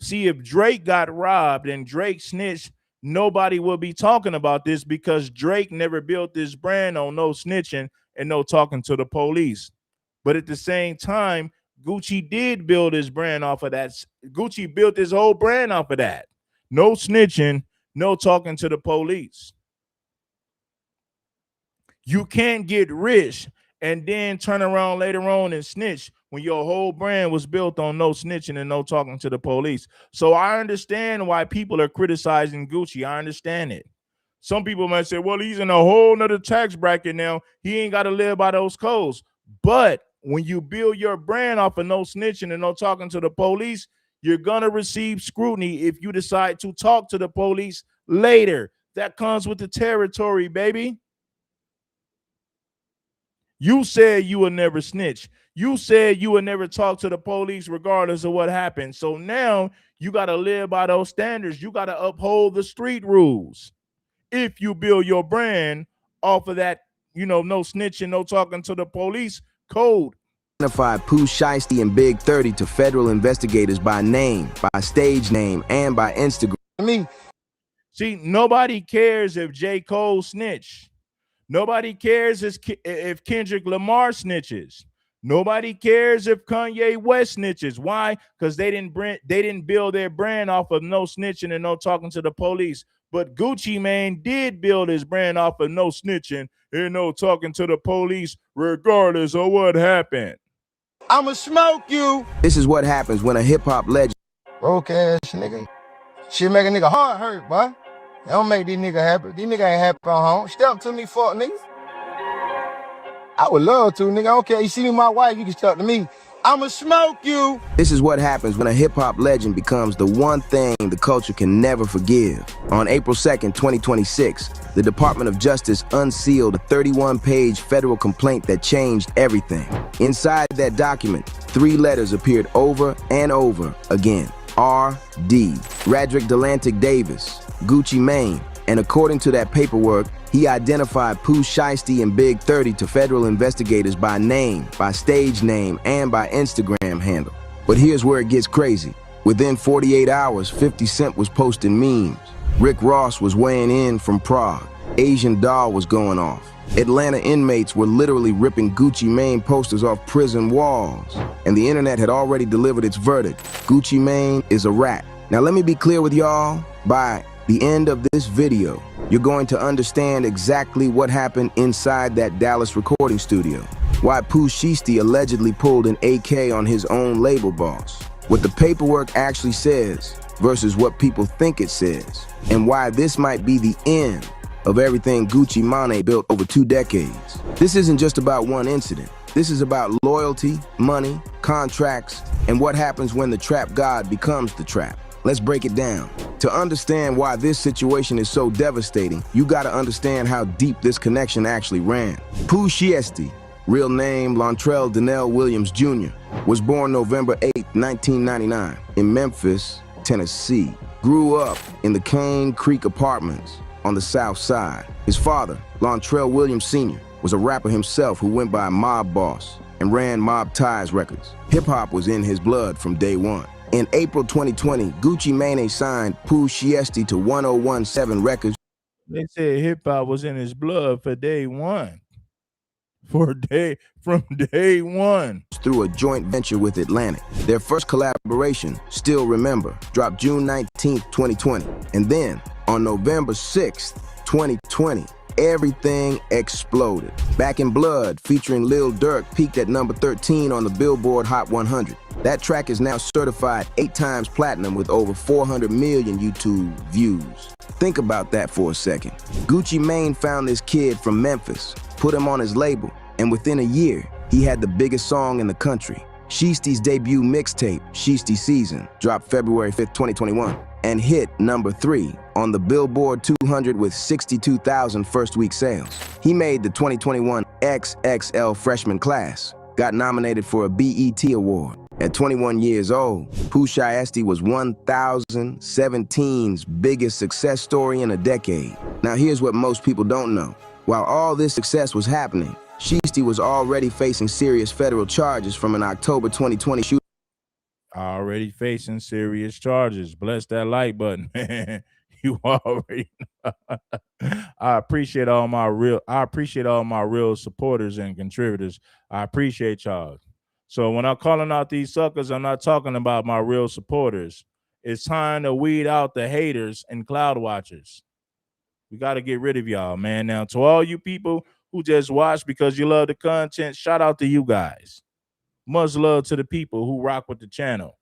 See, if Drake got robbed and Drake snitched, nobody will be talking about this because Drake never built this brand on no snitching and no talking to the police. But at the same time, Gucci did build his brand off of that. Gucci built his whole brand off of that. No snitching, no talking to the police. You can't get rich and then turn around later on and snitch when your whole brand was built on no snitching and no talking to the police. So I understand why people are criticizing Gucci. I understand it. Some people might say, well, he's in a whole nother tax bracket now. He ain't got to live by those codes. But when you build your brand off of no snitching and no talking to the police, you're going to receive scrutiny if you decide to talk to the police later. That comes with the territory, baby. You said you would never snitch. You said you would never talk to the police regardless of what happened. So now you got to live by those standards. You got to uphold the street rules. If you build your brand off of that, no snitching, no talking to the police code. Identified Pooh Shiesty and Big 30 to federal investigators by name, by stage name, and by Instagram. See, nobody cares if J. Cole snitched. Nobody cares if Kendrick Lamar snitches. Nobody cares if Kanye West snitches. Why? Because they didn't build their brand off of no snitching and no talking to the police. But Gucci Mane did build his brand off of no snitching and no talking to the police regardless of what happened. I'ma smoke you. This is what happens when a hip-hop legend Broke ass nigga. Shit make a nigga heart hurt, boy. That don't make these niggas happy. These niggas ain't happy on home. Step to me, fuck niggas. I would love to, nigga. I don't care. You see me, my wife, you can step to me. I'ma smoke you. This is what happens when a hip-hop legend becomes the one thing the culture can never forgive. On April 2nd, 2026, the Department of Justice unsealed a 31-page federal complaint that changed everything. Inside that document, 3 letters appeared over and over again. R.D. Radrick Delantic Davis, Gucci Mane, and according to that paperwork, he identified Pooh Shiesty and Big 30 to federal investigators by name, by stage name, and by Instagram handle. But here's where it gets crazy. Within 48 hours, 50 Cent was posting memes. Rick Ross was weighing in from Prague. Asian Doll was going off. Atlanta inmates were literally ripping Gucci Mane posters off prison walls. And the internet had already delivered its verdict. Gucci Mane is a rat. Now let me be clear with y'all. By the end of this video, you're going to understand exactly what happened inside that Dallas recording studio. Why Pooh Shiesty allegedly pulled an AK on his own label boss. What the paperwork actually says versus what people think it says. And why this might be the end of everything Gucci Mane built over 2 decades. This isn't just about one incident. This is about loyalty, money, contracts, and what happens when the trap god becomes the trap. Let's break it down. To understand why this situation is so devastating, you gotta understand how deep this connection actually ran. Pooh Shiesty, real name Lontrell Donnell Williams Jr., was born November 8, 1999, in Memphis, Tennessee. Grew up in the Cane Creek Apartments on the South Side. His father, Lontrell Williams Sr., was a rapper himself who went by Mob Boss and ran Mob Ties Records. Hip-hop was in his blood from day one. In April 2020, Gucci Mane signed Pooh Shiesty to 1017 Records. They said hip-hop was in his blood for day one. From day one. Through a joint venture with Atlantic. Their first collaboration, Still Remember, dropped June 19th, 2020. And then, on November 6th, 2020, everything exploded. Back in Blood, featuring Lil Durk, peaked at number 13 on the Billboard Hot 100. That track is now certified 8 times platinum with over 400 million YouTube views. Think about that for a second. Gucci Mane found this kid from Memphis, put him on his label, and within a year, he had the biggest song in the country. Shiesty's debut mixtape, Shiesty Season, dropped February 5th, 2021, and hit number 3 on the Billboard 200 with 62,000 first-week sales. He made the 2021 XXL freshman class, got nominated for a BET Award. At 21 years old, Pooh Shiesty was 1017's biggest success story in a decade. Now here's what most people don't know. While all this success was happening, Shiesty was already facing serious federal charges from an October 2020 shooting. Already facing serious charges. Bless that like button, man. You already know. I appreciate all my real supporters and contributors. I appreciate y'all. So when I'm calling out these suckers, I'm not talking about my real supporters. It's time to weed out the haters and cloud watchers. We got to get rid of y'all, man. Now, to all you people who just watch because you love the content, shout out to you guys. Much love to the people who rock with the channel.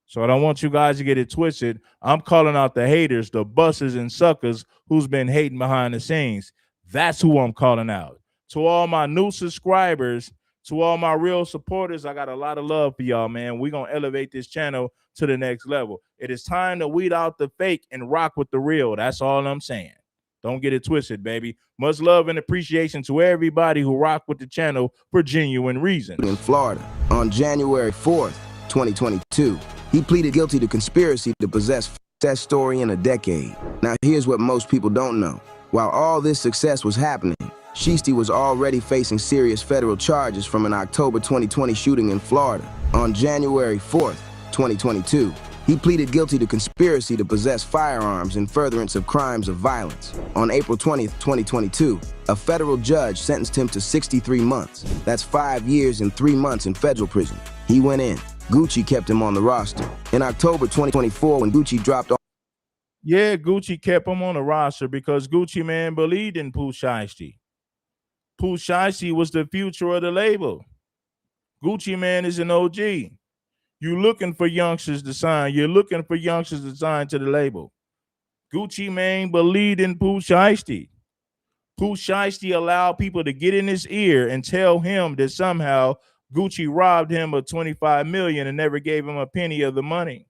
So I don't want you guys to get it twisted. I'm calling out the haters, the busters and suckers who's been hating behind the scenes. That's who I'm calling out. To all my new subscribers, to all my real supporters, I got a lot of love for y'all, man. We're going to elevate this channel to the next level. It is time to weed out the fake and rock with the real. That's all I'm saying. Don't get it twisted, baby. Much love and appreciation to everybody who rock with the channel for genuine reasons. In Florida, on January 4th, 2022, he pleaded guilty to conspiracy to possess that story in a decade. Now here's what most people don't know. While all this success was happening, Shiesty was already facing serious federal charges from an October 2020 shooting in Florida. On January 4th, 2022, he pleaded guilty to conspiracy to possess firearms in furtherance of crimes of violence. On April 20th, 2022, a federal judge sentenced him to 63 months. That's 5 years and 3 months in federal prison. He went in. Gucci kept him on the roster. In October 2024, when Gucci dropped off. Yeah, Gucci kept him on the roster because Gucci Mane believed in Pooh Shiesty. Pooh Shiesty was the future of the label. Gucci Mane is an OG. You looking for youngsters to sign. You're looking for youngsters to sign to the label. Gucci Mane believed in Pooh Shiesty. Pooh Shiesty allowed people to get in his ear and tell him that somehow Gucci robbed him of $25 million and never gave him a penny of the money.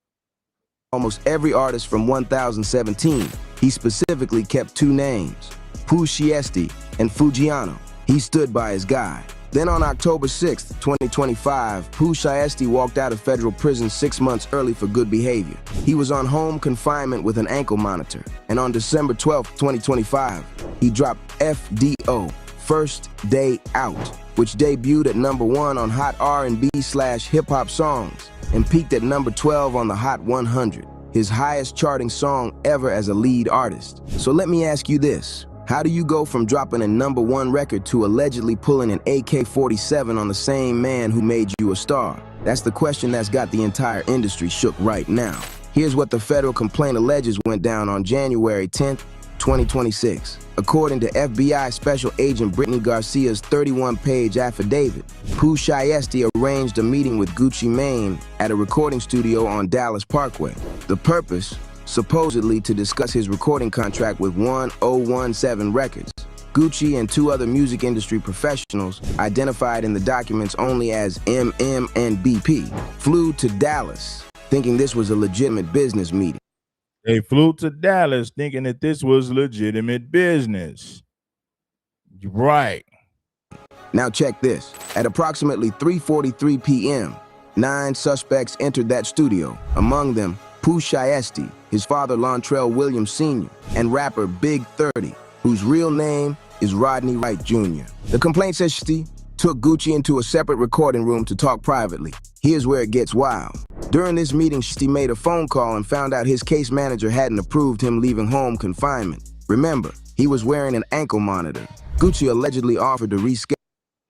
Almost every artist from 1017, he specifically kept two names, Pooh Shiesty and Fujiano. He stood by his guy. Then on October 6th, 2025, Pooh Shiesty walked out of federal prison 6 months early for good behavior. He was on home confinement with an ankle monitor. And on December 12th, 2025, he dropped FDO, First Day Out, which debuted at #1 on Hot R&B/hip-hop songs and peaked at #12 on the Hot 100, his highest charting song ever as a lead artist. So let me ask you this. How do you go from dropping a #1 record to allegedly pulling an AK-47 on the same man who made you a star? That's the question that's got the entire industry shook right now. Here's what the federal complaint alleges went down on January 10th, 2026. According to FBI Special Agent Brittany Garcia's 31-page affidavit, Pooh Shiesty arranged a meeting with Gucci Mane at a recording studio on Dallas Parkway. The purpose? Supposedly to discuss his recording contract with 1017 Records. Gucci and two other music industry professionals, identified in the documents only as MM and BP, flew to Dallas, thinking this was a legitimate business meeting. They flew to Dallas thinking that this was legitimate business. Right. Now check this. At approximately 3:43 p.m., 9 suspects entered that studio, among them Pooh Shiesty, his father Lontrell Williams Sr., and rapper Big 30, whose real name is Rodney Wright Jr. The complaint says Shiesty took Gucci into a separate recording room to talk privately. Here's where it gets wild. During this meeting, Shiesty made a phone call and found out his case manager hadn't approved him leaving home confinement. Remember, he was wearing an ankle monitor. Gucci allegedly offered to reschedule.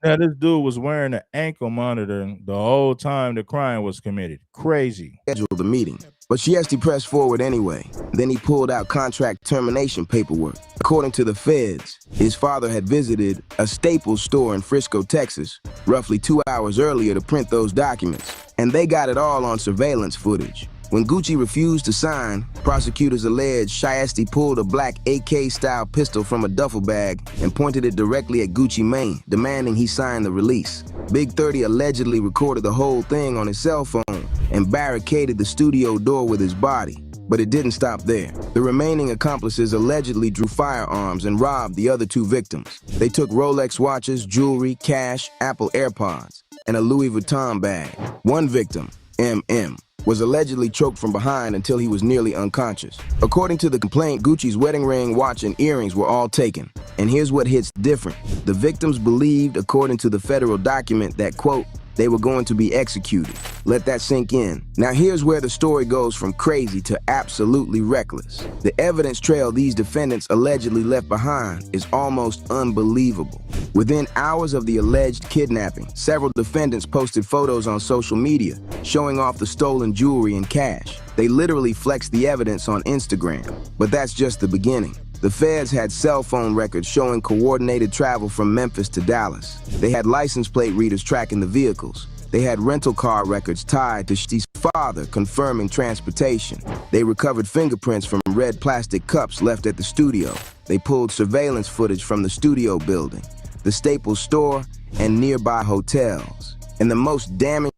Now, this dude was wearing an ankle monitor the whole time the crime was committed. Crazy. The meeting, but Shiesty pressed forward anyway. Then he pulled out contract termination paperwork. According to the feds, his father had visited a Staples store in Frisco, Texas, roughly 2 hours earlier to print those documents, and they got it all on surveillance footage. When Gucci refused to sign, prosecutors alleged Shiesty pulled a black AK-style pistol from a duffel bag and pointed it directly at Gucci Mane, demanding he sign the release. Big 30 allegedly recorded the whole thing on his cell phone and barricaded the studio door with his body. But it didn't stop there. The remaining accomplices allegedly drew firearms and robbed the other 2 victims. They took Rolex watches, jewelry, cash, Apple AirPods, and a Louis Vuitton bag. One victim, MM, was allegedly choked from behind until he was nearly unconscious. According to the complaint, Gucci's wedding ring, watch, and earrings were all taken. And here's what hits different. The victims believed, according to the federal document, that, quote, they were going to be executed. Let that sink in. Now here's where the story goes from crazy to absolutely reckless. The evidence trail these defendants allegedly left behind is almost unbelievable. Within hours of the alleged kidnapping, several defendants posted photos on social media showing off the stolen jewelry and cash. They literally flexed the evidence on Instagram. But that's just the beginning. The feds had cell phone records showing coordinated travel from Memphis to Dallas. They had license plate readers tracking the vehicles. They had rental car records tied to Shiesty's father confirming transportation. They recovered fingerprints from red plastic cups left at the studio. They pulled surveillance footage from the studio building, the Staples store, and nearby hotels. And the most damning...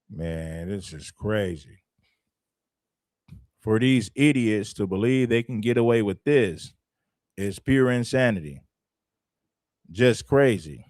Man, this is crazy. For these idiots to believe they can get away with this is pure insanity. Just crazy.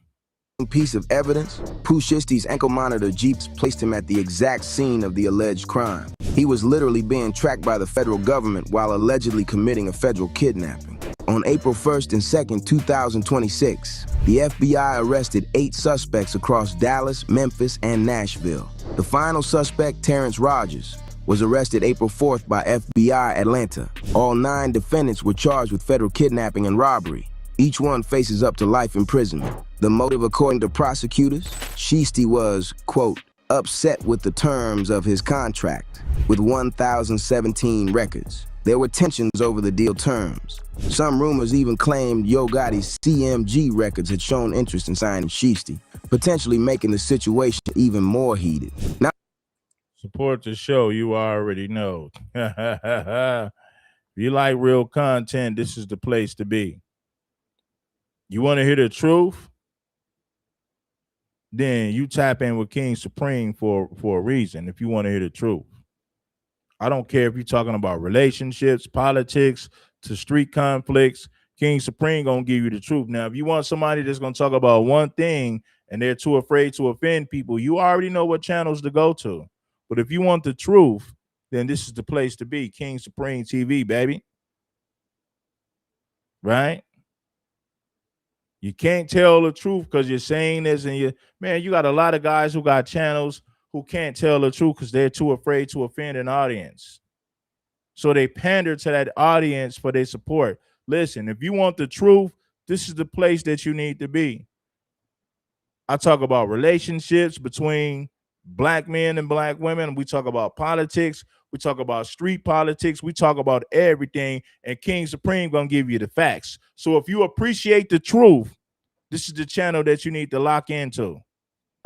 Piece of evidence, Pooh Shiesty's ankle monitor Jeeps placed him at the exact scene of the alleged crime. He was literally being tracked by the federal government while allegedly committing a federal kidnapping. On April 1st and 2nd, 2026, the FBI arrested 8 suspects across Dallas, Memphis, and Nashville. The final suspect, Terrence Rogers, was arrested April 4th by FBI Atlanta. All 9 defendants were charged with federal kidnapping and robbery. Each one faces up to life imprisonment. The motive, according to prosecutors, Shiesty was, quote, upset with the terms of his contract. with 1,017 records. There were tensions over the deal terms. Some rumors even claimed Yo Gotti's CMG records had shown interest in signing Shiesty, potentially making the situation even more heated. Now, support the show, you already know. If you like real content, this is the place to be. You want to hear the truth? Then you tap in with King Supreme for a reason, if you want to hear the truth. I don't care if you're talking about relationships, politics, to street conflicts. King Supreme gonna give you the truth. Now, if you want somebody that's gonna talk about one thing and they're too afraid to offend people, you already know what channels to go to. But if you want the truth, then this is the place to be. King Supreme TV, baby. Right? You can't tell the truth because you're saying this, and you got a lot of guys who got channels who can't tell the truth because they're too afraid to offend an audience. So they pander to that audience for their support. Listen, if you want the truth, this is the place that you need to be. I talk about relationships between black men and black women. We talk about politics. We talk about street politics. We talk about everything. And King Supreme gonna give you the facts. So if you appreciate the truth, this is the channel that you need to lock into.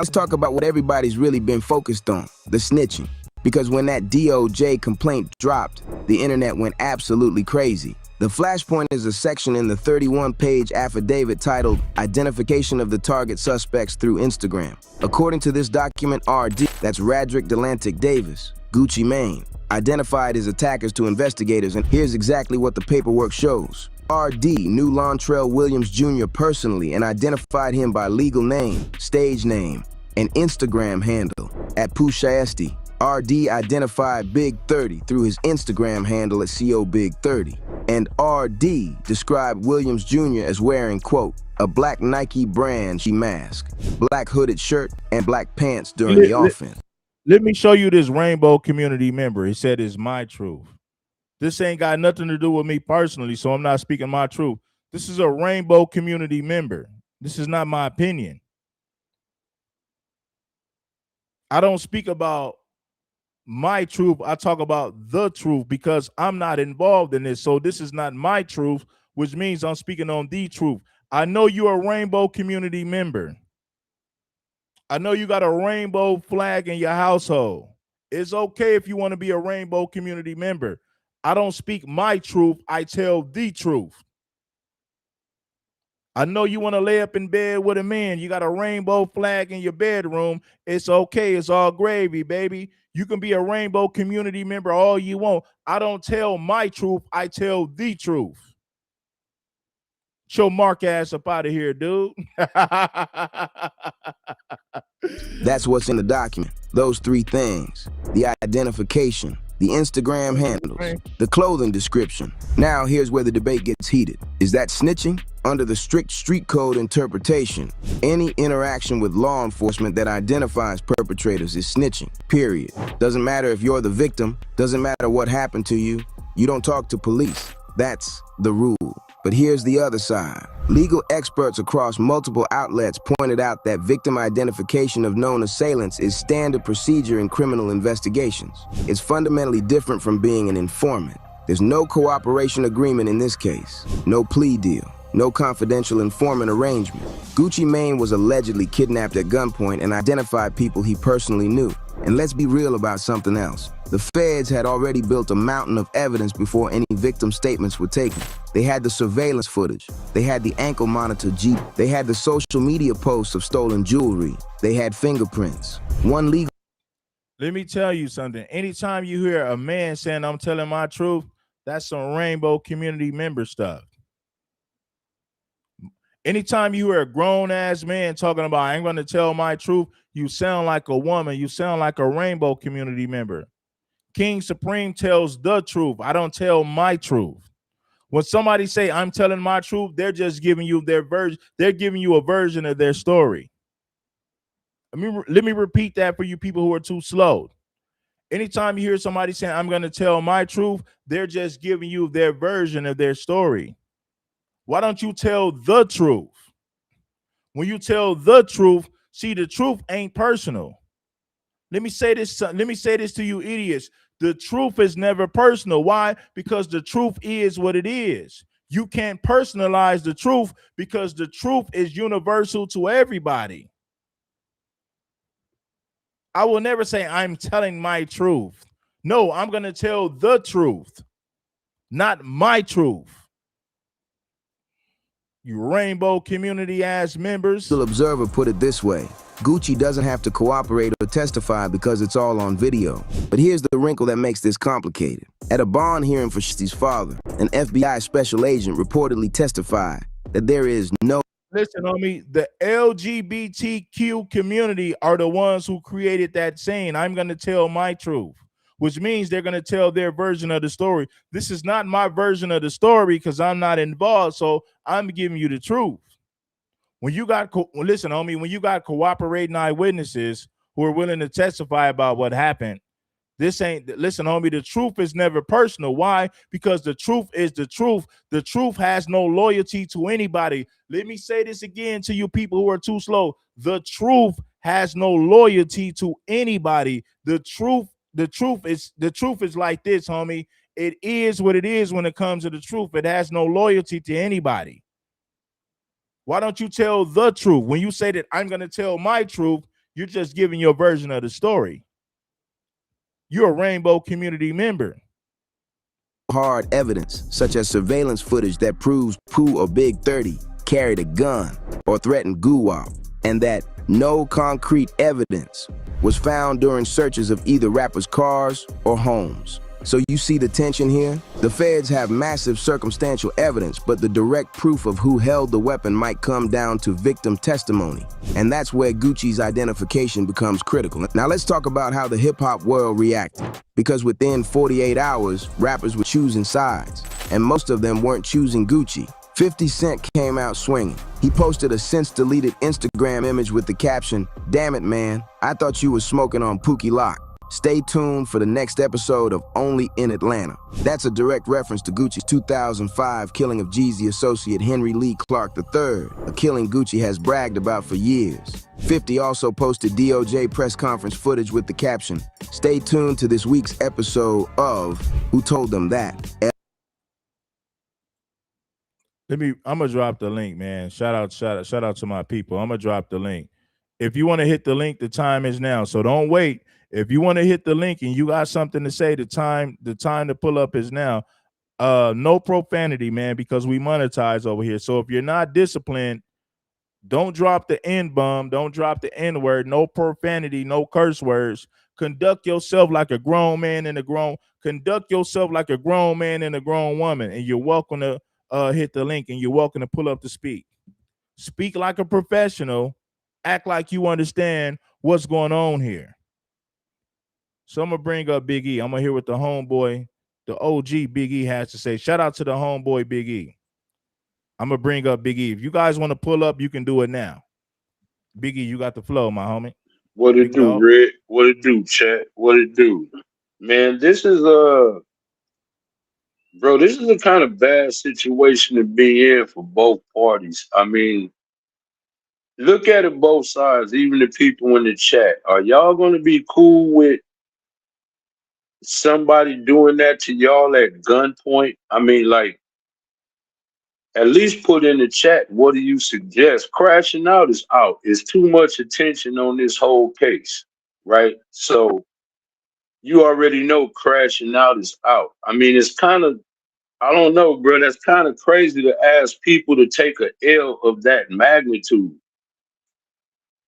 let's talk about what everybody's really been focused on, the snitching. Because when that DOJ complaint dropped, the internet went absolutely crazy. The flashpoint is a section in the 31-page affidavit titled Identification of the Target Suspects Through Instagram. According to this document, RD, that's Radrick Delantic Davis, Gucci Mane, identified his attackers to investigators, and here's exactly what the paperwork shows. RD knew Lontrell Williams Jr. personally and identified him by legal name, stage name, and Instagram handle at Pooh Shiesty. RD identified Big 30 through his Instagram handle at CO Big 30. And RD described Williams Jr. as wearing, quote, a black Nike brand mask, black hooded shirt, and black pants during the offense. Let me show you this Rainbow community member. He said it's my truth. This ain't got nothing to do with me personally, so I'm not speaking my truth. This is a Rainbow community member. This is not my opinion. I don't speak about my truth. I talk about the truth because I'm not involved in this. So this is not my truth, which means I'm speaking on the truth. I know you're a Rainbow community member. I know you got a rainbow flag in your household. It's okay if you want to be a Rainbow community member. I don't speak my truth. I tell the truth. I know you want to lay up in bed with a man. You got a rainbow flag in your bedroom. It's okay. It's all gravy, baby. You can be a Rainbow community member all you want. I don't tell my truth. I tell the truth. Show Mark ass up out of here, dude. That's what's in the document. Those three things. The identification, the Instagram handles, the clothing description. Now here's where the debate gets heated. Is that snitching? Under the strict street code interpretation, any interaction with law enforcement that identifies perpetrators is snitching, period. Doesn't matter if you're the victim, doesn't matter what happened to you, you don't talk to police. That's the rule. But here's the other side. Legal experts across multiple outlets pointed out that victim identification of known assailants is standard procedure in criminal investigations. It's fundamentally different from being an informant. There's no cooperation agreement in this case, no plea deal, no confidential informant arrangement. Gucci Mane was allegedly kidnapped at gunpoint and identified people he personally knew. And let's be real about something else. The feds had already built a mountain of evidence before any victim statements were taken. They had the surveillance footage. They had the ankle monitor Jeep. They had the social media posts of stolen jewelry. They had fingerprints. One legal... Let me tell you something. Anytime you hear a man saying, I'm telling my truth, that's some Rainbow community member stuff. Anytime you hear a grown-ass man talking about, I ain't going to tell my truth, you sound like a woman. You sound like a Rainbow community member. King Supreme tells the truth. I don't tell my truth. When somebody say, I'm telling my truth, they're just giving you their version. They're giving you a version of their story. Let me repeat that for you people who are too slow. Anytime you hear somebody saying, I'm going to tell my truth, they're just giving you their version of their story. Why don't you tell the truth? When you tell the truth, see, the truth ain't personal. Let me say this to you idiots. The truth is never personal. Why? Because the truth is what it is. You can't personalize the truth because the truth is universal to everybody. I will never say I'm telling my truth. No, I'm going to tell the truth, not my truth. You rainbow community ass members. The Observer put it this way: Gucci doesn't have to cooperate or testify because it's all on video. But here's the wrinkle that makes this complicated. At a bond hearing for Shiesty's father, an FBI special agent reportedly testified that there is no... Listen, homie, the LGBTQ community are the ones who created that saying, I'm going to tell my truth, which means they're going to tell their version of the story. This is not my version of the story because I'm not involved, so I'm giving you the truth. When you got, listen, homie, when you got cooperating eyewitnesses who are willing to testify about what happened, this ain't, listen, homie, the truth is never personal. Why? Because the truth is the truth. The truth has no loyalty to anybody. Let me say this again to you people who are too slow. The truth has no loyalty to anybody. The truth is like this, homie. It is what it is when it comes to the truth. It has no loyalty to anybody. Why don't you tell the truth? When you say that I'm going to tell my truth, you're just giving your version of the story. You're a rainbow community member. Hard evidence, such as surveillance footage that proves Pooh or Big 30 carried a gun or threatened Guwap, and that no concrete evidence was found during searches of either rappers' cars or homes. So you see the tension here? The feds have massive circumstantial evidence, but the direct proof of who held the weapon might come down to victim testimony. And that's where Gucci's identification becomes critical. Now let's talk about how the hip-hop world reacted. Because within 48 hours, rappers were choosing sides, and most of them weren't choosing Gucci. 50 Cent came out swinging. He posted a since-deleted Instagram image with the caption, "Damn it, man, I thought you was smoking on Pookie Lock. Stay tuned for the next episode of Only in Atlanta." That's a direct reference to Gucci's 2005 killing of Jeezy associate Henry Lee Clark III, a killing Gucci has bragged about for years. 50 also posted DOJ press conference footage with the caption, "Stay tuned to this week's episode of Who Told Them That?" I'm gonna drop the link, man. Shout out to my people. I'm gonna drop the link. If you want to hit the link, the time is now. So don't wait. If you want to hit the link and you got something to say, the time to pull up is now. No profanity, man, because we monetize over here. So if you're not disciplined, don't drop the N-bomb, don't drop the N-word, no profanity, no curse words. Conduct yourself like a grown man and a grown woman, and you're welcome to hit the link, and you're welcome to pull up to speak. Speak like a professional, act like you understand what's going on here. So I'm gonna bring up Big E. I'm gonna hear what the homeboy, the OG Big E has to say. Shout out to the homeboy Big E. I'm gonna bring up Big E. If you guys want to pull up, you can do it now. Big E, you got the flow, my homie. What it do, Red? What it do, chat? What it do? Man, this is bro, this is a kind of bad situation to be in for both parties. I mean, look at it both sides, even the people in the chat. Are y'all gonna be cool with somebody doing that to y'all at gunpoint? I mean, like, at least put in the chat, what do you suggest? Crashing out is out. It's too much attention on this whole case, right? So you already know crashing out is out. I mean, it's kind of, I don't know, bro. That's kind of crazy to ask people to take a L of that magnitude.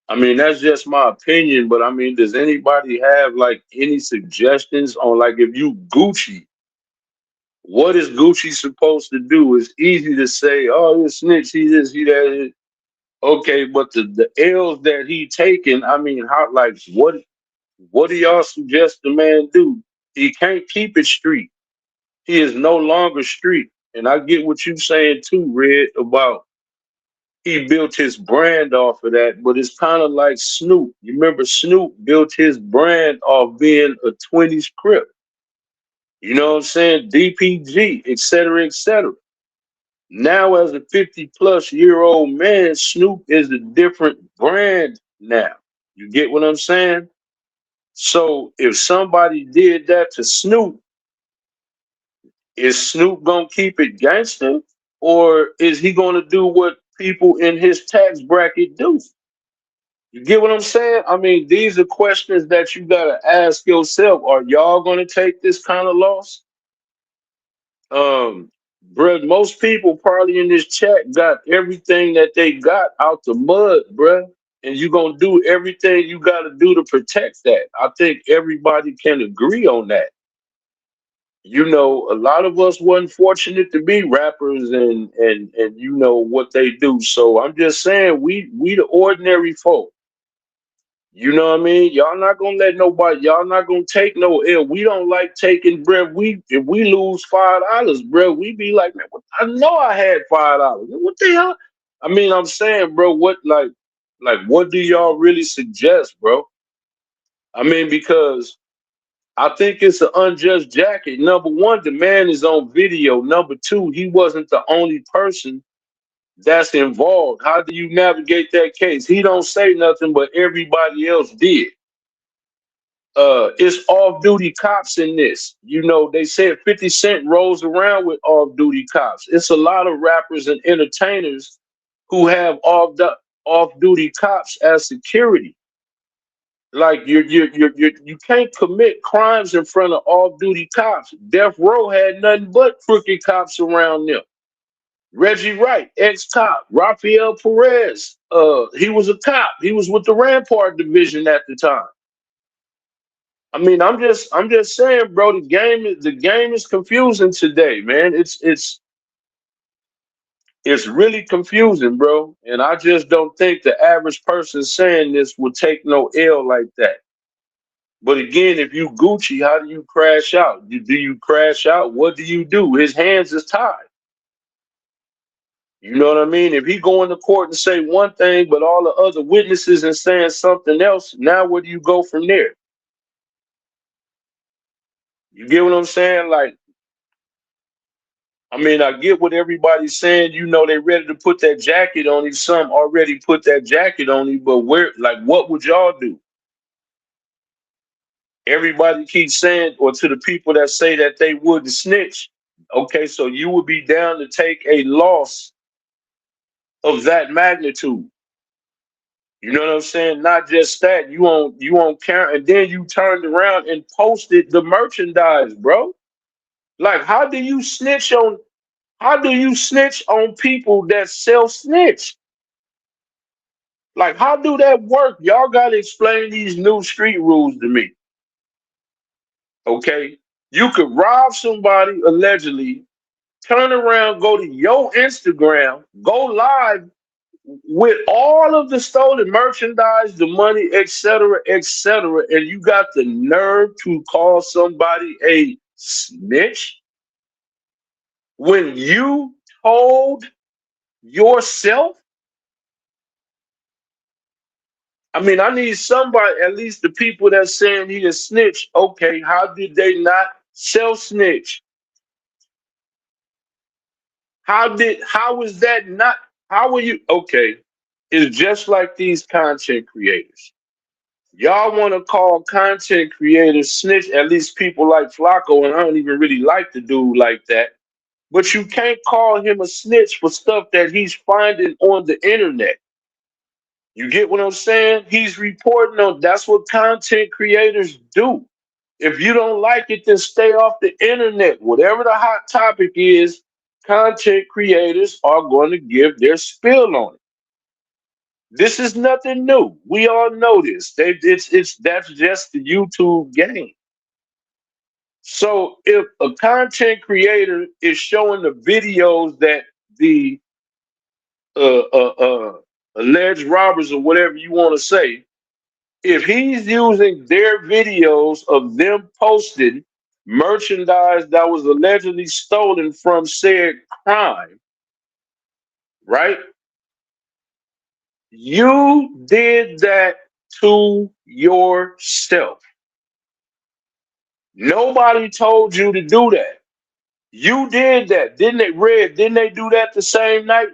I mean, that's just my opinion, but I mean, does anybody have like any suggestions on, like, if you Gucci, what is Gucci supposed to do? It's easy to say, oh, this snitch, he this, he that. Okay, but the L's that he taking, I mean, how, like, what do y'all suggest the man do? He can't keep it street. He is no longer street. And I get what you're saying too, Red, about he built his brand off of that, but it's kind of like Snoop. You remember Snoop built his brand off being a 20s Crip. You know what I'm saying? DPG, et cetera, et cetera. Now, as a 50-plus-year-old man, Snoop is a different brand now. You get what I'm saying? So if somebody did that to Snoop, is Snoop gonna keep it gangster, or is he gonna do what people in his tax bracket do? You get what I'm saying? I mean, these are questions that you gotta ask yourself. Are y'all gonna take this kind of loss? Bruh, most people probably in this chat got everything that they got out the mud, bruh. And you gonna do everything you gotta do to protect that. I think everybody can agree on that. You know, a lot of us wasn't fortunate to be rappers and you know what they do. So I'm just saying we the ordinary folk. You know what I mean? Y'all not gonna let nobody, y'all not gonna take no L. We don't like taking bread. If we lose $5, bro, we be like, man, I know I had $5. What the hell? I mean, I'm saying, bro, what what do y'all really suggest, bro? I mean, because I think it's an unjust jacket. Number one, the man is on video. Number two, he wasn't the only person that's involved. How do you navigate that case? He don't say nothing, but everybody else did. It's off-duty cops in this. You know, they said 50 Cent rolls around with off-duty cops. It's a lot of rappers and entertainers who have off-duty cops as security. Like you can't commit crimes in front of off-duty cops. Death Row had nothing but crooked cops around them. Reggie Wright, ex-cop. Rafael Perez, he was a cop. He was with the Rampart Division at the time. I mean, I'm just saying, bro. The game is confusing today, man. It's really confusing, bro. And I just don't think the average person saying this would take no L like that. But again, if you Gucci, how do you crash out? Do you crash out? What do you do? His hands is tied. You know what I mean? If he go into court and say one thing, but all the other witnesses are saying something else, now where do you go from there? You get what I'm saying? Like, I mean, I get what everybody's saying. You know, they ready to put that jacket on him. Some already put that jacket on him, but what would y'all do? Everybody keeps saying, or to the people that say that they wouldn't snitch. Okay, so you would be down to take a loss of that magnitude. You know what I'm saying? Not just that, you won't count, and then you turned around and posted the merchandise, bro. Like, how do you snitch on people that self-snitch? Like, how do that work? Y'all gotta explain these new street rules to me. Okay? You could rob somebody allegedly, turn around, go to your Instagram, go live with all of the stolen merchandise, the money, etc., and you got the nerve to call somebody a snitch when you told yourself? I mean, I need somebody, at least the people that's saying he a snitch. Okay, how did they not self-snitch? How is that not, how are you? Okay, it's just like these content creators. Y'all want to call content creators snitch, at least people like Flaco, and I don't even really like the dude like that. But you can't call him a snitch for stuff that he's finding on the internet. You get what I'm saying? He's reporting on, that's what content creators do. If you don't like it, then stay off the internet. Whatever the hot topic is, content creators are going to give their spill on it. This is nothing new. We all know this. That's just the YouTube game. So if a content creator is showing the videos that the alleged robbers or whatever you want to say, if he's using their videos of them posting merchandise that was allegedly stolen from said crime, right? You did that to yourself. Nobody told you to do that. You did that. Didn't they, Red? Didn't they do that the same night?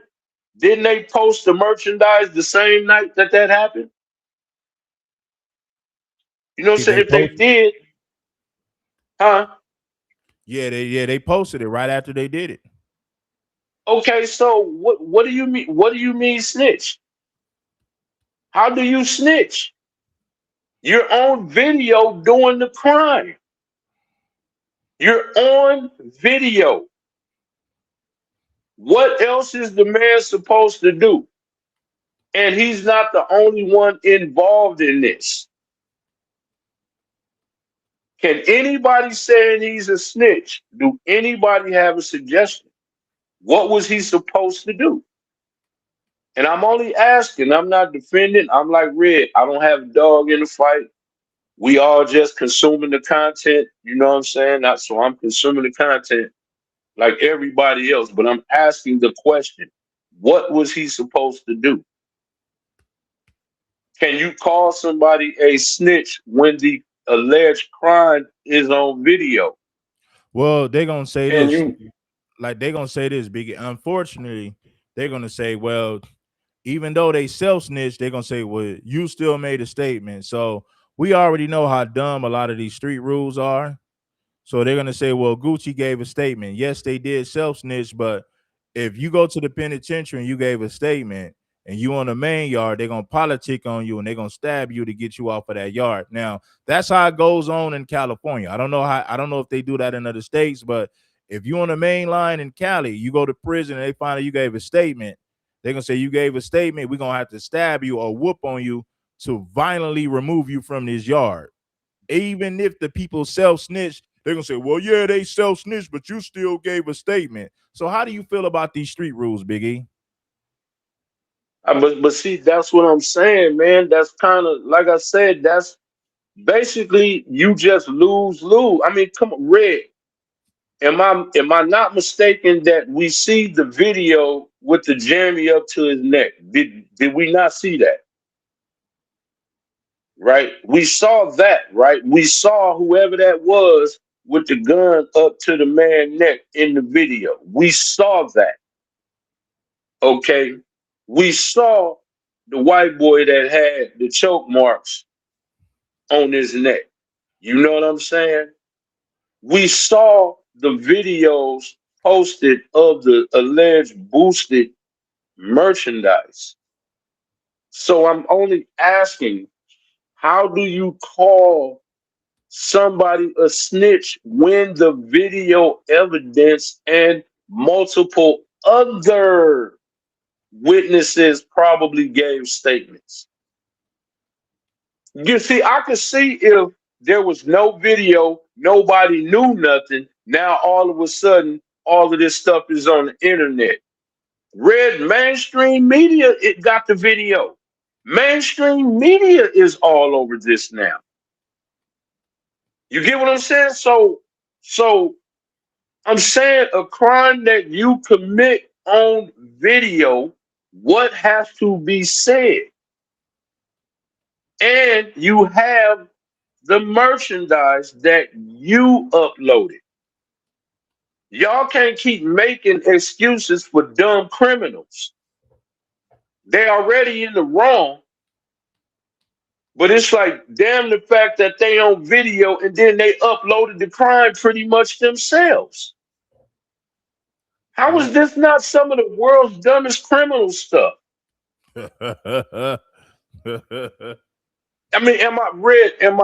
Didn't they post the merchandise the same night that happened? You know what I'm saying? If they did, huh? Yeah, they posted it right after they did it. Okay, so what do you mean? What do you mean snitch? How do you snitch? You're on video doing the crime. You're on video. What else is the man supposed to do? And he's not the only one involved in this. Can anybody saying he's a snitch, do anybody have a suggestion? What was he supposed to do? And I'm only asking, I'm not defending. I'm like Red, I don't have a dog in the fight. We all just consuming the content, you know what I'm saying? So I'm consuming the content like everybody else, but I'm asking the question, what was he supposed to do? Can you call somebody a snitch when the alleged crime is on video? Well, they're gonna say Can this, you? like they're gonna say this, Biggie. Unfortunately, they're gonna say, well, even though they self-snitch, they're gonna say, well, you still made a statement. So we already know how dumb a lot of these street rules are. So they're gonna say, well, Gucci gave a statement. Yes, they did self-snitch, but if you go to the penitentiary and you gave a statement and you on the main yard, they're gonna politic on you and they're gonna stab you to get you off of that yard. Now, that's how it goes on in California. I don't know if they do that in other states, but if you on the main line in Cali, you go to prison and they find out you gave a statement, they're gonna say you gave a statement, we're gonna have to stab you or whoop on you to violently remove you from this yard. Even if the people self-snitch, they're gonna say, well, yeah, they self-snitch, but you still gave a statement. So how do you feel about these street rules, Big E? But see, that's what I'm saying, man. That's kind of like I said. That's basically you just lose. I mean, come on, Red. Am I not mistaken that we see the video with the jammy up to his neck? Did we not see that? Right? We saw that, right? We saw whoever that was with the gun up to the man's neck in the video. We saw that. Okay. We saw the white boy that had the choke marks on his neck. You know what I'm saying? We saw the videos posted of the alleged boosted merchandise. So I'm only asking, how do you call somebody a snitch when the video evidence and multiple other witnesses probably gave statements? You see, I could see if there was no video, nobody knew nothing. Now all of a sudden, all of this stuff is on the internet. Red mainstream media, it got the video. Mainstream media is all over this now. You get what I'm saying? So I'm saying a crime that you commit on video, what has to be said? And you have the merchandise that you uploaded. Y'all can't keep making excuses for dumb criminals. They already in the wrong. But it's like, damn the fact that they on video and then they uploaded the crime pretty much themselves. How is this not some of the world's dumbest criminal stuff? I mean, am I Red? Am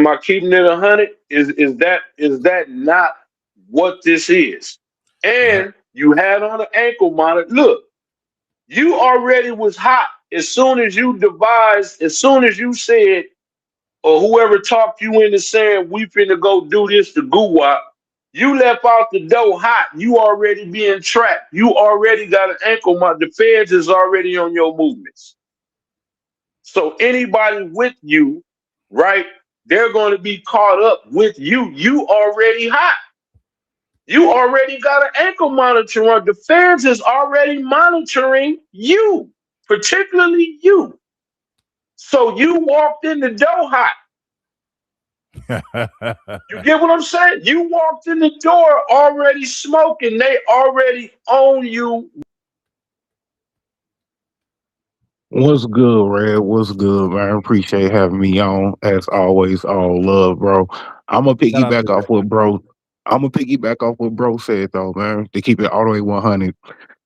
I keeping it 100? Is that not what this is? And you had on an ankle monitor. Look, you already was hot as soon as you devised, as soon as you said, or whoever talked you into saying we finna go do this to Guwap. You left out the door hot. You already being tracked. You already got an ankle monitor. The feds is already on your movements. So anybody with you, right, they're going to be caught up with you. You already hot. You already got an ankle monitor on. The feds is already monitoring you, particularly you. So you walked in the door hot. You get what I'm saying? You walked in the door already smoking. They already own you. What's good, Red? What's good, man? Appreciate having me on. As always, all love, bro. I'm gonna Shout out piggyback to off what bro. I'm gonna piggyback off what bro said though, man. To keep it all the way 100.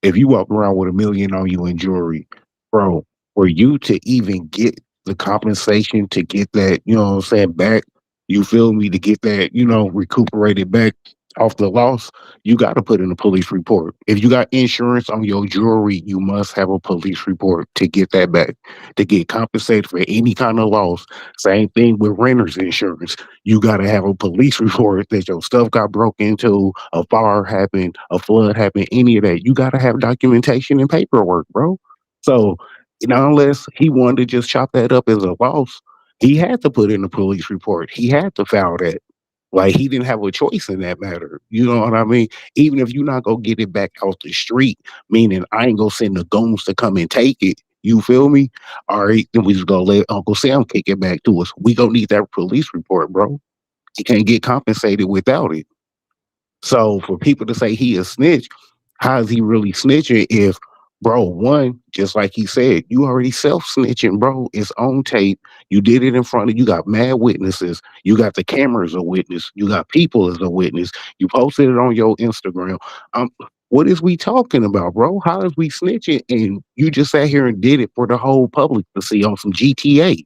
If you walk around with 1 million on you in jewelry, bro, for you to even get the compensation to get that, you know what I'm saying, back, you feel me, to get that, recuperated back off the loss, you got to put in a police report. If you got insurance on your jewelry, you must have a police report to get that back, to get compensated for any kind of loss. Same thing with renter's insurance. You got to have a police report that your stuff got broke into, a fire happened, a flood happened, any of that. You got to have documentation and paperwork, bro. So, unless he wanted to just chop that up as a loss, he had to put in a police report. He had to file that. Like he didn't have a choice in that matter. You know what I mean? Even if you're not gonna get it back out the street, meaning I ain't gonna send the goons to come and take it. You feel me? All right, then we just gonna let Uncle Sam kick it back to us. We gonna need that police report, bro. He can't get compensated without it. So for people to say he a snitch, how is he really snitching if, bro, one, just like he said, you already self-snitching, bro. It's on tape. You did it in front of you got mad witnesses. You got the camera as a witness. You got people as a witness. You posted it on your Instagram. What is we talking about, bro? How is we snitching? And you just sat here and did it for the whole public to see on some GTA.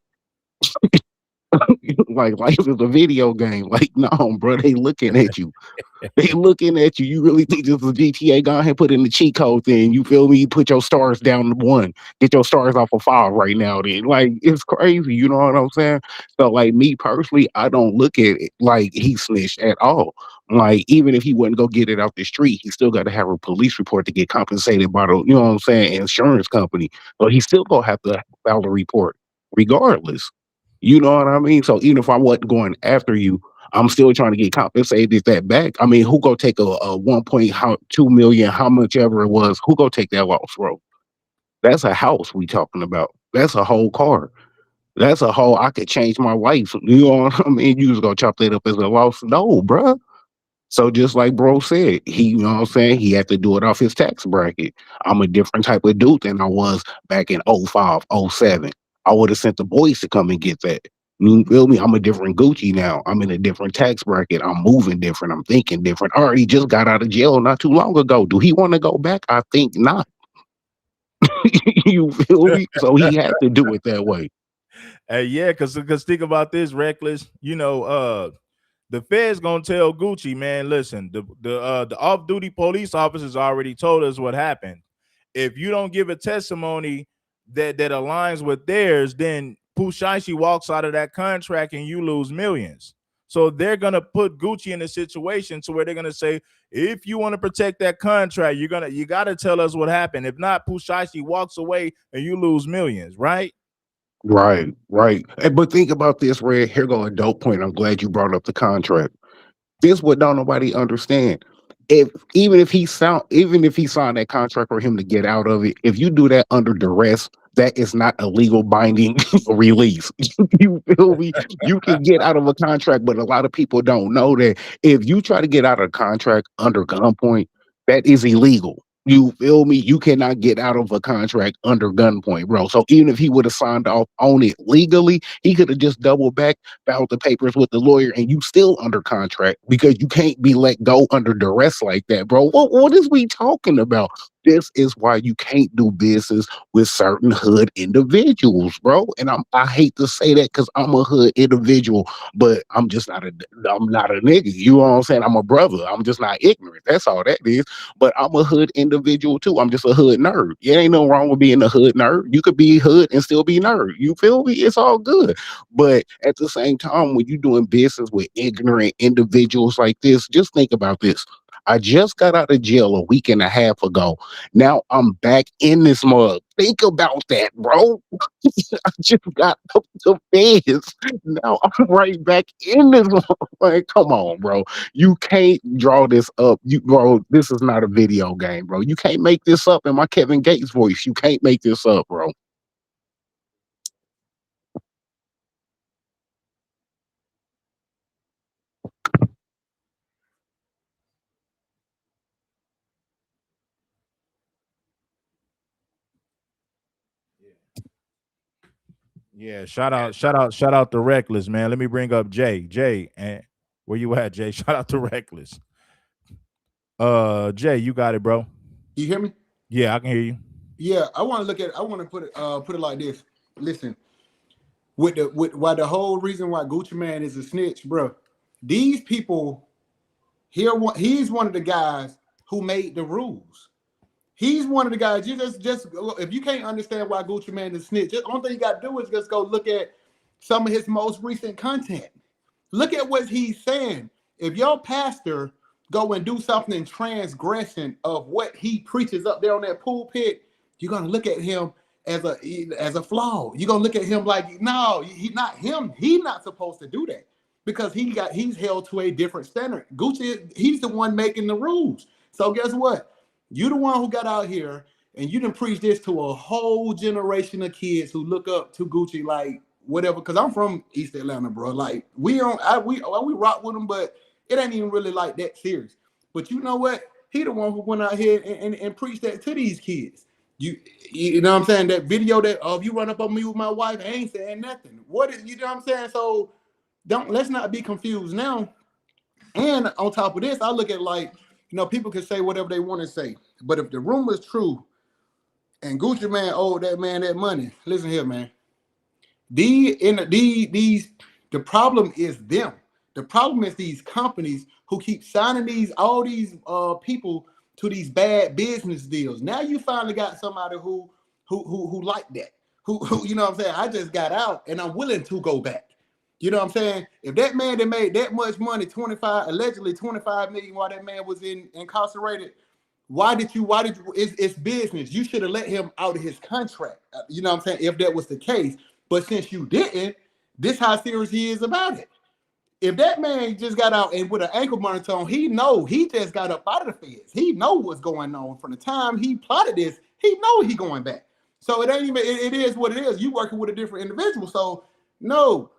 Like life is a video game. Like, no, bro, they looking at you. They looking at you. You really think this is GTA? Go ahead and put in the cheat code thing. You feel me? Put your stars down to 1. Get your stars off of 5 right now. Then, like, it's crazy. You know what I'm saying? So, like me personally, I don't look at it like he snitched at all. Like, even if he wouldn't go get it out the street, he still got to have a police report to get compensated by the, you know what I'm saying, insurance company. So he still gonna have to file a report, regardless. You know what I mean? So even if I wasn't going after you, I'm still trying to get compensated that back. I mean, who go take a 1.2 million, how much ever it was, who go take that loss, bro? That's a house we talking about. That's a whole car. That's a whole, I could change my life. You know what I mean? You just gonna chop that up as a loss? No, bruh. So just like bro said, he, you know what I'm saying? He had to do it off his tax bracket. I'm a different type of dude than I was back in '05, '07. I would have sent the boys to come and get that. You feel me? I'm a different Gucci now. I'm in a different tax bracket. I'm moving different. I'm thinking different. I already just got out of jail not too long ago. Do he want to go back? I think not. You feel me? So he had to do it that way. Hey, yeah, because think about this, Reckless. The Fed's gonna tell Gucci, man, listen, the off-duty police officers already told us what happened. If you don't give a testimony that aligns with theirs, then Pooh Shiesty walks out of that contract and you lose millions. So they're gonna put Gucci in a situation to where they're gonna say, if you want to protect that contract, you gotta tell us what happened. If not, Pooh Shiesty walks away and you lose millions, right? Right, right. But think about this, Red. Here go a dope point. I'm glad you brought up the contract. This what don't nobody understand. If even if he signed that contract for him to get out of it, if you do that under duress, that is not a legal binding release. You feel me? You can get out of a contract, but a lot of people don't know that if you try to get out of a contract under gunpoint, that is illegal. You feel me? You cannot get out of a contract under gunpoint, bro. So even if he would have signed off on it legally, he could have just doubled back, filed the papers with the lawyer, and you still under contract because you can't be let go under duress like that, bro. What is we talking about? This is why you can't do business with certain hood individuals, bro. And I hate to say that because I'm a hood individual, but I'm not a nigga. You know what I'm saying? I'm a brother. I'm just not ignorant. That's all that is. But I'm a hood individual too. I'm just a hood nerd. It ain't no wrong with being a hood nerd. You could be hood and still be nerd. You feel me? It's all good. But at the same time, when you're doing business with ignorant individuals like this, just think about this. I just got out of jail a week and a half ago. Now I'm back in this mug. Think about that, bro. I just got up the feds. Now I'm right back in this mug. Like, come on, bro. You can't draw this up. Bro, this is not a video game, bro. You can't make this up in my Kevin Gates voice. You can't make this up, bro. Yeah, shout out to Reckless, man. Let me bring up Jay. Jay, and where you at, Jay? Shout out to Reckless. Jay, you got it, bro. You hear me? Yeah, I can hear you. Yeah, I want to look at it. I want to put it like this. Listen, with why the whole reason why Gucci Man is a snitch, bro. These people here, he's one of the guys who made the rules. He's one of the guys. You just if you can't understand why Gucci Man is a snitch, the only thing you got to do is just go look at some of his most recent content. Look at what he's saying. If your pastor go and do something in transgression of what he preaches up there on that pulpit, you're gonna look at him as a flaw. You're gonna look at him like, no, he's not him. He's not supposed to do that because he's held to a different standard. Gucci, he's the one making the rules. So guess what? You the one who got out here and you done preach this to a whole generation of kids who look up to Gucci like whatever. Because I'm from East Atlanta, bro. Like we rock with him, but it ain't even really like that serious. But you know what? He the one who went out here and preached that to these kids. You know what I'm saying? That video that if you run up on me with my wife, I ain't saying nothing. You know what I'm saying? So let's not be confused now. And on top of this, I look at like, you know, people can say whatever they want to say. But if the rumor is true and Gucci Man owed that man that money, listen here, man. The problem is them. The problem is these companies who keep signing all these people to these bad business deals. Now you finally got somebody who like that. Who you know what I'm saying? I just got out and I'm willing to go back. You know what I'm saying? If that man that made that much money, allegedly 25 million while that man was incarcerated, why did you it's business. You should have let him out of his contract. You know what I'm saying? If that was the case. But since you didn't, this how serious he is about it. If that man just got out and with an ankle monitor on, he just got up out of the feds. He know what's going on. From the time he plotted this, he know he going back. So it ain't even, it is what it is. You working with a different individual. So no,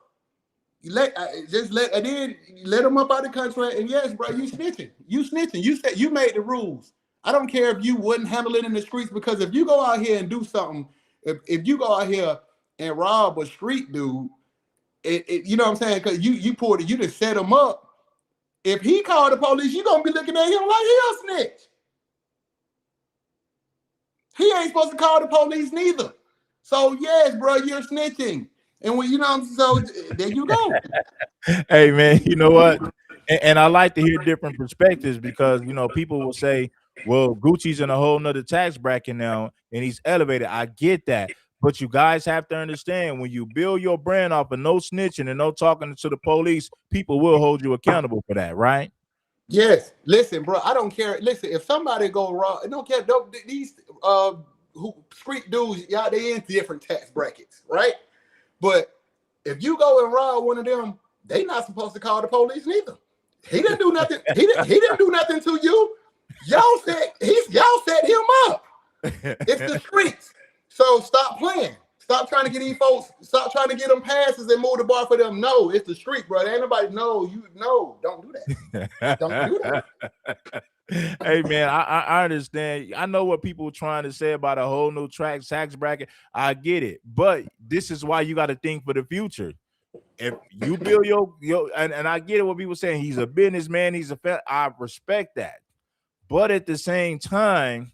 let him up out of the contract. And yes, bro, you snitching. You said you made the rules. I don't care if you wouldn't handle it in the streets, because if you go out here and do something, if you go out here and rob a street dude, you know what I'm saying? Because you just set him up. If he called the police, you're gonna be looking at him like he a snitch. He ain't supposed to call the police neither. So yes, bro, you're snitching. And when so there you go. Hey man, you know what? And I like to hear different perspectives, because people will say, well, Gucci's in a whole nother tax bracket now and he's elevated. I get that. But you guys have to understand, when you build your brand off of no snitching and no talking to the police, people will hold you accountable for that, right? Yes. Listen, bro, I don't care. Listen, if somebody go wrong, I don't care. These street dudes, y'all, they in different tax brackets, right? But if you go and rob one of them, they not supposed to call the police neither. He didn't do nothing. He didn't do nothing to you. Y'all set him up. It's the streets. So stop playing. Stop trying to get these folks. Stop trying to get them passes and move the bar for them. No, it's the street, bro. Ain't nobody don't do that. Don't do that. Hey man, I understand. I know what people are trying to say about a whole new tax bracket. I get it, but this is why you got to think for the future. If you build your and I get it, what people saying, he's a businessman, I respect that, but at the same time,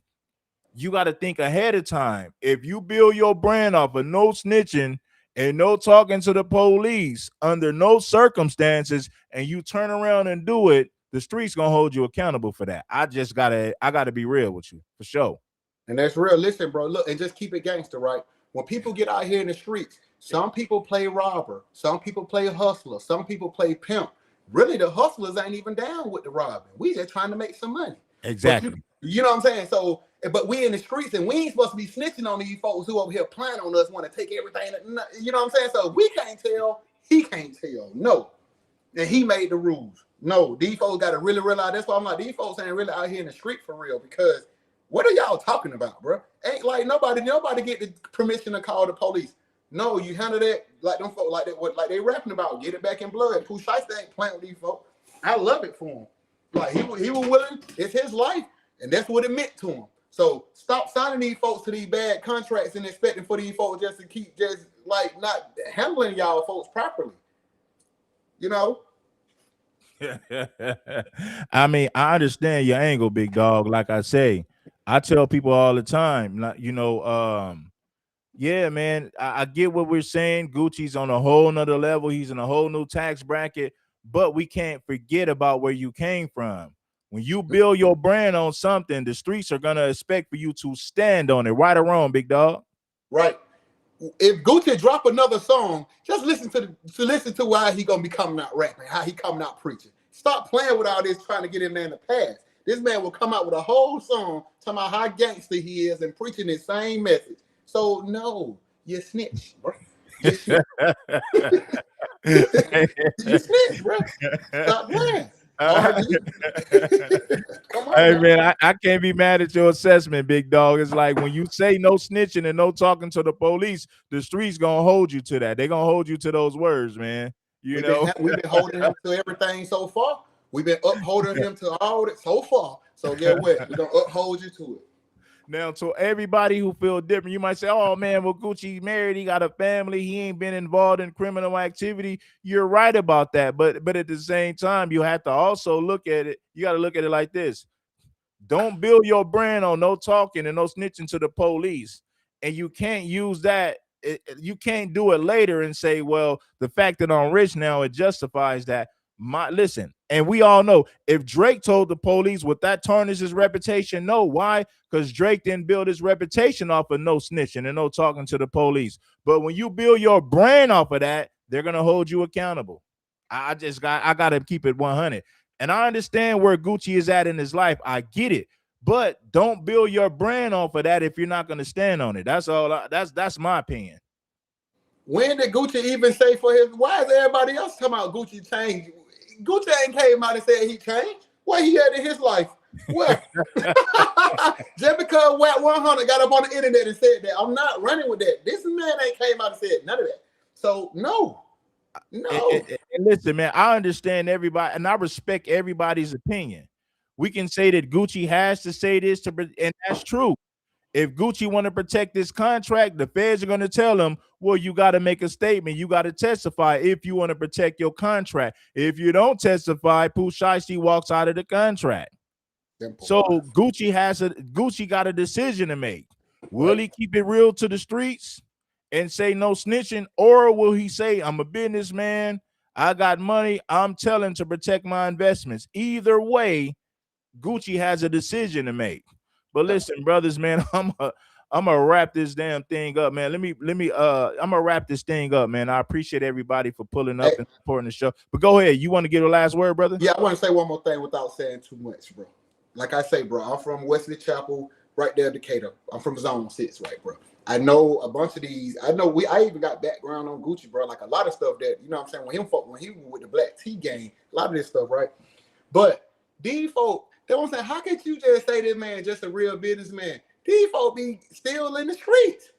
you got to think ahead of time. If you build your brand off of no snitching and no talking to the police under no circumstances, and you turn around and do it, the street's gonna hold you accountable for that. I gotta be real with you, for sure. And that's real. Listen, bro, look, and just keep it gangster, right? When people get out here in the streets, some people play robber, some people play hustler, some people play pimp. Really, the hustlers ain't even down with the robbing. We just trying to make some money. Exactly. You know what I'm saying? So, but we in the streets and we ain't supposed to be snitching on these folks who over here playing on us, want to take everything. You know what I'm saying? So we can't tell, he can't tell. No. And he made the rules. No, these folks got to really realize. That's why I'm like, these folks ain't really out here in the street for real, because what are y'all talking about, bro? Ain't like nobody get the permission to call the police. No, you handle that like them folks, like they rapping about, get it back in blood. Pooh Shiesty ain't playing with these folks. I love it for him. Like he was willing. It's his life, and that's what it meant to him. So stop signing these folks to these bad contracts and expecting for these folks just to keep just like not handling y'all folks properly. You know? I mean, I understand your angle, big dog. Like I say, I tell people all the time, like, yeah, man, I get what we're saying. Gucci's on a whole nother level. He's in a whole new tax bracket, but we can't forget about where you came from. When you build your brand on something, the streets are gonna expect for you to stand on it, right or wrong, big dog. Right. If Gucci drop another song, just listen to why he gonna be coming out rapping, how he coming out preaching. Stop playing with all this trying to get in there in the past. This man will come out with a whole song talking about how gangster he is and preaching the same message. So no, you snitch, bro. You snitch, you snitch, bro. Stop playing. Come on, hey man, I can't be mad at your assessment, big dog. It's like when you say no snitching and no talking to the police, the streets gonna hold you to that. They're gonna hold you to those words, man. We've been holding him to everything so far. We've been upholding him to all that so far. So get what? We're gonna uphold you to it. Now, to everybody who feel different, you might say, oh man, well, Gucci married, he got a family, he ain't been involved in criminal activity. You're right about that. But at the same time, you have to also look at it. You got to look at it like this. Don't build your brand on no talking and no snitching to the police. And you can't use that. You can't do it later and say, well, the fact that I'm rich now, it justifies that. Listen, and we all know if Drake told the police, would that tarnish his reputation? No. Why? Because Drake didn't build his reputation off of no snitching and no talking to the police. But when you build your brand off of that, they're gonna hold you accountable. I gotta keep it 100. And I understand where Gucci is at in his life. I get it, but don't build your brand off of that if you're not gonna stand on it. That's all. That's my opinion. When did Gucci even say for his? Why is everybody else talking about Gucci changed? Gucci ain't came out and said he changed. What he had in his life? What? Just because Watt 100 got up on the internet and said that, I'm not running with that. This man ain't came out and said none of that. So no. And listen, man, I understand everybody, and I respect everybody's opinion. We can say that Gucci has to say this and that's true. If Gucci want to protect this contract, the feds are going to tell him, well, you got to make a statement. You got to testify if you want to protect your contract. If you don't testify, Pooh Shiesty walks out of the contract. Simple. So Gucci got a decision to make. Will he keep it real to the streets and say no snitching, or will he say, I'm a businessman, I got money, I'm telling to protect my investments? Either way, Gucci has a decision to make. But listen, brothers, man, I'm gonna wrap this damn thing up, man. I'm gonna wrap this thing up, man. I appreciate everybody for pulling up and supporting the show. But go ahead, you want to get a last word, brother? Yeah, I want to say one more thing without saying too much, bro. Like I say, bro, I'm from Wesley Chapel, right there, Decatur. I'm from Zone 6, right, bro. I know a bunch of these. I even got background on Gucci, bro. Like a lot of stuff that, you know what I'm saying, when he was with the Black T gang, a lot of this stuff, right? But these folk, they don't say, how could you just say this man just a real businessman? These folk be still in the streets.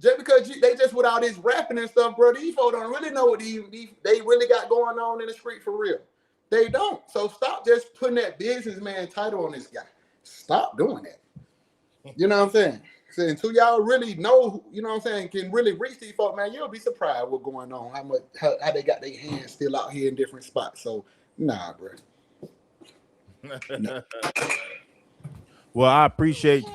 Just because they just with all this rapping and stuff, bro, these folk don't really know what they really got going on in the street for real. They don't. So stop just putting that businessman title on this guy. Stop doing that. You know what I'm saying? So until y'all really know, you know what I'm saying, can really reach these folk, man, you'll be surprised what's going on, how they got their hands still out here in different spots. So nah, bro. No. Well, I appreciate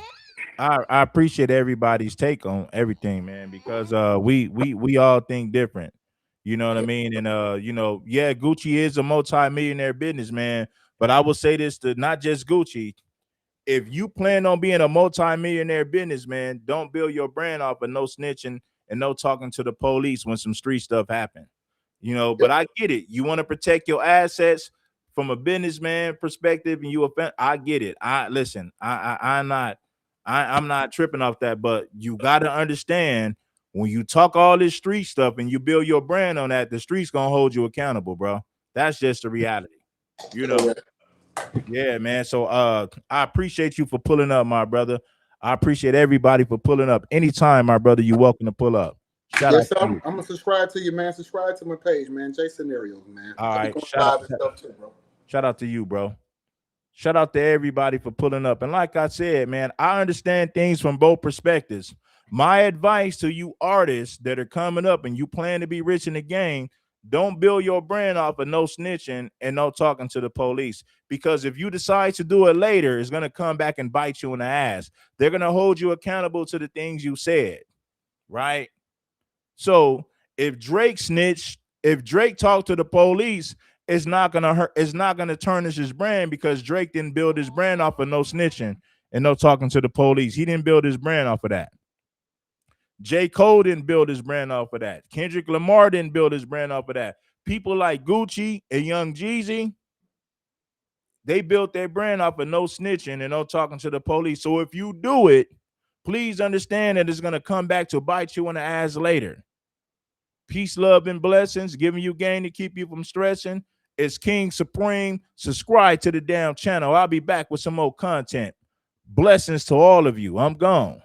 everybody's take on everything, man, because we all think different. You know what I mean? And yeah, Gucci is a multi-millionaire businessman, but I will say this to not just Gucci. If you plan on being a multi-millionaire businessman, don't build your brand off of no snitching and no talking to the police when some street stuff happen. But I get it. You want to protect your assets from a businessman perspective, and I get it. I'm not tripping off that, but you got to understand, when you talk all this street stuff and you build your brand on that, the street's gonna hold you accountable, bro. That's just the reality, Yeah, man. So I appreciate you for pulling up, my brother. I appreciate everybody for pulling up. Anytime, my brother, you're welcome to pull up. Yes, sir. I'm gonna subscribe to you, man. Subscribe to my page, man. J Scenarios, man. All right. Shout out to you, bro. Shout out to everybody for pulling up. And like I said, man, I understand things from both perspectives. My advice to you artists that are coming up and you plan to be rich in the game, don't build your brand off of no snitching and no talking to the police. Because if you decide to do it later, it's going to come back and bite you in the ass. They're going to hold you accountable to the things you said, right? So if Drake snitched, if Drake talked to the police, it's not gonna hurt. It's not gonna tarnish his brand because Drake didn't build his brand off of no snitching and no talking to the police. He didn't build his brand off of that. J. Cole didn't build his brand off of that. Kendrick Lamar didn't build his brand off of that. People like Gucci and Young Jeezy, they built their brand off of no snitching and no talking to the police. So if you do it, please understand that it's gonna come back to bite you in the ass later. Peace, love, and blessings. Giving you game to keep you from stressing. It's King Supreme. Subscribe to the damn channel. I'll be back with some more content. Blessings to all of you. I'm gone.